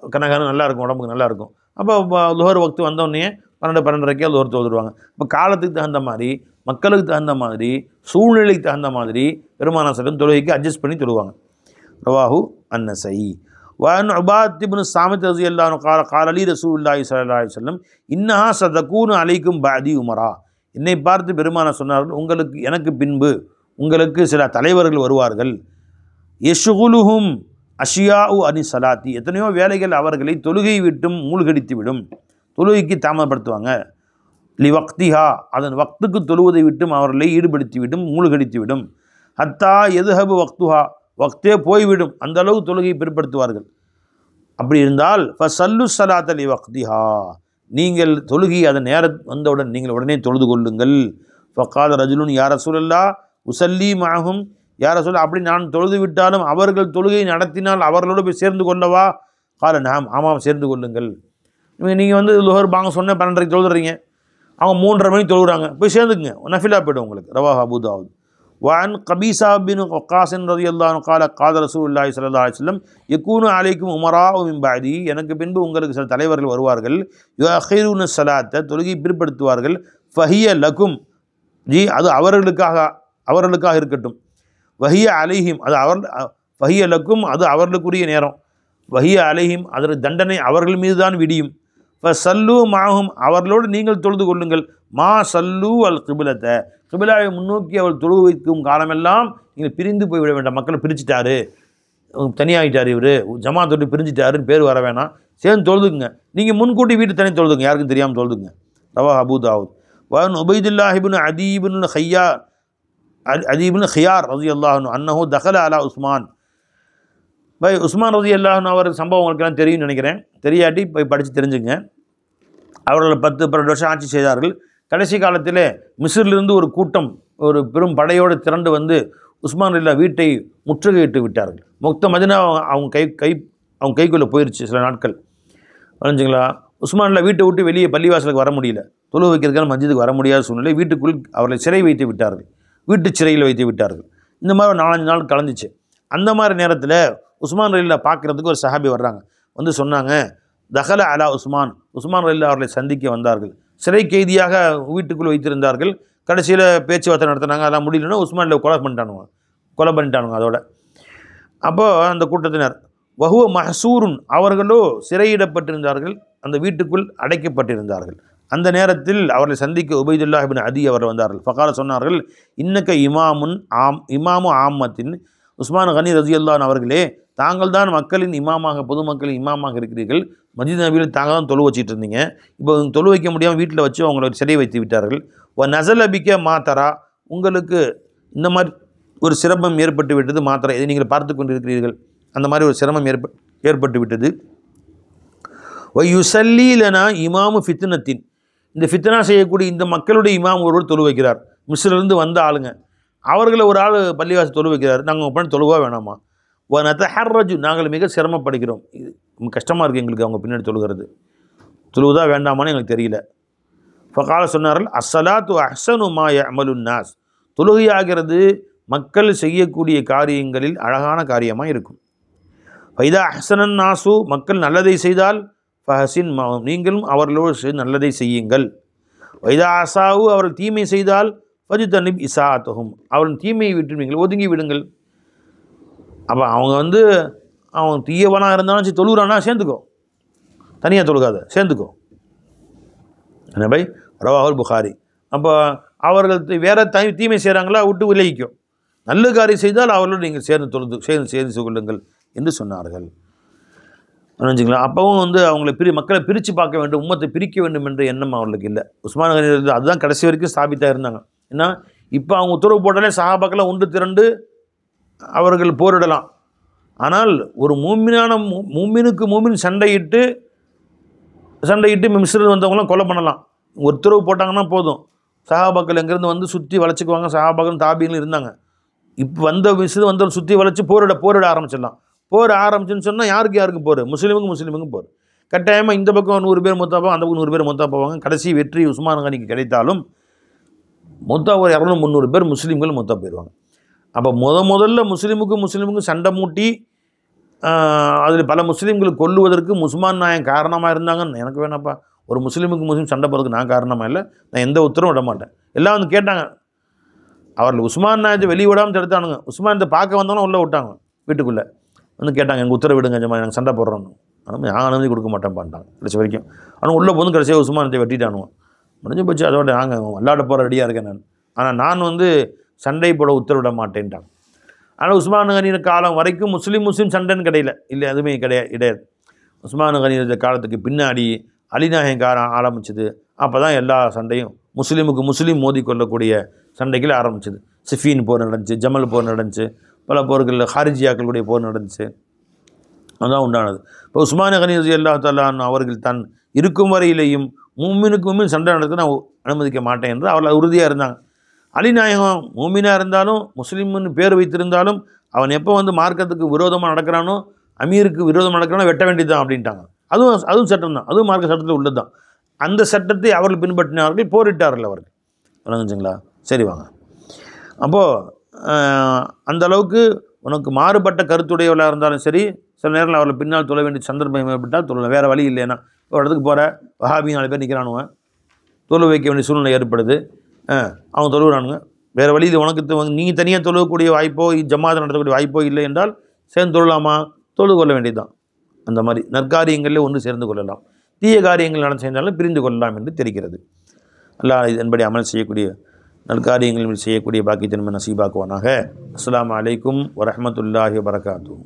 கனகான நல்லாயிருக்கும், உடம்புக்கு நல்லாயிருக்கும். அப்போ துஹர் வக்து வந்தோடனே 12-12:30 துஹர் தொழுதுருவாங்க. இப்போ காலத்துக்கு தகுந்த மாதிரி, மக்களுக்கு தகுந்த மாதிரி, சூழ்நிலைக்கு தகுந்த மாதிரி பெருமானார் ஸல்லல்லாஹு தொழுகைக்கு அட்ஜஸ்ட் பண்ணி தொழுவாங்க. ரவாஹு அன்-நஸஈ. வஅன் உபாத் இப்னு ஸாமித் ரலியல்லாஹு அன்ஹு قال قال لي رسول الله صلى الله عليه وسلم انها ستكون عليكم بعدي உமரா, என்னை பார்த்து பெருமானார் சொன்னார்கள், எனக்கு பின்பு உங்களுக்கு சில தலைவர்கள் வருவார்கள். யஷ்குலுஹும் அஷியாஉ அனி சலாத்தி, எத்தனையோ வேலைகள் அவர்களை தொழுகை விட்டும் மூழ்கடித்து விடும், தொழுகைக்கு தாமதப்படுத்துவாங்க. லி வக்திஹா, அதன் வக்துக்கு தொழுவதை விட்டும் அவர்களை ஈடுபடுத்தி விடும், மூழ்கடித்து விடும். ஹத்தா எதுஹபு வக்துஹா, வக்தே போய்விடும், அந்த அளவு தொழுகையை பிற்படுத்துவார்கள். அப்படி இருந்தால் ஃபசல்லு ஸலாத்த லி வக்திஹா, நீங்கள் தொழுகை அதன் நேரம் வந்தவுடன் நீங்கள் உடனே தொழுது கொள்ளுங்கள். ஃபகால ரஜுலுன் யா ரசூலல்லாஹ் உசல்லி மஅஹும், யா ரசூலல்லாஹ் அப்படி நான் தொழுது விட்டாலும் அவர்கள் தொழுகை நடத்தினால் அவர்களோடு போய் சேர்ந்து கொள்ளவா? கால நாம், ஆமாம் சேர்ந்து கொள்ளுங்கள். நீங்கள் வந்து லுஹர் பாங்க சொன்ன 12:30 தொழுதுறீங்க, அவங்க 3:30 மணிக்கு தொழுகிறாங்க, போய் சேர்ந்துக்குங்க, நஃபிலா போய்டும் உங்களுக்கு. ரவாஹு அபூ தாவூத். வஅன் கபீஸா பின் வக்காஸ் ரலியல்லாஹு அன்ஹு قال قال ரசூலுல்லாஹி ஸல்லல்லாஹு அலைஹி வஸல்லம் யகூனு அலைக்கும் உமராஉ மின் பஅதி, எனக்கு பின்பு உங்களுக்கு சில தலைவர்கள் வருவார்கள். யுஅഖிருன ஸலாத்த, தொழுகை பிற்படுத்துவார்கள். ஃபஹிய லகும், அது அவர்களுக்காக இருக்கட்டும். வஹிய அலைஹிம், ஃபஹிய லக்கும், அது அவர்களுக்குரிய நேரம். வஹிய அலைஹிம், அதற்கு தண்டனை அவர்கள் மீது தான் விடியும். சல்லு மாகும் அவர்களோடு நீங்கள் தொழுது கொள்ளுங்கள். மா சல்லு அல் கிபிலத்தை கிபிலாவை முன்னோக்கி அவள் தொழுவு வைக்கும் காலமெல்லாம் நீங்கள் பிரிந்து போய்விட வேண்டாம். மக்களை பிரிச்சுட்டாரு, தனியாகிட்டார், இவர் ஜமாத்தோடு பிரிஞ்சுட்டாருன்னு பேர் வர வேணாம், சேர்ந்து தொழுதுக்குங்க. நீங்கள் முன்கூட்டி வீட்டு தனி தொழுதுங்க, யாருக்கும் தெரியாமல் தொழுதுங்க. ரவா அபூ தாவூத். வன் உபைதுல்லாஹ் இப்னு அதீபின் ஹியார் ரலியல்லாஹு அன்ஹு அன்னஹு தகல அலா உஸ்மான். உஸ்மான் ரலியல்லாஹு அவருக்கு சம்பவம் உங்களுக்கெல்லாம் தெரியும்னு நினைக்கிறேன். தெரியாட்டி போய் படித்து தெரிஞ்சுங்க. அவர்கள் 10-12 வருஷம் ஆட்சி செய்தார்கள். கடைசி காலத்தில் மிஸ்ரிலிருந்து ஒரு கூட்டம் ஒரு பெரும் படையோடு திரண்டு வந்து உஸ்மான் ரலியல்லாஹு வீட்டை முற்றுகையிட்டு விட்டார்கள். மொத்த மதினா அவங்க கைக்குள்ளே போயிடுச்சு சில நாட்கள். வரைஞ்சிங்களா? உஸ்மானில் வீட்டை விட்டு வெளியே பள்ளிவாசலுக்கு வர முடியல, தொழு வைக்கிறதுக்கான மஸ்ஜிதுக்கு வர முடியாத சூழ்நிலை. வீட்டுக்குள் அவர்களை சிறை வைத்து விட்டார்கள், வீட்டு சிறையில் வைத்து விட்டார்கள். இந்த மாதிரி 4-5 நாள் கலந்துச்சு. அந்த மாதிரி நேரத்தில் உஸ்மான் ரலியல்லாஹு பார்க்குறதுக்கு ஒரு சஹாபி வர்றாங்க. வந்து சொன்னாங்க, தகல அலா உஸ்மான் ரலியல்லாஹு அவர்களை சந்திக்க வந்தார்கள். சிறை கைதியாக வீட்டுக்குள் வைத்திருந்தார்கள். கடைசியில் பேச்சுவார்த்தை நடத்தினாங்க. அதெல்லாம் முடியலன்னா உஸ்மானில் கொலை பண்ணிட்டானுங்க அதோட. அப்போது அந்த கூட்டத்தினர் வஹுவ மஹசூருன் அவர்களோ சிறையிடப்பட்டிருந்தார்கள், அந்த வீட்டுக்குள் அடைக்கப்பட்டிருந்தார்கள். அந்த நேரத்தில் அவர்களை சந்திக்க உபைதுல்லாஹ் இப்னு அதி அவர்கள் வந்தார்கள். ஃபகால சொன்னார்கள், இன்னக்க இமாமு ஆம்மத்தின் உஸ்மான் கனி ரலியல்லாஹு அவர்களே, தாங்கள் தான் மக்களின் இமாமாக, பொதுமக்களின் இமாமாக இருக்கிறீர்கள். மஸ்ஜித் நபியில் தாங்கள் தான் தொழு வச்சிட்டு இருந்தீங்க. இப்போ தொழு வைக்க முடியாமல் வீட்டில் வச்சு அவங்களை சிறை வைத்து விட்டார்கள். நசலபிக்க மாத்தரா உங்களுக்கு இந்த மாதிரி ஒரு சிரமம் ஏற்பட்டு விட்டது. மாத்திரை இதை நீங்கள் பார்த்து கொண்டிருக்கிறீர்கள். அந்த மாதிரி ஒரு சிரமம் ஏற்பட்டு விட்டது. யுசல்லீலனா இமாமு ஃபித்னத்தின் இந்த ஃபித்னா செய்யக்கூடிய இந்த மக்களுடைய இமாம் ஒருவர் தொழு வைக்கிறார். மிஸ்ரிலிருந்து வந்த ஆளுங்க, அவர்களை ஒரு ஆள் பள்ளிவாசல் தொழு வைக்கிறார். நாங்கள் பண்ணி தொழுவா வேணாமா? நதஹர்ரஜு நாங்கள் மிக சிரமப்படுகிறோம், இது கஷ்டமாக இருக்குது எங்களுக்கு அவங்க பின்னாடி தொழுகிறது, தொழுவதா வேண்டாமான்னு எங்களுக்கு தெரியல. ஃபகால சொன்னார்கள், அஸ்ஸலாத்து அஹ்ஸனு மா யஅமலுன் நாஸ் தொழுகையாகிறது மக்கள் செய்யக்கூடிய காரியங்களில் அழகான காரியமாக இருக்கும். ஃபைதா அஹ்ஸனன் நாசு மக்கள் நல்லதை செய்தால் ஃபஹசின் மாவும் நீங்களும் அவர்களோடு நல்லதை செய்யுங்கள். வைதா அசாவு அவர்கள் தீமை செய்தால் ஃபஜ்தனிப் இசாஅத்தஹும் அவர்கள் தீமையை விட்டு நீங்கள் ஒதுங்கி விடுங்கள். அப்போ அவன் தீயவனாக இருந்தாலும் சரி, தொழுகிறானா சேர்ந்துக்கோ, தனியாக தொழுகாத, சேர்ந்துக்கோ. என்ன பை ரவாஹுல் புகாரி. அப்போ அவர்கள் வேறு தீமை செய்கிறாங்களா விட்டு விலகிக்கும், நல்ல காரியம் செய்தால் அவர்களோடு நீங்கள் சேர்ந்து கொள்ளுங்கள் என்று சொன்னார்கள். நினைச்சிங்களா? அப்பவும் அவங்களை மக்களை பிரித்து பார்க்க வேண்டும், உம்மத்தை பிரிக்க வேண்டும் என்ற எண்ணம் அவர்களுக்கு இல்லை. உஸ்மான் கனி அதுதான் கடைசி வரைக்கும் ஸ்தாபித்தாக இருந்தாங்க. ஏன்னா இப்போ அவங்க உத்தரவு போட்டாலே சஹாபாக்களை ஒன்று திரண்டு அவர்கள் போரிடலாம். ஆனால் ஒரு மூமினுக்கு மூமின் சண்டையிட்டு மிஸ்ரில் வந்தவங்களாம் கொலை பண்ணலாம். உத்தரவு போட்டாங்கன்னா போதும், சஹாபாக்கள் எங்கேருந்து சுற்றி வளைச்சிக்குவாங்க. சஹாபாக்கள் தாபிகள் இருந்தாங்க. இப்போ மிஸ்ரில் வந்தவங்க சுற்றி வளைச்சி போரிட ஆரம்பிச்சிடலாம். போர் ஆரம்பிச்சுன்னு சொன்னால் யாருக்கும் போர், முஸ்லீமுக்கும் போர். கட்டாயமாக இந்த பக்கம் 100 பேர் மொத்தா போவாங்க, அந்த பக்கம் 100 பேர் மொத்தா போவாங்க. கடைசி வெற்றி உஸ்மான் கனிக்கு கிடைத்தாலும் மொத்தா ஒரு 200-300 பேர் முஸ்லீம்கள் மொத்தா போயிடுவாங்க. அப்போ முதல்ல முஸ்லீமுக்கும் சண்டை மூட்டி அதில் பல முஸ்லீம்கள் கொல்லுவதற்கு உஸ்மான் நாயன் காரணமாக இருந்தாங்கன்னு எனக்கு வேணாப்பா. ஒரு முஸ்லீம் சண்டை போகிறதுக்கு நான் காரணமாக இல்லை, நான் எந்த உத்தரவும் விட மாட்டேன். எல்லாம் கேட்டாங்க, அவர்கள் உஸ்மான் நாயத்தை வெளியே விடாமல் தடுத்தானுங்க. உஸ்மான் பார்க்க வந்தவங்க உள்ளே விட்டாங்க, வீட்டுக்குள்ளே கேட்டாங்க, எங்கள் உத்தரவு விடுங்க ஜமா, நாங்கள் சண்டை போடுறோம். ஆனால் நான் அனுமதி கொடுக்க மாட்டேன் பண்ணிட்டாங்க கடைசி வரைக்கும். ஆனால் உள்ளே போது கடைசியாக உஸ்மானத்தை வெட்டிட்டானுவோம், முடிஞ்சு போச்சு. அதோட நாங்கள் விளையாட போகிற ரெடியாக இருக்கேன் நான், ஆனால் நான் சண்டை போட உத்தரவிட மாட்டேன்ட்டாங்க. ஆனால் உஸ்மான் கனியின் காலம் வரைக்கும் முஸ்லீம் சண்டைன்னு கிடையாது, எதுவுமே கிடையாது. உஸ்மான் கனியின் காலத்துக்கு பின்னாடி அலிநாயகம் காலம் ஆரம்பிச்சது. அப்போ தான் எல்லா சண்டையும் முஸ்லீம் மோதி கொள்ளக்கூடிய சண்டைகள் ஆரம்பிச்சது. சிஃபீன் போர் நடந்துச்சு, ஜமல் போர் நடந்துச்சு, பல போர்கள், ஹாரிஜியாக்களுடைய போர் நடந்துச்சு. அதுதான் உண்டானது. இப்போ உஸ்மான் கனி ரலியல்லாஹு தஆலா அவர்கள் தான் இருக்கும் வரையிலேயும் மூமினுக்கு சண்டை நடத்த நான் அனுமதிக்க மாட்டேன் என்று அவர்கள் உறுதியாக இருந்தாங்க. அலிநாயகம் மூமினாக இருந்தாலும் முஸ்லீம்னு பேர் வைத்திருந்தாலும் அவன் எப்போ மார்க்கத்துக்கு விரோதமாக நடக்கிறானோ, அமீருக்கு விரோதமாக நடக்கிறானோ வெட்ட வேண்டியதுதான் அப்படின்ட்டாங்க. அதுவும் சட்டம் தான், அதுவும் மார்க்க சட்டத்தில் உள்ளது தான். அந்த சட்டத்தை அவர்கள் பின்பற்றினார்கள், போரிட்டார்கள் அவர்கள். விளங்குச்சுங்களா? சரி வாங்க. அப்போது அந்த அளவுக்கு உனக்கு மாறுபட்ட கருத்துடையவளாக இருந்தாலும் சரி, சில நேரத்தில் அவர்கள் பின்னால் தொழ வேண்டிய சந்தர்ப்பம் ஏற்பட்டால் தொழலாம், வேறு வழி இல்லைன்னா. ஒரு இடத்துக்கு போகிற வஹாபி 4 பேர் நிற்கிறானுவன், தொழு வைக்க வேண்டிய சூழ்நிலை ஏற்படுது, அவங்க தொழுகிறானுங்க, வேறு வழியில் உனக்கு நீங்கள் தனியாக தொழுகக்கூடிய வாய்ப்போ ஜமாத் நடத்தக்கூடிய வாய்ப்போ இல்லை என்றால் சேர்ந்து தொழலாமா? தொழுது கொள்ள வேண்டியதுதான். அந்த மாதிரி நற்காரியங்களில் ஒன்று சேர்ந்து கொள்ளலாம். தீய காரியங்கள் நடந்து செய்தாலும் பிரிந்து கொள்ளலாம் என்று தெரிகிறது. அல்லாஹ் இதன்படி அமல் செய்யக்கூடிய நல்காரியங்கள் செய்யக்கூடிய பாக்கியத்தின் நசீபாக்குவானாக. அஸ்ஸலாமு அலைக்கும் வரஹ்மத்துல்லாஹி வபரகாத்துஹு.